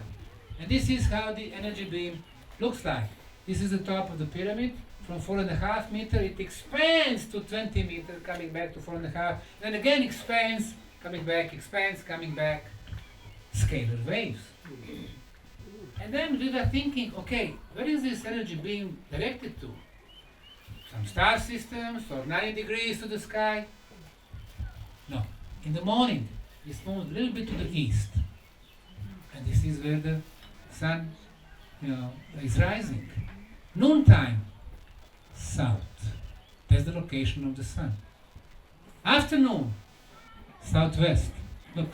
Speaker 1: And this is how the energy beam looks like. This is the top of the pyramid. From 4.5 meters, it expands to 20 meters, coming back to 4.5, then again expands, coming back, expands, coming back. Scalar waves. And then we were thinking, okay, where is this energy being directed to? Some star systems or 90 degrees to the sky? No. In the morning, this moves a little bit to the east. And this is where the sun is rising. Noontime, south. That's the location of the sun. Afternoon, southwest. Look.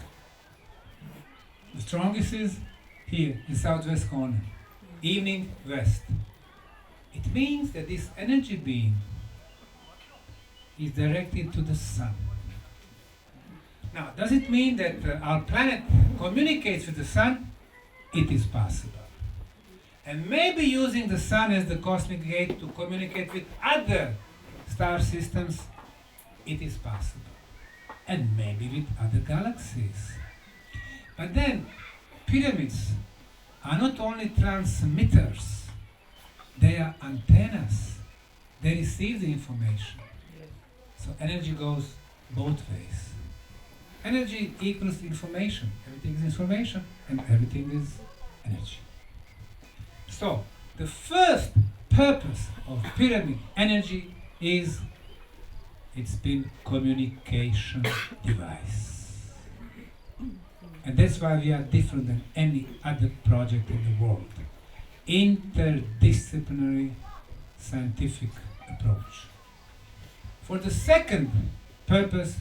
Speaker 1: The strongest is here in southwest corner. Evening, west. It means that this energy beam is directed to the sun. Now, does it mean that our planet communicates with the sun? It is possible. And maybe using the sun as the cosmic gate to communicate with other star systems, it is possible. And maybe with other galaxies. But then, pyramids are not only transmitters, they are antennas. They receive the information. So energy goes both ways. Energy equals information. Everything is information and everything is energy. So, the first purpose of pyramid energy is it's been communication device. And that's why we are different than any other project in the world. Interdisciplinary scientific approach. For the second purpose,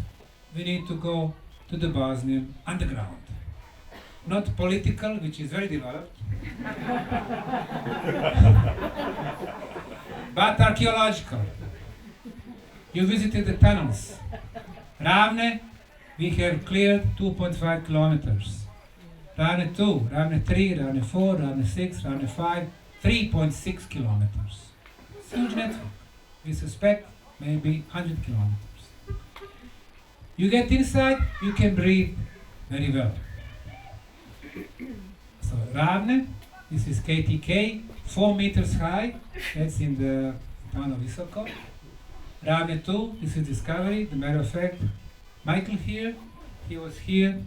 Speaker 1: we need to go to the Bosnian underground. Not political, which is very developed, but archaeological. You visited the tunnels. Ravne, we have cleared 2.5 kilometers. Ravne 2, Ravne 3, Ravne 4, Ravne 6, Ravne 5, 3.6 kilometers. It's a huge network. We suspect maybe 100 kilometers. You get inside, you can breathe very well. So Ravne, this is KTK, 4 meters high, that's in the town of Visoko. Ravne 2, this is Discovery, the matter of fact. Michael here, he was here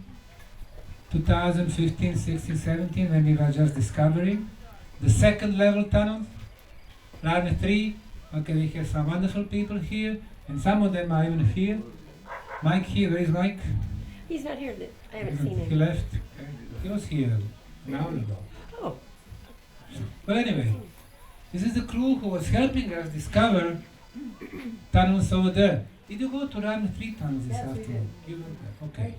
Speaker 1: 2015, 16, 17 when we were just discovering the second level tunnels. Ravne 3, okay, we have some wonderful people here, and some of them are even here. Mike here, where is Mike?
Speaker 2: He's not here. I haven't seen him.
Speaker 1: He left. He was here an hour ago.
Speaker 2: Oh.
Speaker 1: Well, anyway, this is the crew who was helping us discover tunnels over there. Did you go to Ravne 3 tunnels this afternoon? You went there. Okay.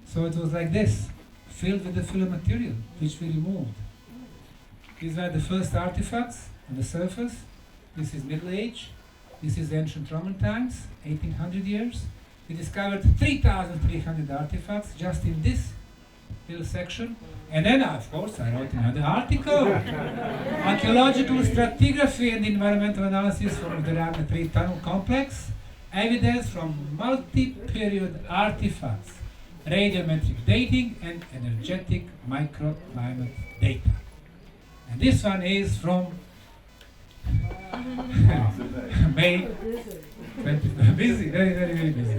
Speaker 1: So it was like this, filled with the filler material, which we removed. These are the first artifacts on the surface. This is Middle Age. This is ancient Roman times, 1800 years. We discovered 3,300 artifacts just in this little section. And then, of course, I wrote another article. Archaeological stratigraphy and environmental analysis from the Ravne 3 tunnel complex. Evidence from multi-period artifacts. Radiometric dating and energetic microclimate data. And this one is from May 20, busy, very, very, very busy.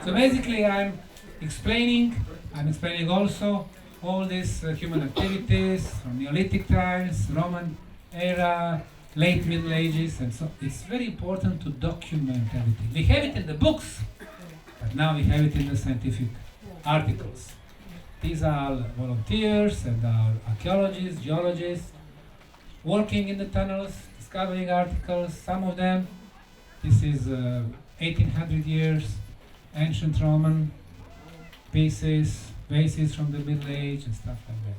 Speaker 1: So basically I'm explaining also all these human activities from Neolithic times, Roman era, late Middle Ages, and so it's very important to document everything. We have it in the books, but now we have it in the scientific articles. These are volunteers and our archaeologists, geologists, working in the tunnels, discovering articles, some of them. This is 1800 years, ancient Roman pieces, vases from the Middle Age and stuff like that.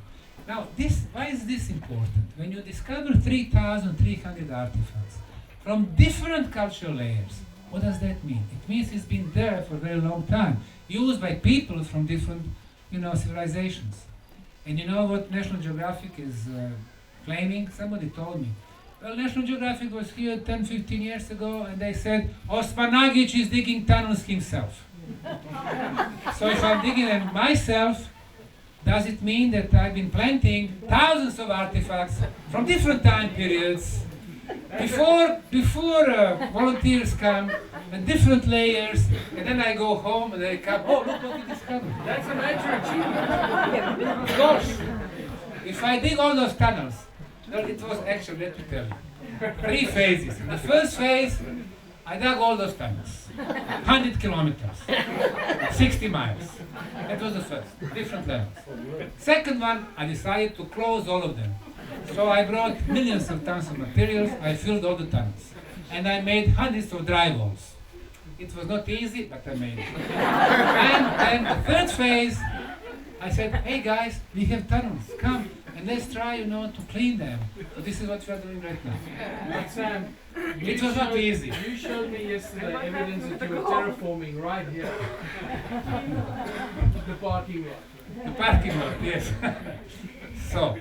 Speaker 1: Now, why is this important? When you discover 3,300 artifacts from different cultural layers, what does that mean? It means it's been there for a very long time, used by people from different, civilizations. And you know what National Geographic is claiming? Somebody told me. Well, National Geographic was here 10, 15 years ago, and they said, Osmanagich is digging tunnels himself. So if I'm digging them myself, does it mean that I've been planting thousands of artifacts from different time periods before volunteers come, and different layers, and then I go home and they come, oh, look what we discovered.
Speaker 3: That's a major achievement.
Speaker 1: Of course, if I dig all those tunnels, well, it was actually, let me tell you, 3 phases. In the first phase, I dug all those tunnels, 100 kilometers, 60 miles. That was the first, different levels. Second one, I decided to close all of them. So I brought millions of tons of materials, I filled all the tunnels. And I made hundreds of dry walls. It was not easy, but I made it. And then the third phase, I said, hey guys, we have tunnels, come, and let's try, to clean them. So this is what we are doing right now.
Speaker 3: But Sam,
Speaker 1: It was not easy.
Speaker 3: you showed me yesterday evidence that you were terraforming right here. The parking lot.
Speaker 1: The parking lot, yes. So,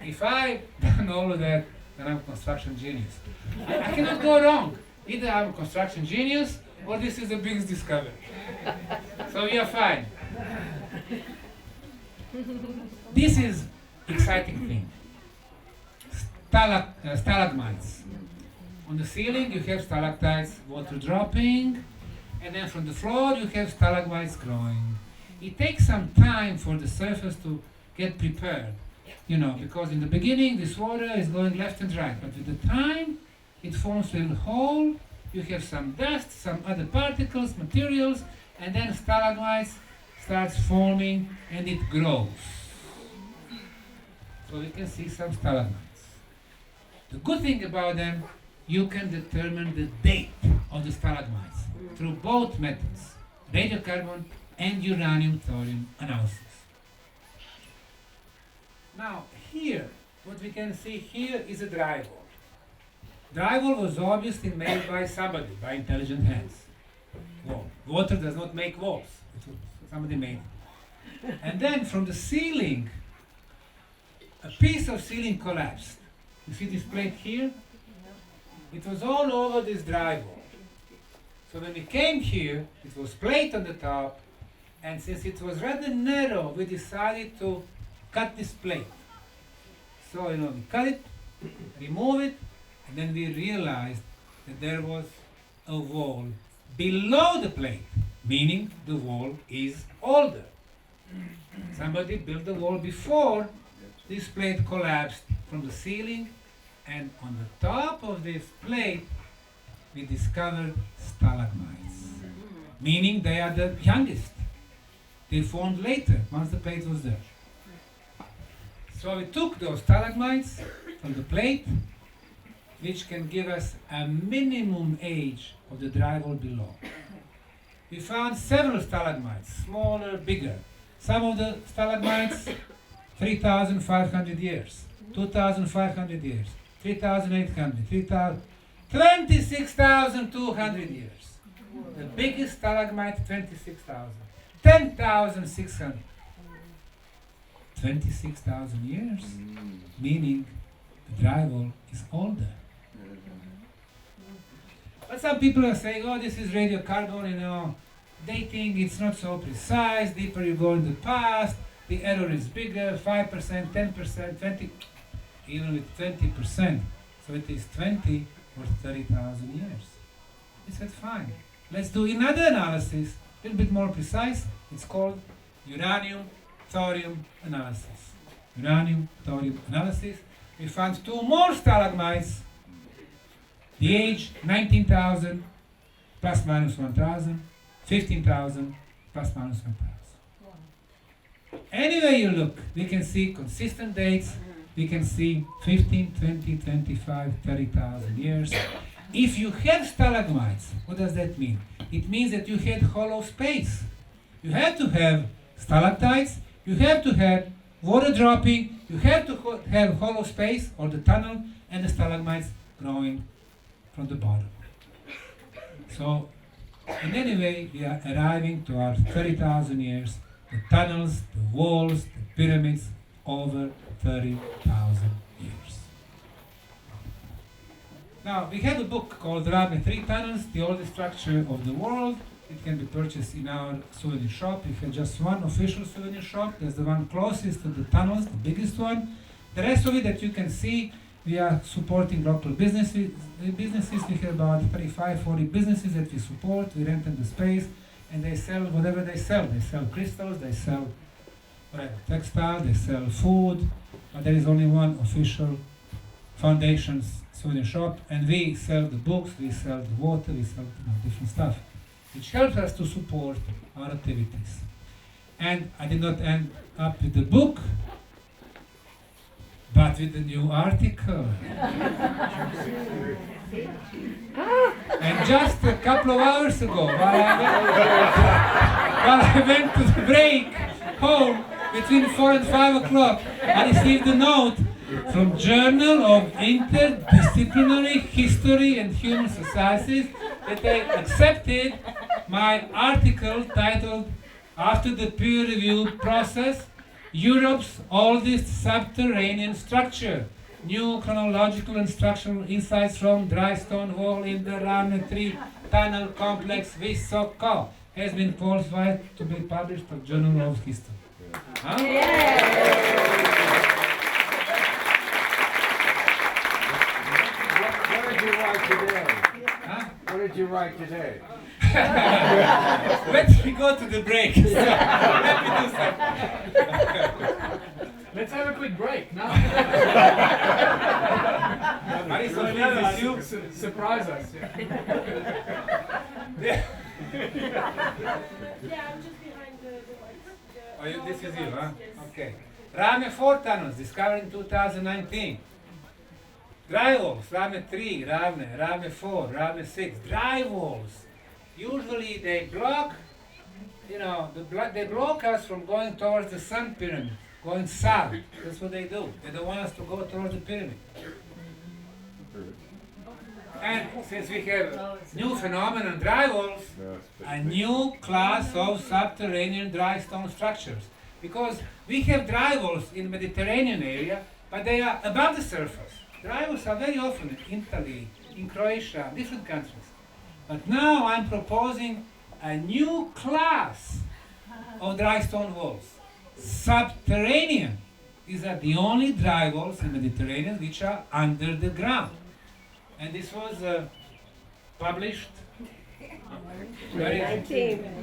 Speaker 1: if I done all of that, then I'm a construction genius. I cannot go wrong. Either I'm a construction genius or this is the biggest discovery. So we are fine. This is exciting thing. Stalagmites. On the ceiling you have stalactites, water dropping, and then from the floor you have stalagmites growing. It takes some time for the surface to get prepared, because in the beginning this water is going left and right, but with the time it forms a little hole, you have some dust, some other particles, materials, and then stalagmites starts forming and it grows. So we can see some stalagmites. The good thing about them, you can determine the date of the stalagmites through both methods, radiocarbon and uranium-thorium analysis. Now here, what we can see here is a drywall. Drywall was obviously made by somebody, by intelligent hands. Wall. Water does not make walls. Somebody made it. And then from the ceiling, a piece of ceiling collapsed. You see this plate here? It was all over this drywall. So when we came here, it was plate on the top, and since it was rather narrow, we decided to cut this plate. So, we cut it, remove it, and then we realized that there was a wall below the plate, meaning the wall is older. Somebody built the wall before this plate collapsed from the ceiling, and on the top of this plate we discovered stalagmites, meaning they are the youngest. They formed later, once the plate was there. So we took those stalagmites from the plate, which can give us a minimum age of the drywall below. We found several stalagmites, smaller, bigger. Some of the stalagmites, 3,500 years, 2,500 years, 3,800, 3,000, 26,200 years. The biggest stalagmite, 26,000. 10,600. 26,000 years, meaning the drywall is older. But some people are saying, oh, this is radiocarbon, dating, it's not so precise, deeper you go in the past, the error is bigger, 5%, 10%, 20, even with 20%. So it is 20 or 30,000 years. We said, fine. Let's do another analysis, a little bit more precise. It's called uranium-thorium analysis. Uranium-thorium analysis. We found two more stalagmites. The age 19,000 plus minus 1,000, 15,000 plus minus 1,000. Anyway you look, we can see consistent dates. We can see 15, 20, 25, 30,000 years. If you have stalagmites, what does that mean? It means that you had hollow space. You have to have stalactites, you have to have water dropping, you have to have hollow space or the tunnel and the stalagmites growing from the bottom. So, in any way, we are arriving to our 30,000 years, the tunnels, the walls, the pyramids, over 30,000 years. Now, we have a book called Rabbe Three Tunnels, the oldest structure of the world. It can be purchased in our souvenir shop. We have just one official souvenir shop. That's the one closest to the tunnels, the biggest one. The rest of it that you can see, we are supporting local businesses. We have about 35, 40 businesses that we support. We rent them the space, and they sell whatever they sell. They sell crystals, they sell whatever, textile, they sell food. But there is only one official foundation's souvenir shop, and we sell the books, we sell the water, we sell different stuff, which helps us to support our activities. And I did not end up with the book, but with the new article. And just a couple of hours ago, while I went to the break home, between 4 and 5 o'clock, I received a note from Journal of Interdisciplinary History and Human Societies that they accepted my article titled, "After the peer review process, Europe's oldest subterranean structure, new chronological and structural insights from dry stone wall in the Rana 3 tunnel complex Visoko," has been qualified to be published by Journal of History. Huh?
Speaker 6: What did you write today?
Speaker 1: Huh?
Speaker 6: What did you write today?
Speaker 1: Let me go to the break. Let me do something.
Speaker 3: Let's have a quick break. No?
Speaker 1: Marisa, please, you.
Speaker 3: Surprise us. Yeah.
Speaker 1: Yeah.
Speaker 5: Yeah, I'm just behind the
Speaker 1: Oh, this is you, huh? Okay. Rame 4 tunnels discovered in 2019. Dry walls, Rame 3, Rame 4, Rame 6. Dry walls. Usually they block, they block us from going towards the sun pyramid, going south. That's what they do. They don't want us to go towards the pyramid. And since we have new phenomenon, dry walls, a new class of subterranean dry stone structures. Because we have dry walls in the Mediterranean area, but they are above the surface. Dry walls are very often in Italy, in Croatia, different countries. But now I'm proposing a new class of dry stone walls. Subterranean. These are the only dry walls in the Mediterranean which are under the ground. And this was published. Where is it?
Speaker 2: 19.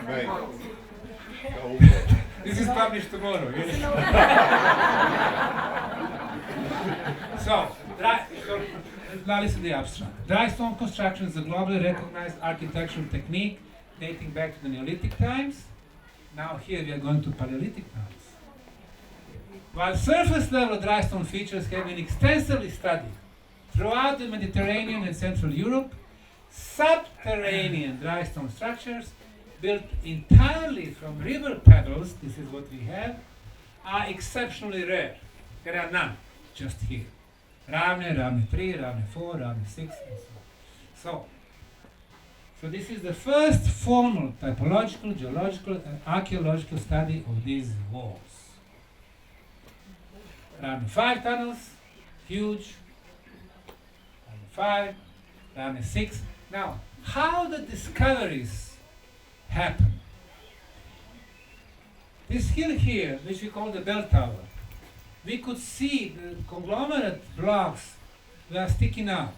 Speaker 6: Right.
Speaker 1: This is published tomorrow. Yes. so now listen to the abstract. Dry stone construction is a globally recognized architectural technique dating back to the Neolithic times. Now here we are going to Paleolithic times. While surface level dry stone features have been extensively studied throughout the Mediterranean and Central Europe, subterranean dry stone structures built entirely from river pebbles, this is what we have, are exceptionally rare. There are none, just here. Rame 3, Rame 4, Rame 6, and so on. So this is the first formal typological, geological, and archaeological study of these walls. Rame 5 tunnels, huge. Rame 5, Rame 6. Now, how the discoveries happen? This hill here, which we call the bell tower, we could see the conglomerate blocks were sticking out.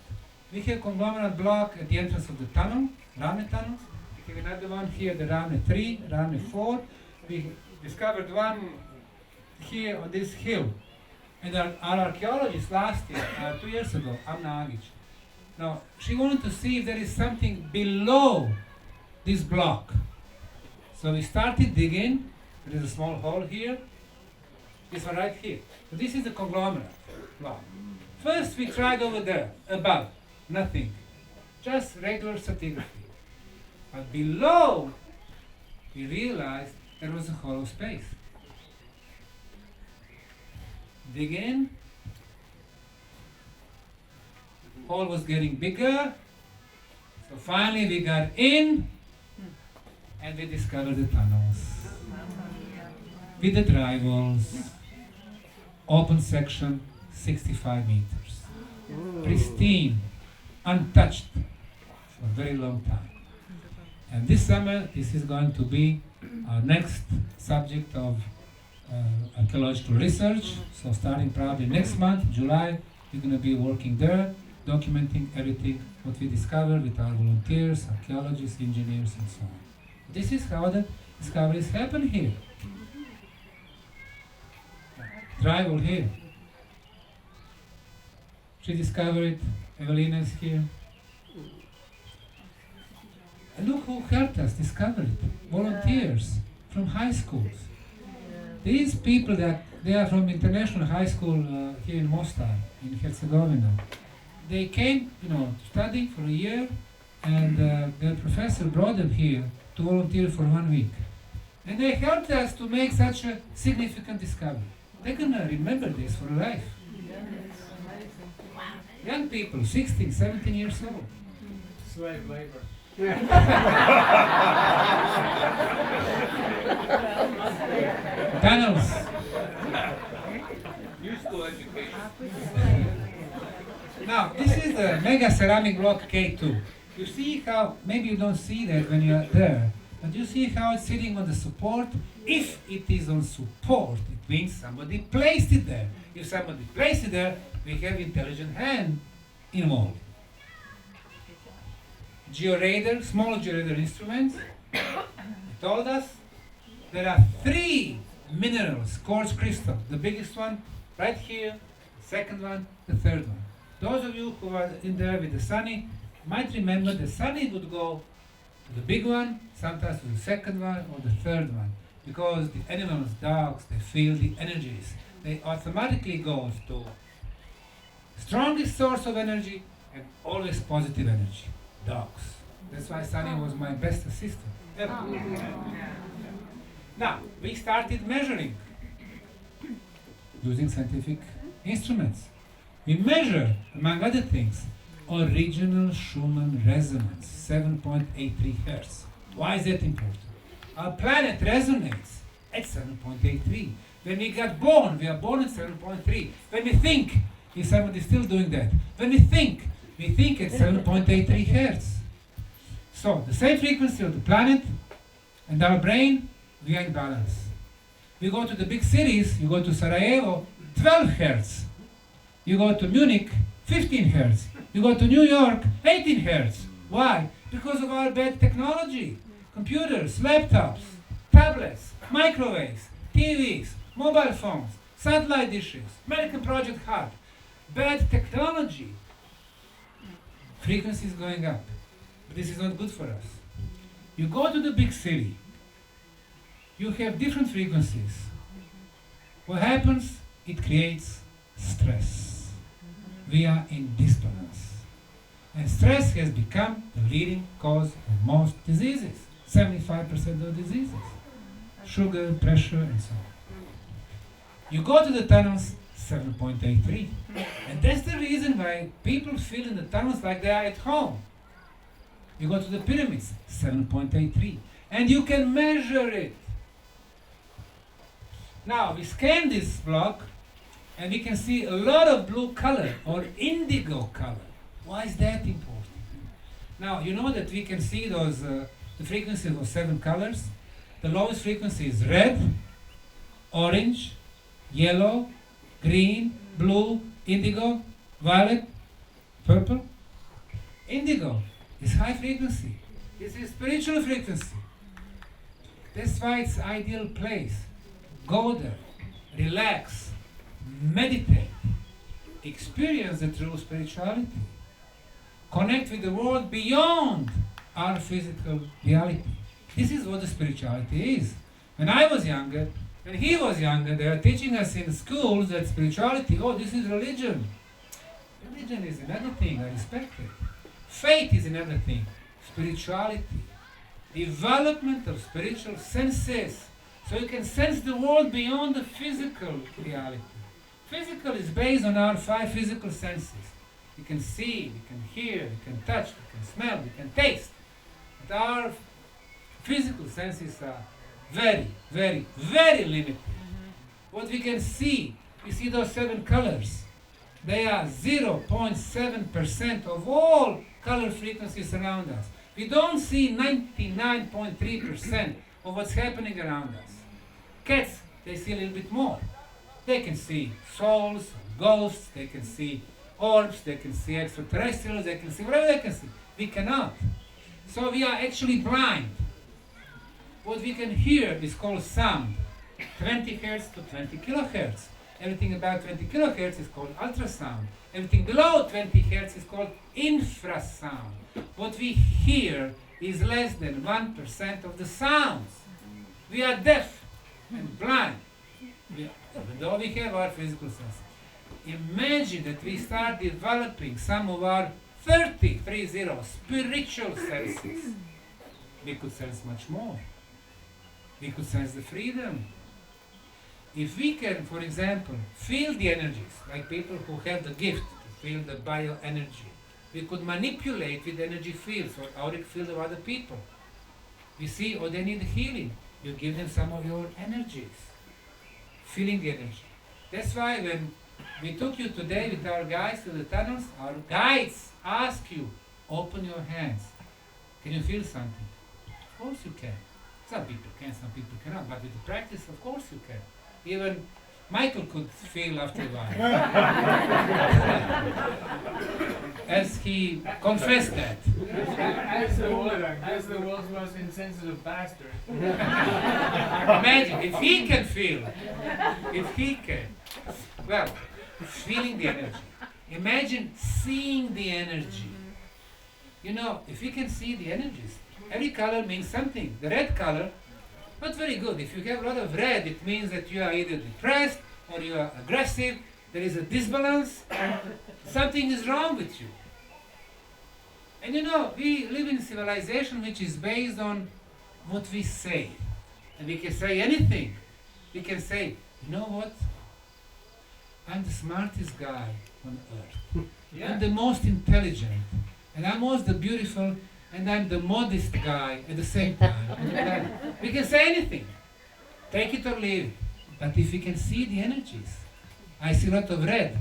Speaker 1: We have conglomerate block at the entrance of the tunnel, Rame tunnels. We have another one here, the Rame 3, Rame 4. We discovered one here on this hill. And our archaeologist last year, 2 years ago, Osmanagich, now she wanted to see if there is something below this block. So we started digging. There is a small hole here. This one right here. So this is the conglomerate block. First we tried over there, above, nothing. Just regular stratigraphy. But below, we realized there was a hollow space. Dig in. Hole was getting bigger. So finally we got in and we discovered the tunnels. With the dry walls. Open section, 65 meters. Pristine, untouched for a very long time. And this summer, this is going to be our next subject of archaeological research. So starting probably next month, July, we're going to be working there, documenting everything, what we discovered with our volunteers, archaeologists, engineers, and so on. This is how the discoveries happen here. Drywall here. She discovered it, Evelina is here. And look who helped us discover it. Volunteers from high schools. These people they are from international high school here in Mostar, in Herzegovina. They came, to study for a year, and their professor brought them here to volunteer for 1 week. And they helped us to make such a significant discovery. They're going to remember this for life. Young people, 16, 17 years old.
Speaker 3: Slave labor.
Speaker 1: Tunnels.
Speaker 4: Useful education.
Speaker 1: Now, this is the mega ceramic block K2. You see how, maybe you don't see that when you're there, but you see how it's sitting on the support? If it is on support, it means somebody placed it there. If somebody placed it there, we have intelligent hand involved. Georadar, small georadar instruments, they told us there are 3 minerals, quartz crystal. The biggest one right here, the second one, the third one. Those of you who are in there with the Sunny might remember the Sunny would go to the big one, sometimes to the second one or the third one, because the animals, dogs, they feel the energies. They automatically go to strongest source of energy and always positive energy, dogs. That's why Sunny was my best assistant ever. Now, we started measuring using scientific instruments. We measure, among other things, original Schumann resonance, 7.83 Hertz. Why is that important? Our planet resonates at 7.83. When we got born, we are born at 7.3. When we think, if somebody is still doing that, when we think at 7.83 Hertz. So, the same frequency of the planet and our brain, we are in balance. We go to the big cities, you go to Sarajevo, 12 Hertz. You go to Munich, 15 Hertz. You go to New York, 18 Hertz. Why? Because of our bad technology. Computers, laptops, tablets, microwaves, TVs, mobile phones, satellite dishes, American Project Heart. Bad technology. Frequency is going up. But this is not good for us. You go to the big city. You have different frequencies. What happens? It creates stress. We are in disbalance. And stress has become the leading cause of most diseases. 75% of diseases. Sugar, pressure, and so on. You go to the tunnels, 7.83. And that's the reason why people feel in the tunnels like they are at home. You go to the pyramids, 7.83. And you can measure it. Now, we scan this block, and we can see a lot of blue color, or indigo color. Why is that important? Now, you know that we can see those, the frequencies of 7 colors. The lowest frequency is red, orange, yellow, green, blue, indigo, violet, purple. Indigo is high frequency. This is spiritual frequency. That's why it's ideal place. Go there, relax, meditate, experience the true spirituality. Connect with the world beyond our physical reality. This is what the spirituality is. When I was younger, when he was younger, they were teaching us in schools that spirituality, oh, this is religion. Religion is another thing, I respect it. Faith is another thing. Spirituality. Development of spiritual senses. So you can sense the world beyond the physical reality. Physical is based on our 5 physical senses. We can see, we can hear, we can touch, we can smell, we can taste. But our physical senses are very, very, very limited. What we can see, we see those 7 colors. They are 0.7% of all color frequencies around us. We don't see 99.3% of what's happening around us. Cats, they see a little bit more. They can see souls, ghosts, they can see orbs, they can see extraterrestrials, they can see whatever they can see. We cannot. So we are actually blind. What we can hear is called sound. 20 hertz to 20 kilohertz. Everything above 20 kilohertz is called ultrasound. Everything below 20 hertz is called infrasound. What we hear is less than 1% of the sounds. We are deaf and blind, even though we have our physical senses. Imagine that we start developing some of our 30 spiritual senses. We could sense much more. we could sense the freedom. If we can, for example, feel the energies, like people who have the gift to feel the bioenergy, we could manipulate with energy fields or auric field of other people. We see, oh, they need healing. You give them some of your energies, feeling the energy. That's why when we took you today with our guides to the tunnels, our guides ask you, open your hands. Can you feel something? Of course you can. Some people can, some people cannot, but with the practice, of course you can. Even Michael could feel after a while. As he confessed that.
Speaker 3: As the world's most insensitive bastard.
Speaker 1: Imagine, if he can feel, if he can, well, feeling the energy. Imagine seeing the energy. You know, if you can see the energies, every color means something. The red color, not very good. If you have a lot of red, it means that you are either depressed or you are aggressive. There is a disbalance. Something is wrong with you. And you know, we live in a civilization which is based on what we say. And we can say anything. We can say, you know what? I'm the smartest guy on earth.
Speaker 3: Yeah.
Speaker 1: I'm the most intelligent. And I'm most the beautiful, and I'm the modest guy at the same time. We can say anything. Take it or leave it. But if we can see the energies, I see a lot of red.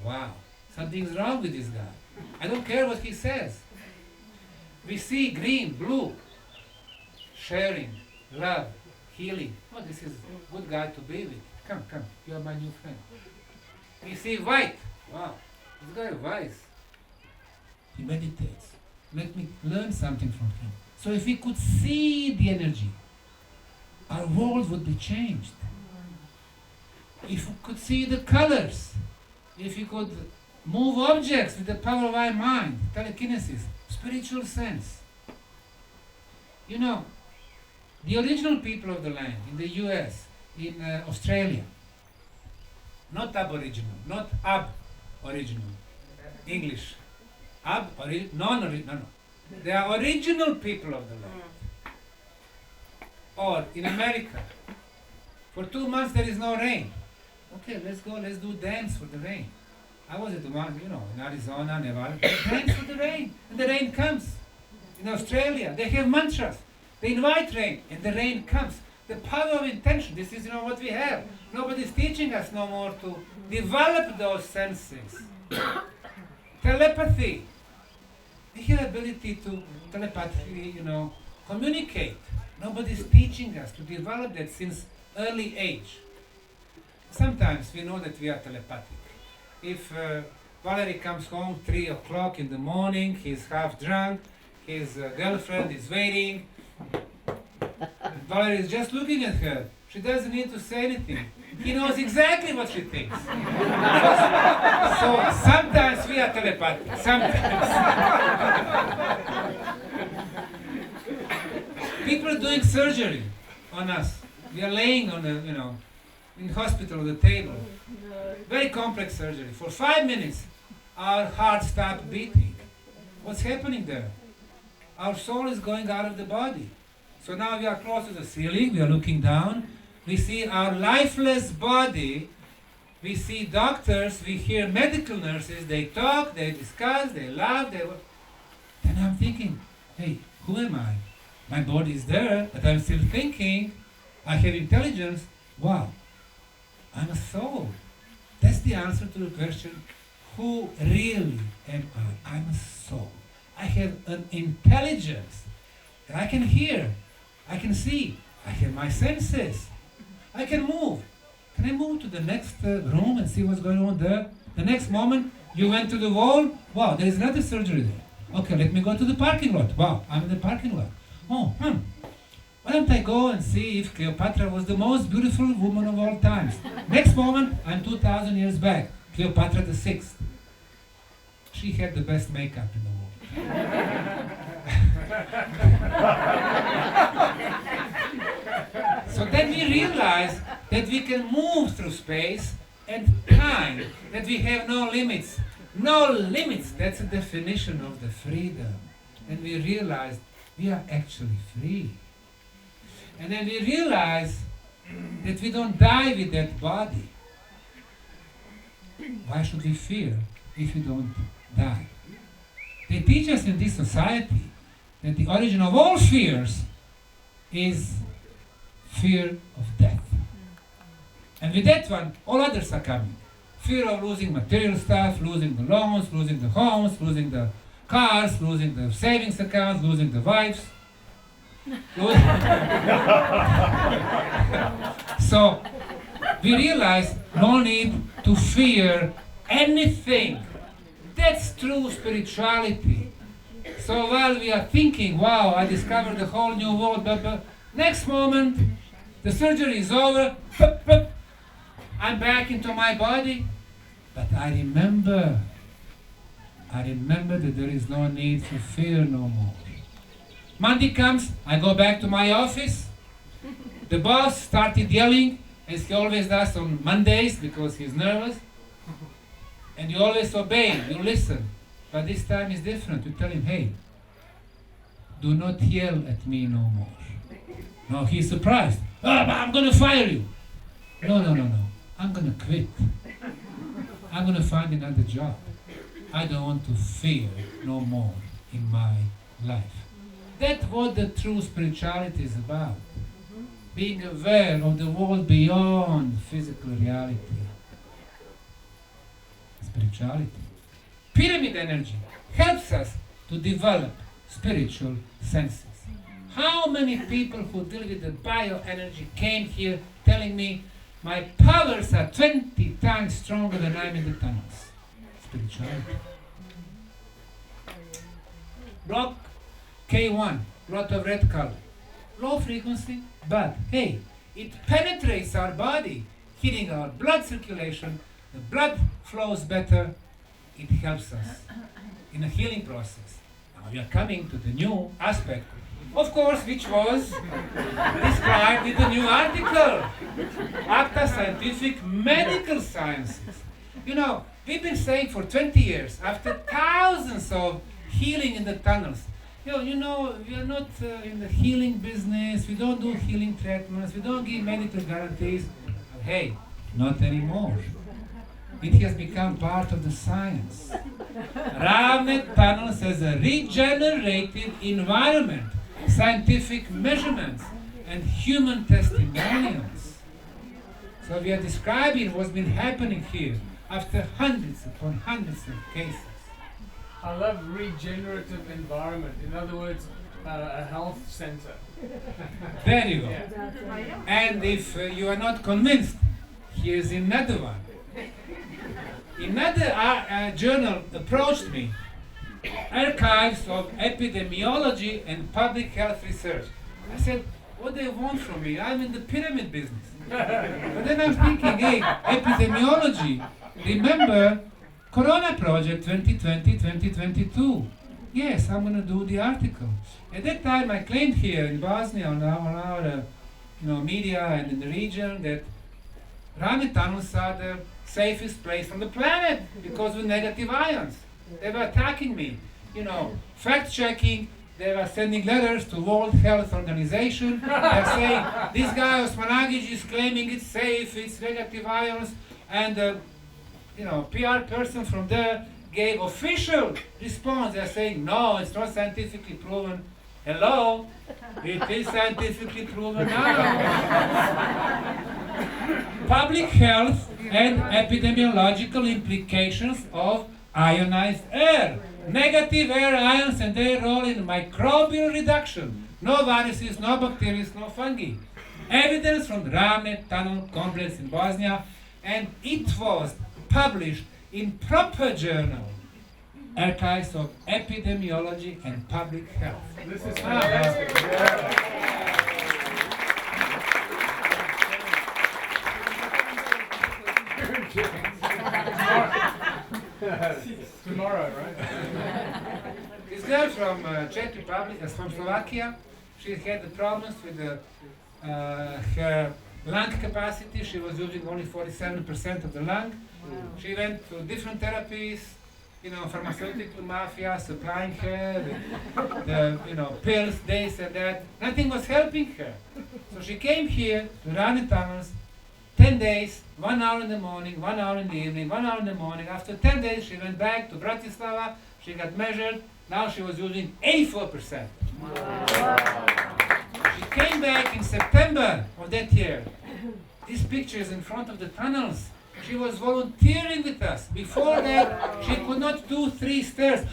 Speaker 1: Wow, something's wrong with this guy. I don't care what he says. We see green, blue, sharing, love, healing. Oh, this is a good guy to be with. Come, you are my new friend. We see white. Wow, this guy is wise. He meditates. Let me learn something from him. So if we could see the energy, our world would be changed. If we could see the colors, if we could move objects with the power of our mind, telekinesis, spiritual sense. You know, the original people of the land in the US, in Australia, not aboriginal, not ab-original, English, non-original, no. They are original people of the land. Or in America, for 2 months there is no rain. Okay, let's go, let's do dance for the rain. I was at the one, you know, in Arizona, Nevada, dance for the rain, and the rain comes. In Australia, they have mantras. They invite rain, and the rain comes. The power of intention, this is, you know, what we have. Nobody's teaching us no more to develop those senses. Telepathy. We have ability to telepathically, you know, communicate. Nobody's teaching us to develop that since early age. Sometimes we know that we are telepathic. If Valerie comes home 3 o'clock in the morning, he's half drunk, his girlfriend is waiting, Valerie is just looking at her. She doesn't need to say anything. He knows exactly what she thinks. So sometimes we are telepathic. Sometimes. People are doing surgery on us. We are laying on the, you know, in hospital on the table. Very complex surgery. For 5 minutes, our heart stops beating. What's happening there? Our soul is going out of the body. So now we are close to the ceiling. We are looking down. We see our lifeless body. We see doctors. We hear medical nurses. They talk, they discuss, they laugh. And I'm thinking, hey, who am I? My body is there, but I'm still thinking. I have intelligence. Wow, I'm a soul. That's the answer to the question, who really am I? I'm a soul. I have an intelligence. I can hear. I can see. I have my senses. I can move. Can I move to the next room and see what's going on there? The next moment, you went to the wall. Wow, there is another surgery there. Okay, let me go to the parking lot. Wow, I'm in the parking lot. Oh, why don't I go and see if Cleopatra was the most beautiful woman of all times? Next moment, I'm 2,000 years back. Cleopatra the 6th. She had the best makeup in the world. So then we realize that we can move through space and time, that we have no limits. No limits, that's the definition of the freedom. And we realize we are actually free. And then we realize that we don't die with that body. Why should we fear if we don't die? They teach us in this society that the origin of all fears is fear of death. And with that one, all others are coming. Fear of losing material stuff, losing the loans, losing the homes, losing the cars, losing the savings accounts, losing the wives. So we realize no need to fear anything. That's true spirituality. So while we are thinking, wow, I discovered a whole new world, blah, blah, next moment, the surgery is over, I'm back into my body, but I remember that there is no need to fear no more. Monday comes, I go back to my office. The boss started yelling, as he always does on Mondays because he's nervous. And you always obey, you listen. But this time is different. You tell him, hey, do not yell at me no more. No, he's surprised. Oh, I'm going to fire you. No. I'm going to quit. I'm going to find another job. I don't want to fear no more in my life. That's what the true spirituality is about. Being aware of the world beyond physical reality. Spirituality. Pyramid energy helps us to develop spiritual senses. How many people who deal with the bioenergy came here telling me my powers are 20 times stronger than I'm in the tunnels? Spirituality. Block K1, lot of red color. Low frequency, but hey, it penetrates our body, hitting our blood circulation. The blood flows better. It helps us in a healing process. Now we are coming to the new aspect, of course, which was described in the new article, Acta Scientific Medical Sciences. You know, we've been saying for 20 years, after thousands of healing in the tunnels, you know, we are not in the healing business, we don't do healing treatments, we don't give medical guarantees. But hey, not anymore. It has become part of the science. Ravnet tunnels as a regenerative environment, scientific measurements, and human testimonials. So we are describing what's been happening here after hundreds upon hundreds of cases.
Speaker 3: I love regenerative environment. In other words, a health center.
Speaker 1: There you go.
Speaker 3: Yeah.
Speaker 1: And if you are not convinced, here's another one. Another journal approached me, Archives of Epidemiology and Public Health Research. I said, what do they want from me? I'm in the pyramid business. But then I'm thinking, hey, epidemiology, remember Corona Project 2020-2022. Yes, I'm going to do the article. At that time, I claimed here in Bosnia on our media and in the region that Ravnet tunnels are the safest place on the planet because of negative ions. They were attacking me, fact-checking. They were sending letters to World Health Organization. They're saying, this guy Osmanagich is claiming it's safe, it's negative ions, and PR person from there gave official response. They're saying, no, it's not scientifically proven. Hello? It is scientifically proven now. Public health and epidemiological implications of ionized air. Negative air ions and their role in microbial reduction. No viruses, no bacteria, no fungi. Evidence from the Ravnet tunnel complex in Bosnia, and it was published in proper journal, Archives of Epidemiology and Public Health.
Speaker 3: This is fantastic. Tomorrow, right?
Speaker 1: This girl from Czech Republic, from Slovakia, she had the problems with her lung capacity. She was using only 47% of the lung. She went to different therapies, pharmaceutical mafia supplying her the pills, this and that. Nothing was helping her. So she came here to run the tunnels, 10 days, 1 hour in the morning, 1 hour in the evening, 1 hour in the morning. After 10 days, she went back to Bratislava, she got measured, now she was using 84%. She came back in September of that year. This picture is in front of the tunnels. She was volunteering with us. Before that, she could not do 3 stairs.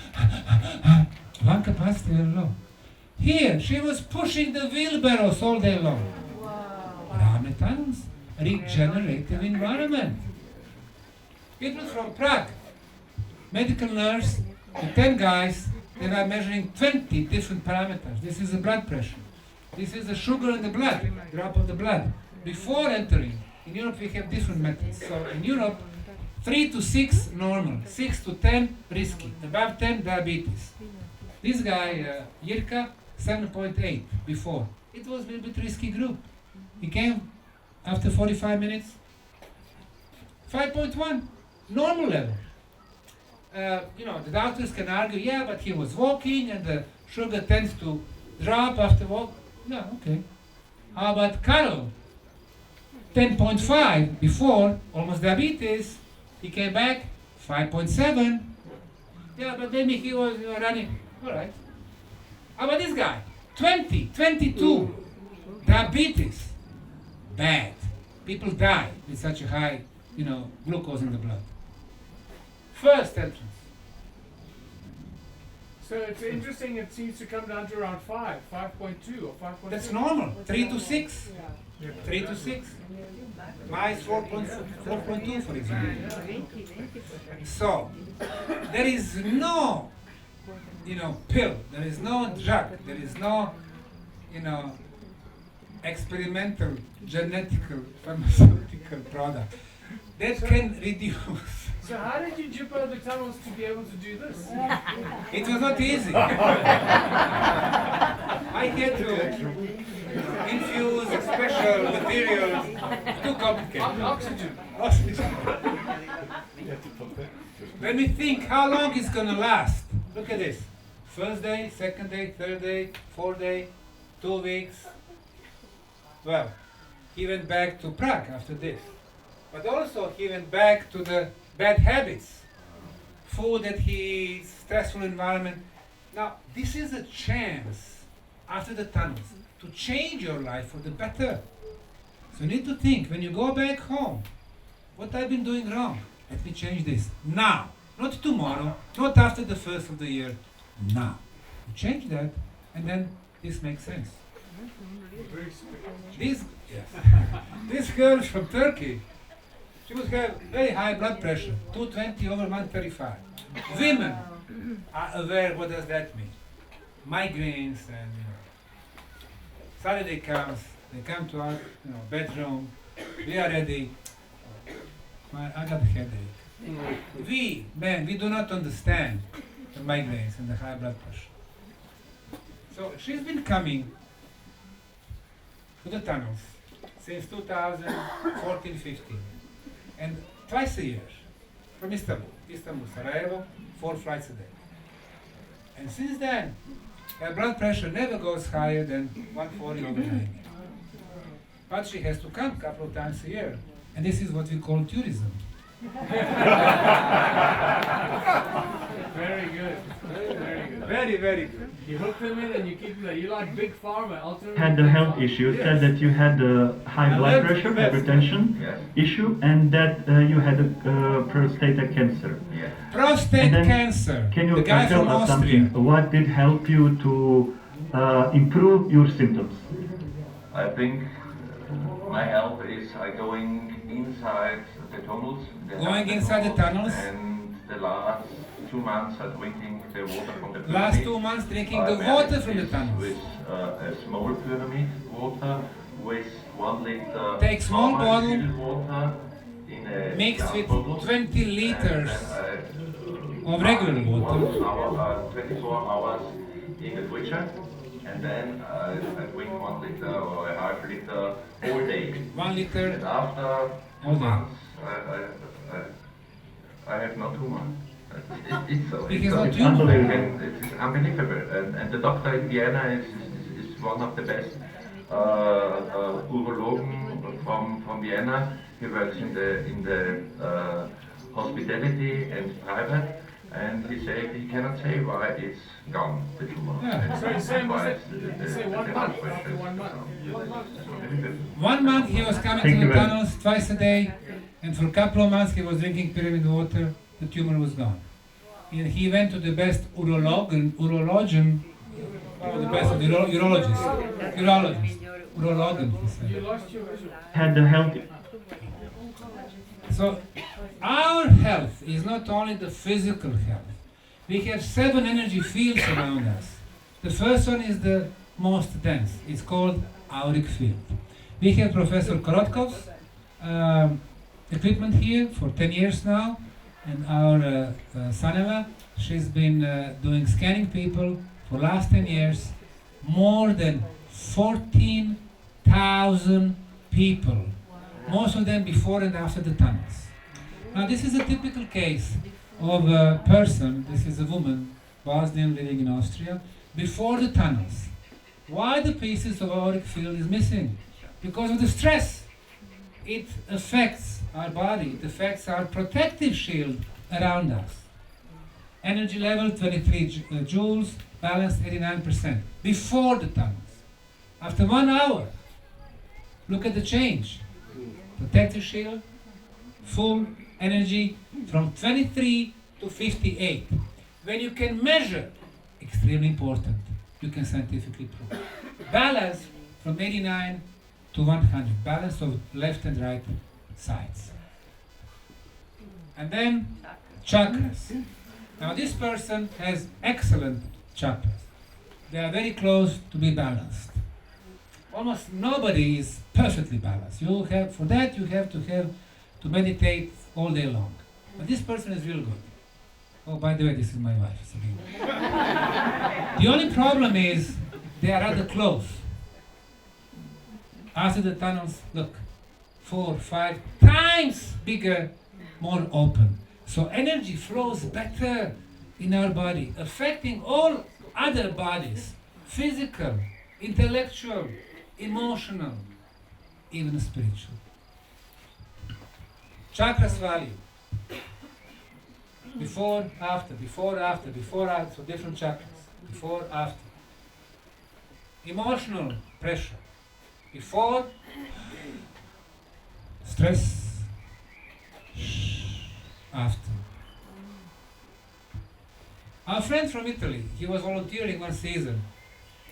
Speaker 1: Lung capacity very low. Here, she was pushing the wheelbarrows all day long. Around the tunnels. Regenerative environment. People from Prague, medical nurse, the 10 guys, they were measuring 20 different parameters. This is the blood pressure. This is the sugar in the blood, drop of the blood. Before entering, in Europe we have different methods. So in Europe, 3 to 6 normal, 6 to 10 risky, above 10 diabetes. This guy, Jirka, 7.8 before. It was a little bit risky group. He came after 45 minutes, 5.1, normal level. The doctors can argue, yeah, but he was walking and the sugar tends to drop after walk. No, okay. How about Carol? 10.5 before, almost diabetes. He came back, 5.7. Yeah, but maybe he was running. All right. How about this guy? 20, 22. Diabetes. Bad. People die with such a high, glucose in the blood. First entrance.
Speaker 3: So it's interesting, it seems to come down to around 5.2 or 5.6.
Speaker 1: That's normal. 3 to 6.
Speaker 3: Yeah.
Speaker 1: 3 to 6. Mine is 4.2, for example. So, there is no, pill. There is no drug. There is no, experimental, genetical, pharmaceutical product that can reduce.
Speaker 3: So how did you jump out of the tunnels to be able to do this?
Speaker 1: It was not easy. I had to infuse special materials. Too complicated.
Speaker 3: Oxygen.
Speaker 1: Oxygen. When we think how long it's going to last, look at this. First day, second day, third day, fourth day, 2 weeks. Well, he went back to Prague after this. But also he went back to the bad habits. Food that he eats, stressful environment. Now, this is a chance after the tunnels to change your life for the better. So you need to think, when you go back home, what I've been doing wrong? Let me change this. Now. Not tomorrow, not after the first of the year. Now. You change that, and then this makes sense. This girl from Turkey, she would have very high blood pressure, 220 over 135. Women are aware what does that mean. Migraines and Saturday comes, they come to our bedroom, we are ready. I got a headache. We, men, we do not understand the migraines and the high blood pressure. So she's been coming to the tunnels since 2014-15, and twice a year from Istanbul, Sarajevo, 4 flights a day. And since then, her blood pressure never goes higher than 140 over 90. But she has to come a couple of times a year, and this is what we call tourism.
Speaker 3: Very good. Very good.
Speaker 1: Very, very good.
Speaker 3: You hook them in and you keep them there. You like big pharma, ultimately.
Speaker 7: Had the health issue, said that you had a high blood pressure, hypertension issue, and that you had a prostate cancer.
Speaker 1: Prostate cancer.
Speaker 7: Can you
Speaker 1: the guy
Speaker 7: tell
Speaker 1: from
Speaker 7: us
Speaker 1: Austria.
Speaker 7: something? What did help you to improve your symptoms?
Speaker 8: I think my help is going inside the tunnels.
Speaker 1: Going inside the tunnels.
Speaker 8: And the last 2 months drinking the water from the pyramid.
Speaker 1: Last 2 months drinking the water from the tunnels.
Speaker 8: With a small pyramid water with 1 liter
Speaker 1: Take small bottle,
Speaker 8: water in a
Speaker 1: mixed with
Speaker 8: bottle,
Speaker 1: 20 liters of regular
Speaker 8: 1
Speaker 1: water.
Speaker 8: hour, 24 hours in the fridge. And then I drink 1 liter or a half liter all day.
Speaker 1: 1 liter.
Speaker 8: And after 2 months, I have no tumor. It's
Speaker 7: unbelievable.
Speaker 8: It's unbelievable. And the doctor in Vienna is one of the best urologen from Vienna. He works in the hospitality and private, and he said he cannot say why it's gone, the tumor.
Speaker 1: Yeah.
Speaker 3: Sorry, Sam, was
Speaker 8: Why
Speaker 3: it,
Speaker 8: it's
Speaker 3: say 1
Speaker 8: the
Speaker 3: month,
Speaker 8: question.
Speaker 3: after 1 month?
Speaker 1: 1 month he was coming
Speaker 7: Thank
Speaker 1: to
Speaker 7: you
Speaker 1: the
Speaker 7: very
Speaker 1: tunnels twice a day, and for a couple of months he was drinking pyramid water, the tumor was gone. And he went to the best urologian, the best of the urologist, urologian, he said.
Speaker 3: You lost your vision.
Speaker 7: Had a healthy.
Speaker 1: So our health is not only the physical health. We have 7 energy fields around us. The first one is the most dense. It's called auric field. We have Professor Korotkov's equipment here for 10 years now, and our Sanela, she's been doing scanning people for last 10 years, more than 14,000 people, most of them before and after the tunnels. Now this is a typical case of a person, this is a woman, Bosnian living in Austria, before the tunnels. Why the pieces of auric field is missing? Because of the stress. It affects our body, it affects our protective shield around us. Energy level 23 joules, balance 89%, before the tunnels. After 1 hour, look at the change. Protective shield, full energy from 23 to 58. When you can measure, extremely important, you can scientifically prove. Balance from 89 to 100, balance of left and right sides. And then chakras. Now this person has excellent chakras. They are very close to be balanced. Almost nobody is perfectly balanced. You have, for that you have to meditate all day long. But this person is real good. Oh, by the way, this is my wife, Sabine. The only problem is they are rather close. After the tunnels, look, 4, 5 times bigger, more open. So energy flows better in our body, affecting all other bodies, physical, intellectual, emotional, even spiritual. Chakras value. Before, after, before, after, before, after, so different chakras. Before, after. Emotional pressure. Before, stress, after. Our friend from Italy, he was volunteering one season.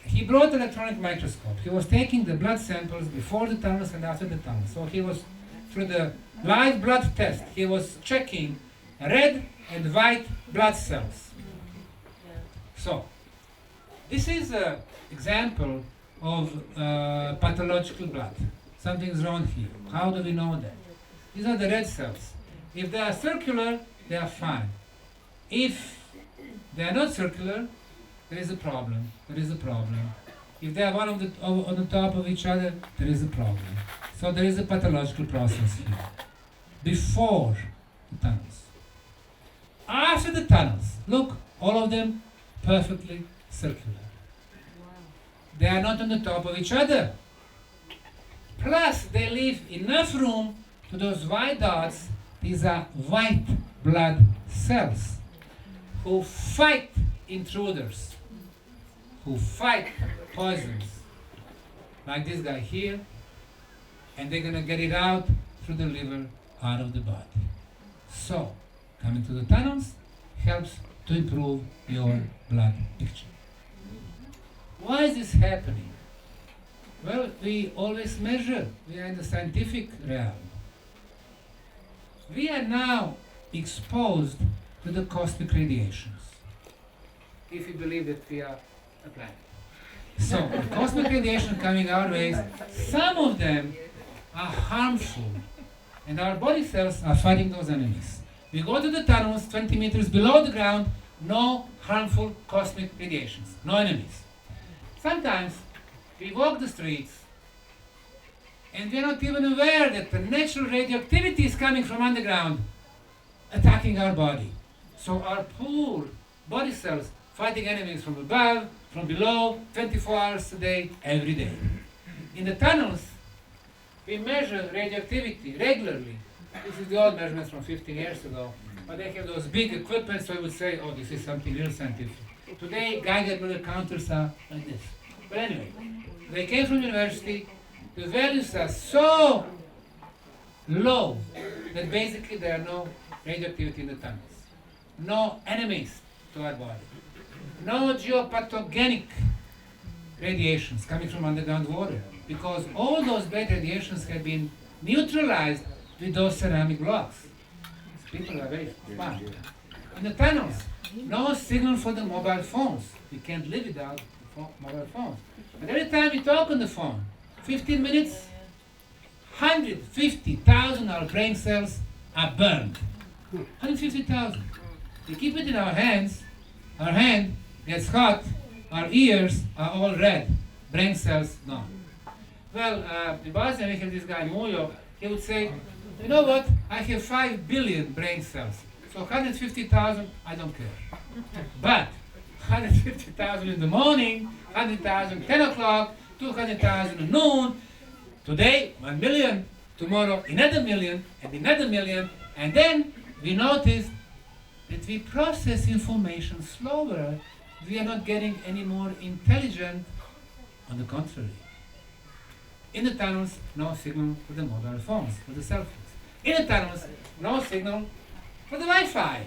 Speaker 1: He brought an electronic microscope. He was taking the blood samples before the tunnels and after the tunnels. So he was, through the live blood test, he was checking red and white blood cells. So, this is an example of pathological blood. Something's wrong here. How do we know that? These are the red cells. If they are circular, they are fine. If they are not circular, there is a problem. There is a problem. If they are one on the top of each other, there is a problem. So there is a pathological process here. Before the tunnels. After the tunnels, look, all of them perfectly circular. They are not on the top of each other. Plus, they leave enough room to those white dots. These are white blood cells who fight intruders, who fight poisons, like this guy here, and they're gonna get it out through the liver, out of the body. So, coming to the tunnels helps to improve your blood picture. Why is this happening? Well, we always measure. We are in the scientific realm. We are now exposed to the cosmic radiations, if you believe that we are a planet. So, the cosmic radiation coming our ways, some of them are harmful, and our body cells are fighting those enemies. We go to the tunnels 20 meters below the ground, no harmful cosmic radiations, no enemies. Sometimes we walk the streets and we are not even aware that the natural radioactivity is coming from underground, attacking our body. So our poor body cells fighting enemies from above, from below, 24 hours a day, every day. In the tunnels, we measure radioactivity regularly. This is the old measurements from 15 years ago. But they have those big equipment, so I would say, oh, this is something real scientific. Today, Geiger-Miller counters are like this. But anyway, they came from university. The values are so low that basically there are no radioactivity in the tunnels. No enemies to our body. No geopathogenic radiations coming from underground water, because all those bad radiations have been neutralized with those ceramic blocks. These people are very smart. In the tunnels, no signal for the mobile phones. We can't live without mobile phones. But every time we talk on the phone, 15 minutes, 150,000 our brain cells are burned. 150,000. We keep it in our hands, our hand gets hot, our ears are all red, brain cells gone. Well, in Bosnia we have this guy Mujo, he would say, you know what, I have 5 billion brain cells, so 150,000, I don't care. But 150,000 in the morning, 100,000 10 o'clock, 200,000 at noon, today 1 million, tomorrow another million, and then we notice that we process information slower. We are not getting any more intelligent. On the contrary. In the tunnels, no signal for the mobile phones, for the cell phones. In the tunnels, no signal for the Wi-Fi.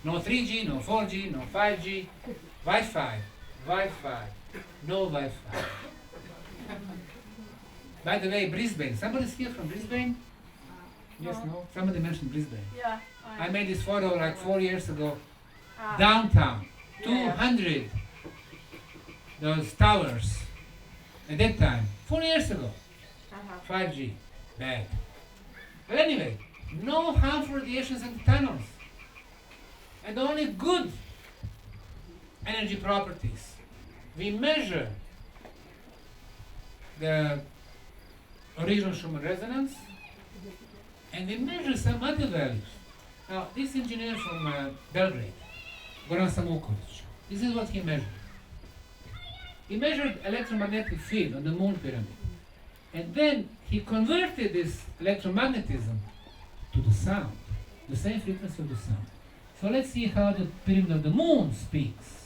Speaker 1: No 3G, no 4G, no 5G. Wi-Fi, no Wi-Fi. By the way, Brisbane. Somebody's here from Brisbane? Yes, no? Somebody mentioned Brisbane.
Speaker 5: Yeah.
Speaker 1: I made this photo like 4 years ago. Downtown, 200 those towers. At that time, 4 years ago, 5G, bad. But anyway, no harmful radiations in the tunnels, and only good energy properties. We measure the original Schumann resonance, and we measure some other values. Now, this engineer from Belgrade, Goran Samuković, this is what he measured. He measured electromagnetic field on the moon pyramid, and then he converted this electromagnetism to the sound, the same frequency of the sound. So let's see how the pyramid of the moon speaks.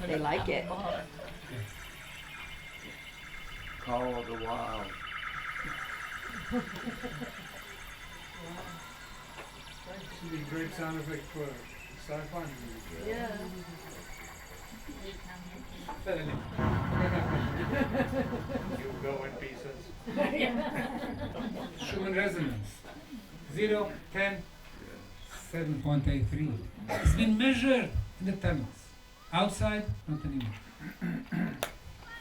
Speaker 2: They like it.
Speaker 6: Call of the Wild.
Speaker 3: This would be a great sound effect for sci-fi movie.
Speaker 5: Yeah.
Speaker 3: You go in pieces.
Speaker 1: Schumann resonance, 0, 10, 7.83. It's been measured in the tunnels. Outside, not anymore.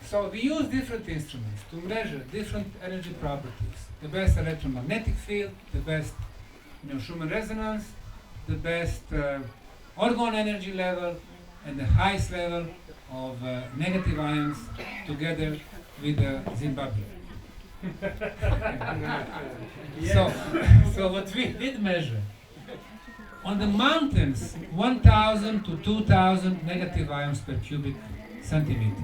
Speaker 1: So we use different instruments to measure different energy properties. The best electromagnetic field, the best Schumann resonance, the best orgone energy level, and the highest level of negative ions together with Zimbabwe. So what we did measure, on the mountains, 1,000 to 2,000 negative ions per cubic centimeter.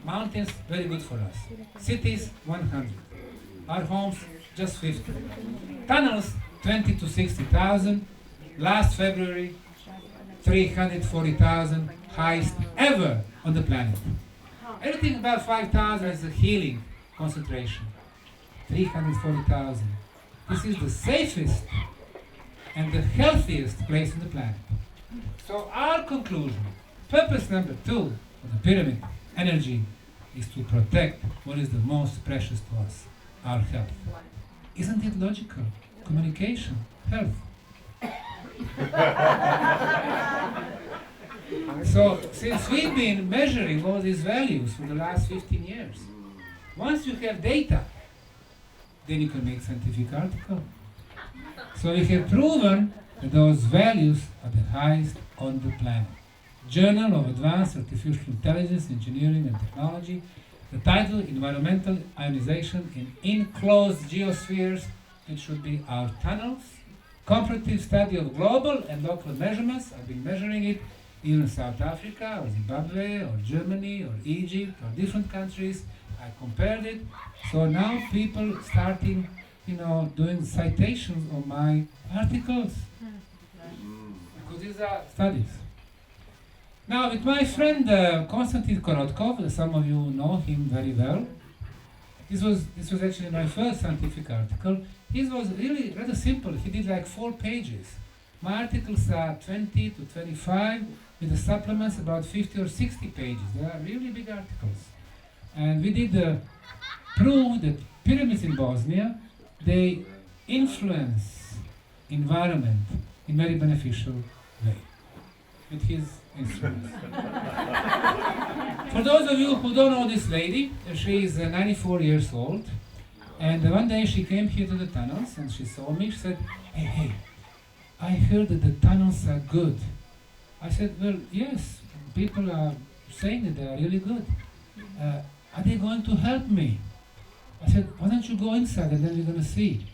Speaker 1: Mountains, very good for us. Cities, 100. Our homes, just 50. Tunnels, 20 to 60,000. Last February, 340,000, highest ever on the planet. Everything above 5,000 is a healing concentration. 340,000. This is the safest and the healthiest place on the planet. So our conclusion, purpose number 2 of the pyramid energy, is to protect what is the most precious to us, our health. Isn't it logical? Communication, health. So, since we've been measuring all these values for the last 15 years, once you have data, then you can make scientific article. So we have proven that those values are the highest on the planet. Journal of Advanced Artificial Intelligence, Engineering and Technology. The title, Environmental Ionization in Enclosed Geospheres. It should be Our Tunnels. Comparative study of global and local measurements. I've been measuring it even in South Africa, or Zimbabwe, or Germany, or Egypt, or different countries. I compared it. So now people starting, doing citations of my articles. Because these are studies. Now, with my friend Konstantin Korotkov, some of you know him very well. This was actually my first scientific article. His was really rather simple. He did like 4 pages. My articles are 20 to 25, with the supplements about 50 or 60 pages. They are really big articles. And we did prove that pyramids in Bosnia, they influence environment in very beneficial way with his instruments. For those of you who don't know this lady, she is 94 years old, and one day she came here to the tunnels and she saw me. She said, hey, I heard that the tunnels are good. I said, well, yes, people are saying that they are really good. Are they going to help me? I said, why don't you go inside and then you're going to see.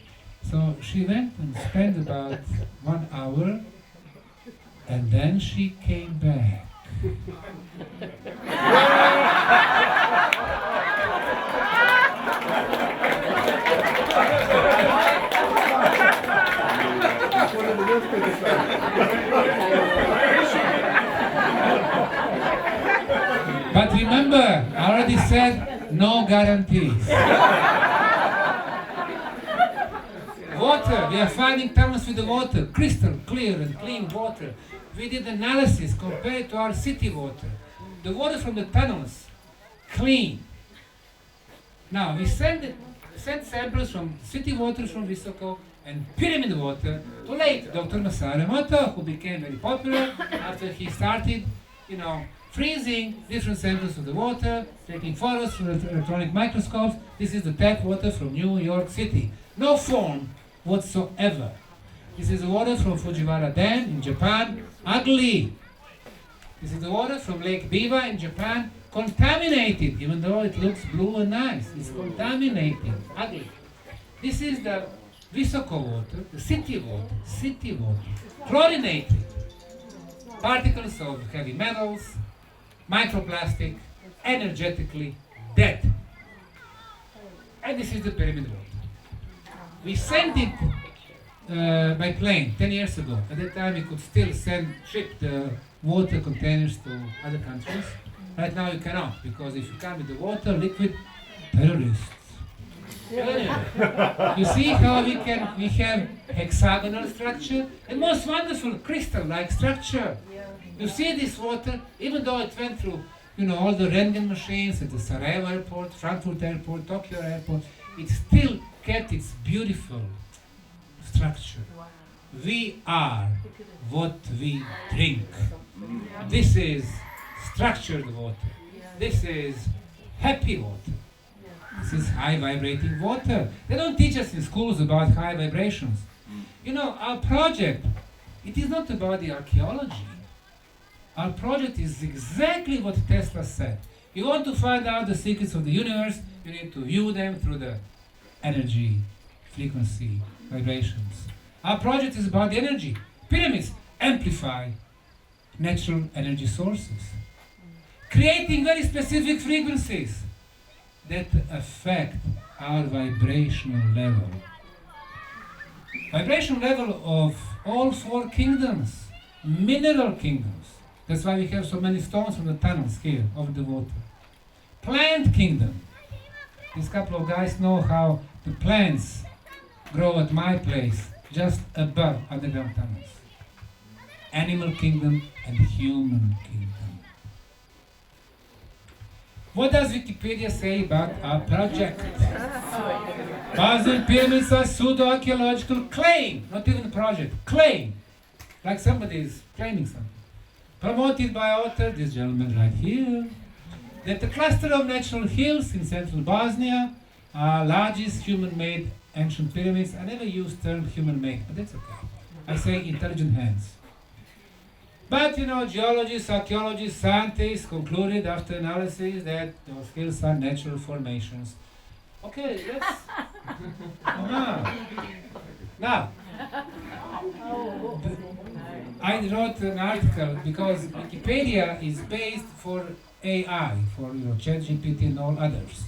Speaker 1: So she went and spent about 1 hour, and then she came back. But remember, I already said no guarantees. Water, we are finding tunnels with the water, crystal clear and clean water. We did analysis compared to our city water. The water from the tunnels, clean. Now we sent samples from city water from Visoko and pyramid water to late Dr. Masaru Emoto, who became very popular after he started, freezing different samples of the water, taking photos with electronic microscopes. This is the tap water from New York City. No foam whatsoever. This is the water from Fujiwara Dam in Japan. Ugly. This is the water from Lake Biwa in Japan. Contaminated, even though it looks blue and nice. It's contaminated. Ugly. This is the Visoko water, the city water. Chlorinated. Particles of heavy metals, microplastic, energetically dead. And this is the pyramid water. We sent it by plane 10 years ago. At that time we could still ship the water containers to other countries. Right now you cannot, because if you come with the water, liquid, terrorists. You see how we have hexagonal structure and most wonderful crystal-like structure. You see this water, even though it went through, all the Röntgen machines at the Sarajevo airport, Frankfurt airport, Tokyo airport, it still kept its beautiful structure. We are what we drink. This is structured water. This is happy water. This is high vibrating water. They don't teach us in schools about high vibrations. Our project, it is not about the archaeology. Our project is exactly what Tesla said. You want to find out the secrets of the universe, you need to view them through the energy, frequency, vibrations. Our project is about the energy. Pyramids amplify natural energy sources, creating very specific frequencies that affect our vibrational level. Vibration level of all 4 kingdoms, mineral kingdoms. That's why we have so many stones from the tunnels here over the water. Plant kingdom. These couple of guys know how the plants grow at my place, just above underground tunnels. Animal kingdom and human kingdom. What does Wikipedia say about our project? Bosnian pyramids are pseudo-archaeological claim, not even a project, claim. Like somebody is claiming something. promoted by author, this gentleman right here, that the cluster of natural hills in central Bosnia are largest human-made ancient pyramids. I never use term human-made, but that's okay. I say intelligent hands. But you know, geologists, archaeologists, scientists concluded after analysis that those hills are natural formations. Okay, let's. Now, I wrote an article because Wikipedia is based for AI, for ChatGPT and all others.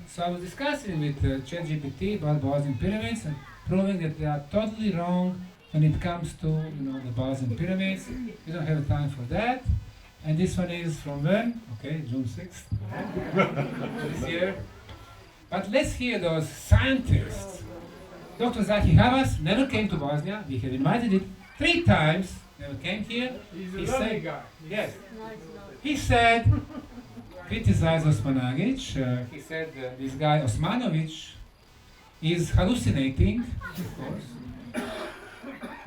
Speaker 1: So I was discussing with ChatGPT about Bosnian pyramids and proving that they are totally wrong when it comes to the Bosnian pyramids. We don't have time for that. And this one is from when? Okay, June 6th this year. But let's hear those scientists. Dr. Zaki Havas never came to Bosnia. We have invited him 3 times. Never came here.
Speaker 3: He's a
Speaker 1: He
Speaker 3: lovely
Speaker 1: said-
Speaker 3: guy.
Speaker 1: Yes. He said, criticized Osmanagich. He said this guy Osmanagich is hallucinating, of course.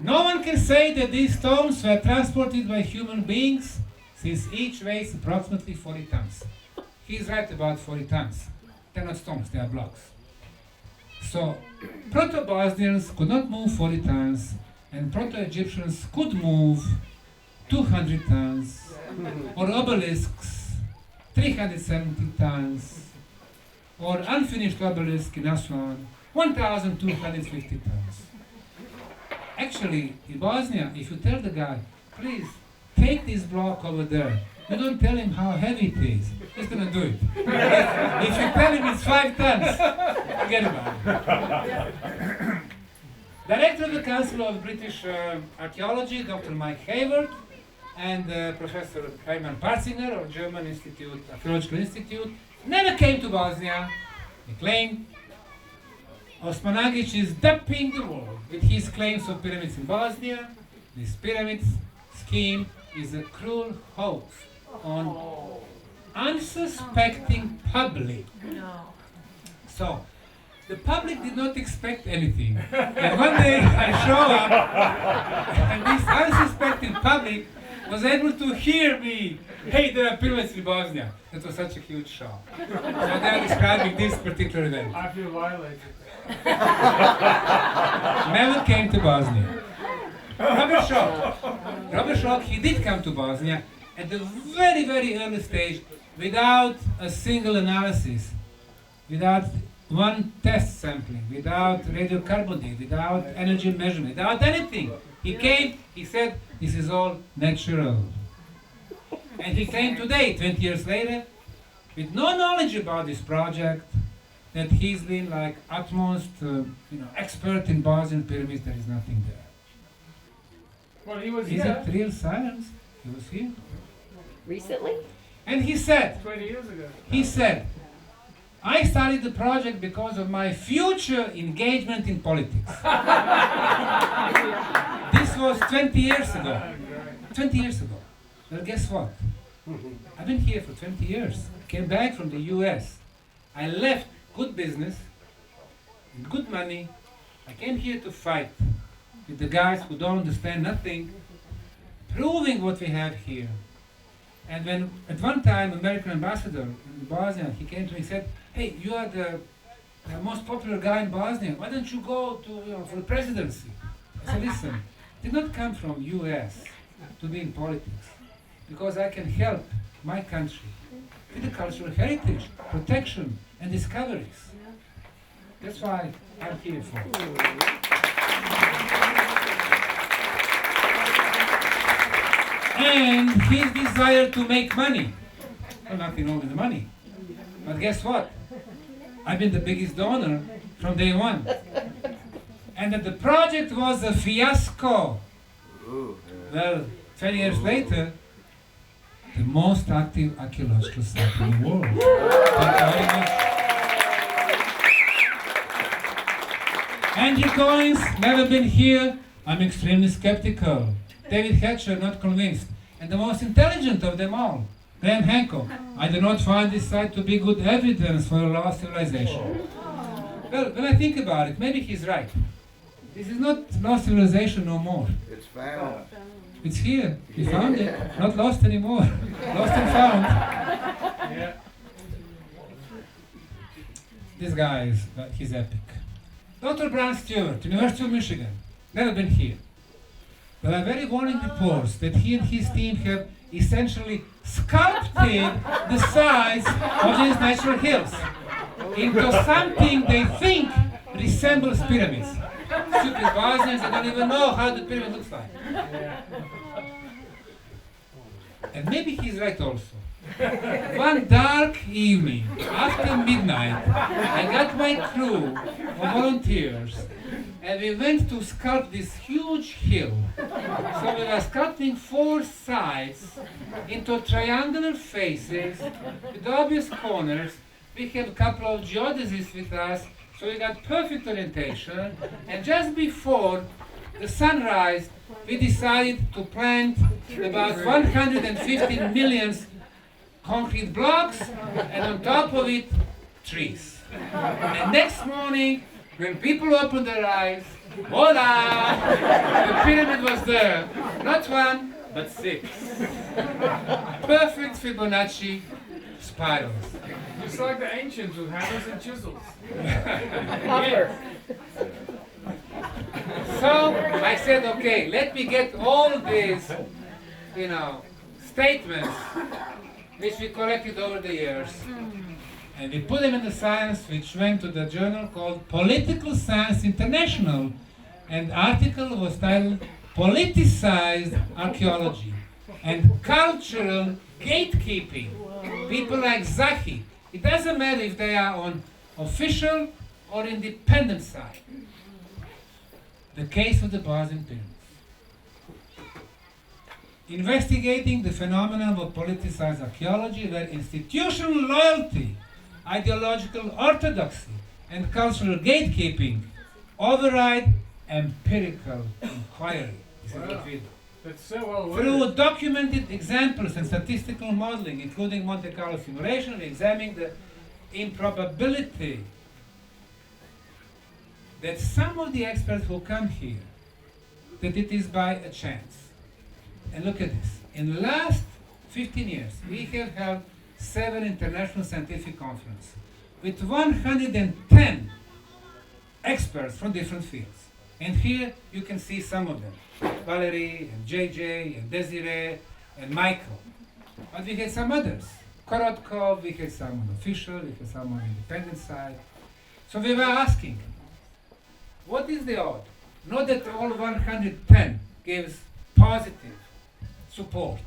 Speaker 1: No one can say that these stones were transported by human beings, since each weighs approximately 40 tons. He's right about 40 tons. They're not stones, they are blocks. So, Proto-Bosnians could not move 40 tons, and Proto-Egyptians could move 200 tons, or obelisks 370 tons, or unfinished obelisk in Aswan 1,250 tons. Actually, in Bosnia, if you tell the guy, please take this block over there, you don't tell him how heavy it is, he's gonna do it. If you tell him it's 5 tons, forget about it. Director of the Council of British Archaeology, Dr. Mike Hayward, and Professor Hermann Parzinger of German Institute, Archaeological Institute, never came to Bosnia. They claim Osmanagich is duping the world with his claims of pyramids in Bosnia. This pyramid scheme is a cruel hoax on unsuspecting public. So, the public did not expect anything. And one day I show up, and this unsuspecting public was able to hear me. Hey, there are pyramids in Bosnia. That was such a huge shock. So they are describing this particular event.
Speaker 3: I feel violated.
Speaker 1: Never came to Bosnia. Robert Schock, he did come to Bosnia at the very, very early stage without a single analysis, without one test sampling, without radiocarbon, without energy measurement, without anything. He came, he said, this is all natural. And he came today, 20 years later, with no knowledge about this project, that he's been like utmost expert in Bosnian pyramids. There is nothing there.
Speaker 3: Well, he was
Speaker 1: Is
Speaker 3: here
Speaker 1: it real science? He was here.
Speaker 2: Recently?
Speaker 1: And he said,
Speaker 3: 20 years ago.
Speaker 1: I started the project because of my future engagement in politics. This was 20 years ago. 20 years ago. Well, guess what? I've been here for 20 years. I came back from the US. I left good business, and good money. I came here to fight with the guys who don't understand nothing, proving what we have here. And when at one time American ambassador in Bosnia, he came to me and said, hey, you are the most popular guy in Bosnia. Why don't you go to for the presidency? I said, listen, I did not come from US to be in politics because I can help my country with the cultural heritage, protection, and discoveries. That's why I'm here for. And his desire to make money. Well, nothing wrong with the money. But guess what? I've been the biggest donor from day one. And that the project was a fiasco. Well, 20 years later, the most active archaeological site in the world. Thank you very much. Andy Collins, never been here. I'm extremely skeptical. David Hatcher, not convinced. And the most intelligent of them all, Graham Hancock. I do not find this site to be good evidence for a lost civilization. Well, when I think about it, maybe he's right. This is not lost civilization no more.
Speaker 6: It's found.
Speaker 1: It's here. We found it. Not lost anymore. Lost and found.
Speaker 3: Yeah.
Speaker 1: This guy is, he's epic. Dr. Brian Stewart, University of Michigan, never been here. There are very warning reports that he and his team have essentially sculpted the size of these natural hills into something they think resembles pyramids. Stupid Bosnians, they don't even know how the pyramid looks like. And maybe he's right also. One dark evening, after midnight, I got my crew of volunteers and we went to sculpt this huge hill. So we were sculpting 4 sides into triangular faces with obvious corners. We had a couple of geodesists with us, so we got perfect orientation. And just before the sunrise, we decided to plant about 150 million concrete blocks, and on top of it, trees. And next morning, when people opened their eyes, voila! The pyramid was there. Not 1, but 6. Perfect Fibonacci spirals.
Speaker 3: Just like the ancients with hammers and chisels.
Speaker 2: Copper.
Speaker 1: So I said, okay, let me get all these, statements which we collected over the years, and we put them in the science, which went to the journal called Political Science International, and the article was titled Politicized Archaeology and Cultural Gatekeeping. People like Zahi, it doesn't matter if they are on official or independent side. The case of the Bosnian Pyramids. Investigating the phenomenon of politicized archaeology where institutional loyalty, ideological orthodoxy, and cultural gatekeeping override empirical inquiry. This is what we do.
Speaker 3: That's so well worded.
Speaker 1: Through documented examples and statistical modeling, including Monte Carlo simulation, we examine the improbability that some of the experts who come here, that it is by a chance. And look at this. In the last 15 years, we have held 7 international scientific conferences with 110 experts from different fields. And here you can see some of them. Valerie, and JJ, and Desiree, and Michael. But we had some others. Korotkov, we had some on official, we had some on independent side. So we were asking, what is the odd? Not that all 110 gives positive support,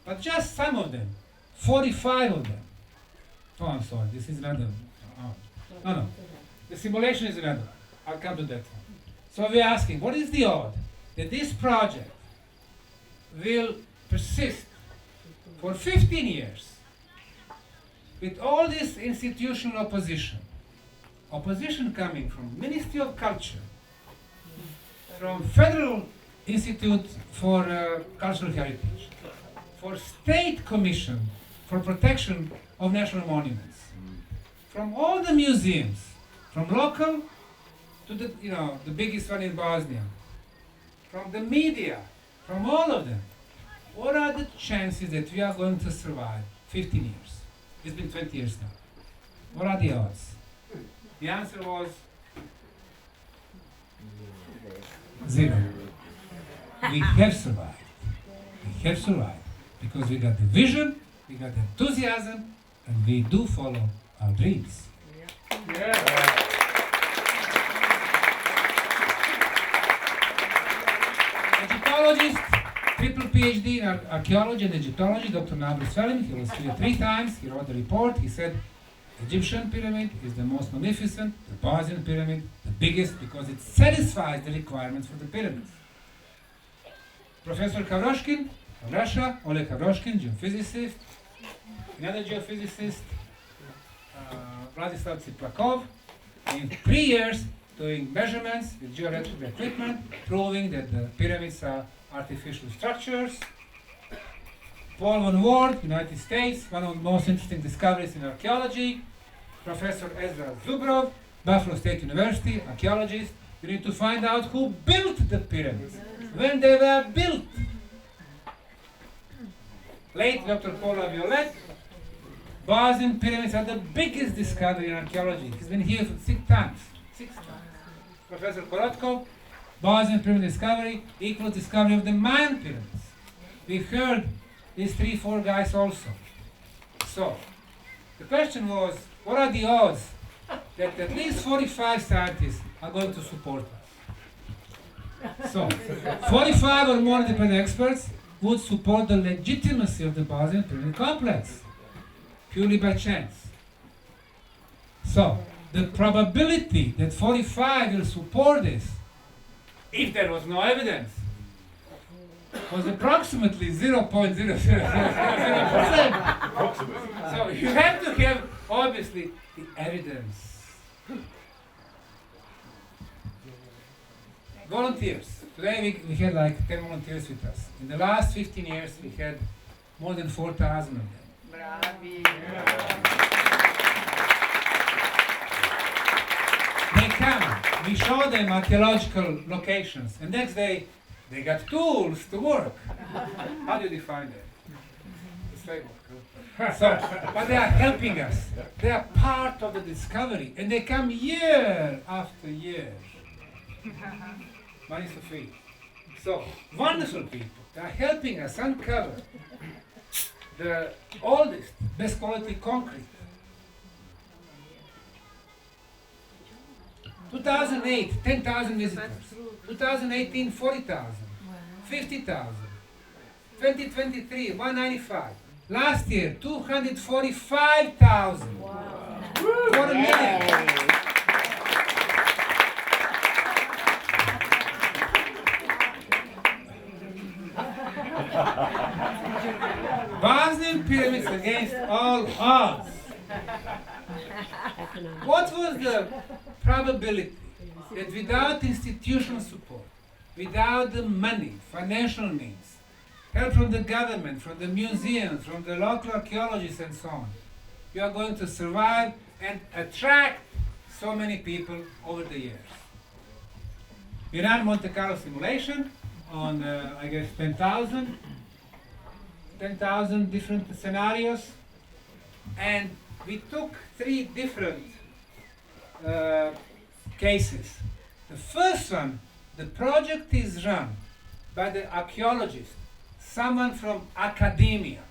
Speaker 1: but just some of them, 45 of them. Oh, I'm sorry, this is random. No. The simulation is random. I'll come to that one. So we're asking, what is the odd that this project will persist for 15 years with all this institutional opposition? Opposition coming from Ministry of Culture, from Federal Institute for Cultural Heritage, for State Commission for Protection of National Monuments, from all the museums, from local to the biggest one in Bosnia, from the media, from all of them. What are the chances that we are going to survive 15 years? It's been 20 years now. What are the odds? The answer was 0. We have survived. We have survived because we got the vision, we got the enthusiasm, and we do follow our dreams.
Speaker 3: Yeah.
Speaker 1: Egyptologist, triple PhD in archaeology and Egyptology, Dr. Nusret Smajović. He was here 3 times. He wrote a report. He said, Egyptian pyramid is the most magnificent, the Bosnian pyramid, the biggest, because it satisfies the requirements for the pyramids. Professor Kavroshkin from Russia, Oleg Kavroshkin, geophysicist, another geophysicist, Vladislav Tsiplakov, in 3 years doing measurements with geoelectric equipment, proving that the pyramids are artificial structures. Paul von Ward, United States, one of the most interesting discoveries in archaeology. Professor Ezra Zubrov, Buffalo State University, archaeologist, You need to find out who built the pyramids, when they were built. Late Dr. Paul Laviolette, Bosnian pyramids are the biggest discovery in archaeology. He's been here for 6 times. 6 times. Professor Korotko, Bosnian pyramid discovery equals discovery of the Mayan pyramids. We've heard these 3-4 guys also. So, the question was, what are the odds that at least 45 scientists are going to support us? So, 45 or more independent experts would support the legitimacy of the Bosnian pyramid complex, purely by chance. So, the probability that 45 will support this, if there was no evidence, was approximately 0.0000%. So you have to have, obviously, the evidence. Volunteers. Today we had like 10 volunteers with us. In the last 15 years, we had more than 4,000 of them. They come, we show them archaeological locations, and next day they got tools to work. How do you define that? It's framework. So, but they are helping us. They are part of the discovery, and they come year after year. Money for free. So, wonderful people. They are helping us uncover the oldest, best quality concrete. 2008, 10,000 visitors. 2018, 40,000. 50,000. 2023, 195. Last year, 245,000. Quarter million. Bosnian pyramids against all odds. What was the probability that without institutional support, without the money, financial means, help from the government, from the museums, from the local archaeologists and so on, you are going to survive and attract so many people over the years? We ran Monte Carlo simulation on, I guess, 10,000 different scenarios, and we took 3 different cases. The first one, the project is run by the archaeologist, someone from academia,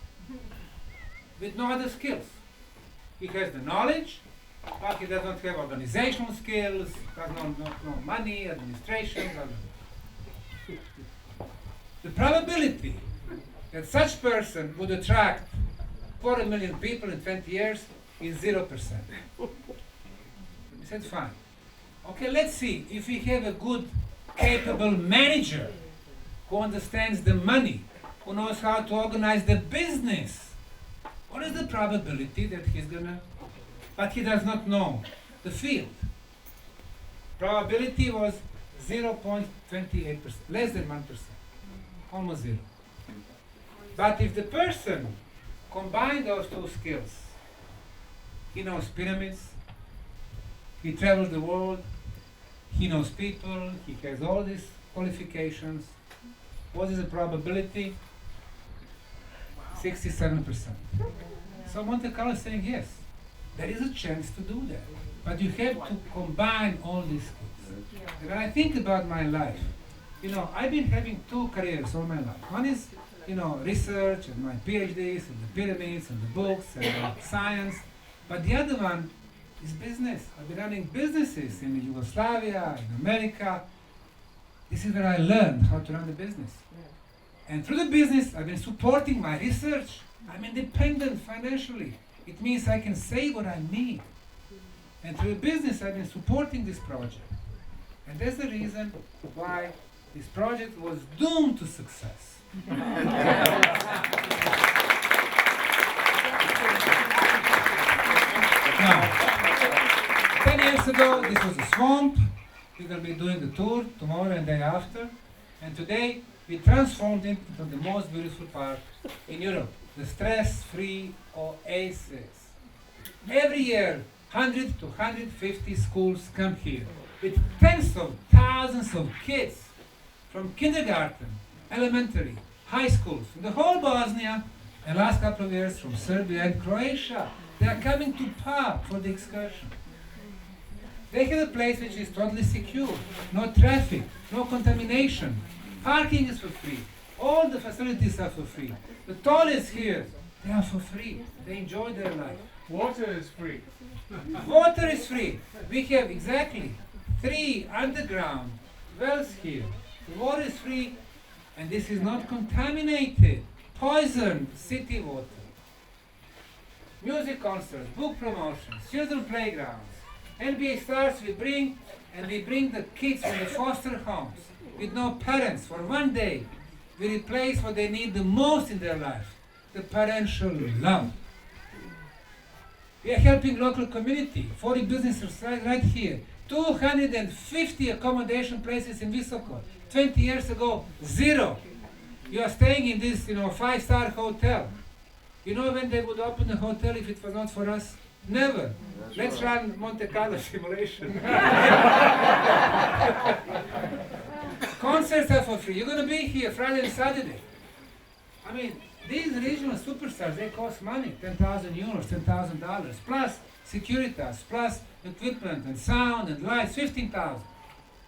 Speaker 1: with no other skills. He has the knowledge, but he does not have organizational skills, does not know money, administration, blah, blah, blah. The probability that such person would attract 250,000 people in 20 years is 0%. We said, fine. Okay, let's see if we have a good, capable manager who understands the money, who knows how to organize the business. What is the probability that he's gonna, but he does not know the field. Probability was 0.28%, less than 1%, almost 0. But if the person combined those 2 skills, he knows pyramids, he travels the world, he knows people, he has all these qualifications. What is the probability? 67%. So Monte Carlo is saying yes, there is a chance to do that. But you have to combine all these skills. And when I think about my life, I've been having 2 careers all my life. One is, research and my PhDs and the pyramids and the books and science. But the other one is business. I've been running businesses in Yugoslavia, in America. This is where I learned how to run the business. And through the business, I've been supporting my research. I'm independent financially. It means I can say what I need. And through the business, I've been supporting this project. And that's the reason why this project was doomed to success. Now, 10 years ago, this was a swamp. We're going to be doing the tour tomorrow and day after. And today, we transformed it into the most beautiful park in Europe, the stress-free oasis. Every year, 100 to 150 schools come here. with tens of thousands of kids from kindergarten, elementary, high schools, from the whole Bosnia, and last couple of years from Serbia and Croatia. They are coming to Pab for the excursion. They have a place which is totally secure, no traffic, no contamination. Parking is for free. All the facilities are for free. The toilets here, they are for free. They enjoy their life.
Speaker 3: Water is free.
Speaker 1: Water is free. We have exactly 3 underground wells here. The water is free, and this is not contaminated, poisoned city water. Music concerts, book promotions, children playgrounds, NBA stars we bring, and we bring the kids from the foster homes with no parents for one day. We replace what they need the most in their life, the parental love. We are helping local community, 40 businesses right here, 250 accommodation places in Visoko. 20 years ago, 0. You are staying in this, 5-star hotel. You know when they would open the hotel if it was not for us? Never. Let's run Monte Carlo simulation. Concerts are for free. You're going to be here Friday and Saturday. I mean, these regional superstars, they cost money, 10,000 euros, $10,000, plus Securitas, plus equipment and sound and lights, 15,000.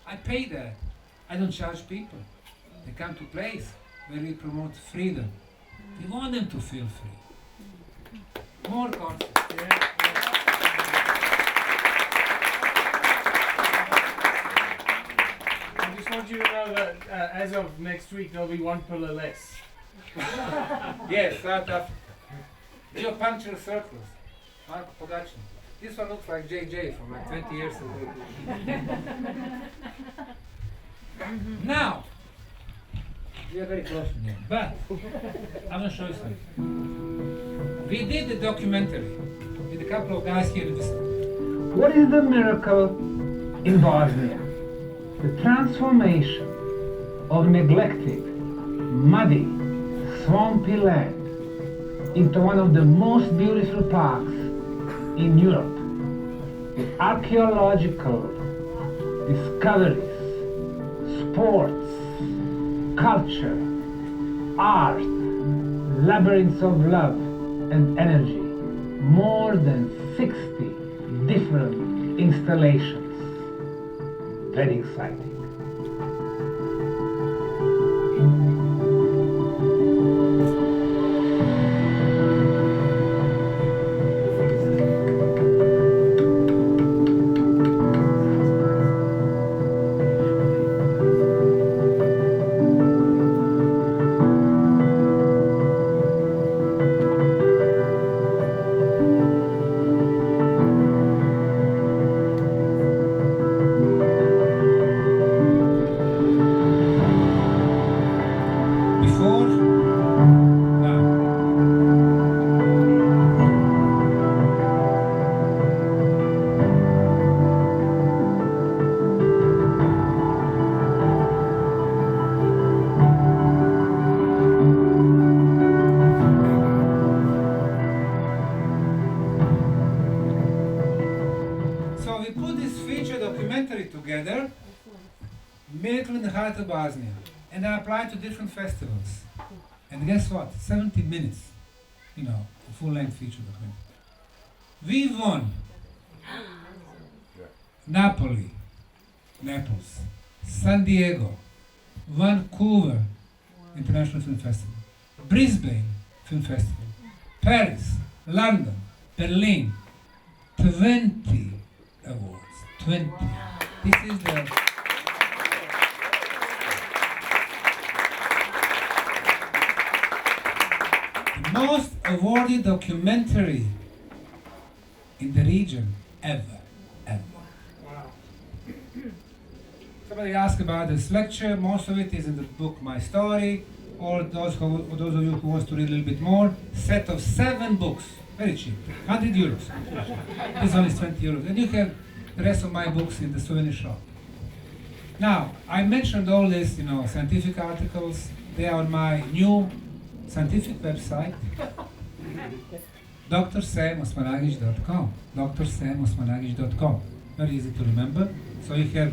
Speaker 1: I pay that. I don't charge people. They come to a place where we promote freedom. We want them to feel free. More concerts.
Speaker 3: I just want you to know that as of next week, there'll be 1 pillar less.
Speaker 1: Yes, South Africa. Geopunctual circles. Marco Pogacin. This one looks like JJ from like 20 years ago. Now, we are very close to them, but I'm going to show you something. We did the documentary with a couple of guys here in Visoko.
Speaker 9: What is the miracle in Bosnia? The transformation of neglected, muddy, swampy land into one of the most beautiful parks in Europe, with archaeological discoveries, sports, culture, art, labyrinths of love and energy, more than 60 different installations. Very exciting.
Speaker 1: Together, Miracle in the Heart of Bosnia, and I applied to different festivals. And guess what? 70 minutes, a full-length feature documentary. We won Naples, San Diego, Vancouver International Film Festival, Brisbane Film Festival, Paris, London, Berlin, 20 awards. 20. This is the most awarded documentary in the region ever.
Speaker 3: Wow.
Speaker 1: Somebody asked about this lecture. Most of it is in the book My Story, or those of you who want to read a little bit more, set of 7 books, very cheap, 100 euros. This one is 20 euros. And you have the rest of my books in the souvenir shop. Now, I mentioned all these, scientific articles. They are on my new scientific website, drsamosmanagich.com, drsamosmanagich.com. very easy to remember. So you have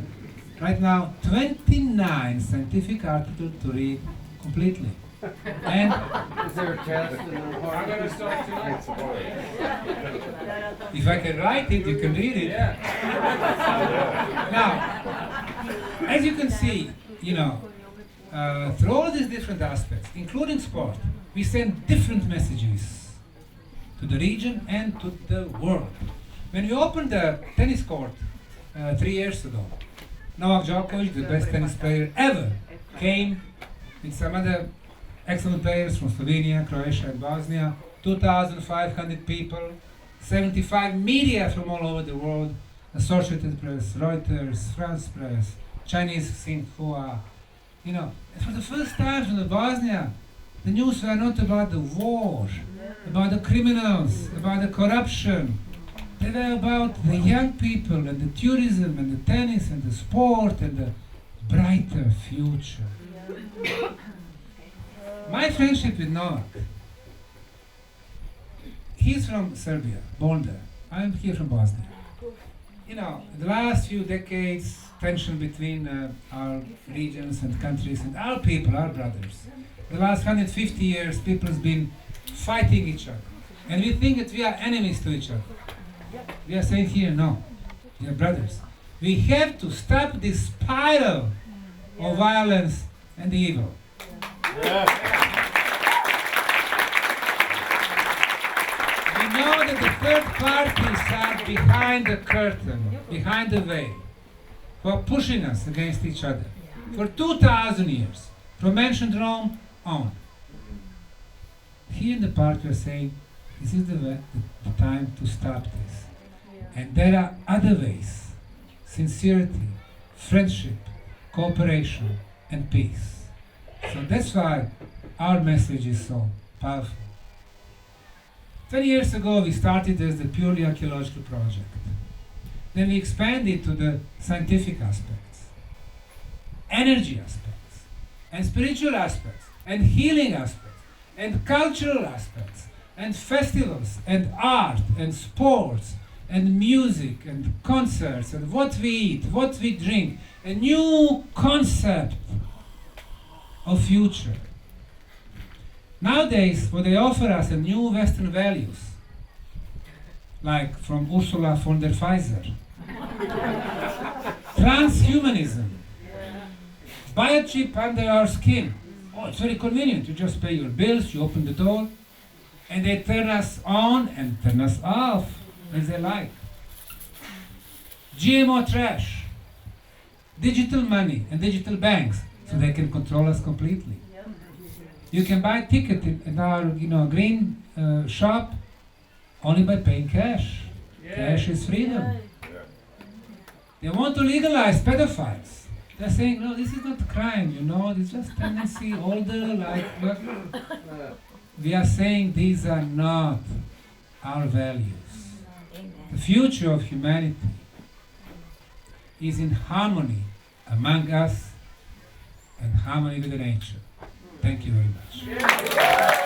Speaker 1: right now 29 scientific articles to read completely. And
Speaker 6: Is there a test?
Speaker 3: I'm gonna start tonight.
Speaker 1: if I can write it, you can read it.
Speaker 3: Yeah.
Speaker 1: Now, as you can see, through all these different aspects, including sport, we send different messages to the region and to the world. When we opened the tennis court 3 years ago, Novak Djokovic, the best tennis player ever, came with some other excellent players from Slovenia, Croatia and Bosnia, 2,500 people, 75 media from all over the world, Associated Press, Reuters, France Press, Chinese Xinhua. For the first time from the Bosnia, the news were not about the war, about the criminals, about the corruption. They were about the young people and the tourism and the tennis and the sport and the brighter future. My friendship with Novak, he's from Serbia, born there. I'm here from Bosnia. The last few decades, tension between our regions and countries and our people, our brothers. The last 150 years, people have been fighting each other. And we think that we are enemies to each other. We are saying here, no, we are brothers. We have to stop this spiral of violence and evil. We know that the third parties are behind the curtain, behind the veil, who are pushing us against each other for 2,000 years, from ancient Rome on. Here in the park we are saying, this is the time to stop this. And there are other ways: sincerity, friendship, cooperation, and peace. So that's why our message is so powerful. 20 years ago we started as the purely archaeological project. Then we expanded to the scientific aspects, energy aspects, and spiritual aspects, and healing aspects, and cultural aspects, and festivals, and art, and sports, and music, and concerts, and what we eat, what we drink, a new concept of future. Nowadays, what they offer us are new Western values, like from Ursula von der Pfizer. Transhumanism. Biochip under our skin. Oh, it's very convenient. You just pay your bills, you open the door, and they turn us on and turn us off as they like. GMO trash. Digital money and digital banks, so they can control us completely. You can buy a ticket in our green shop only by paying cash. Cash is freedom. They want to legalize pedophiles. They're saying, no, this is not a crime, it's just tendency, older, look. We are saying these are not our values. The future of humanity is in harmony among us and harmony with the nature. Thank you very much.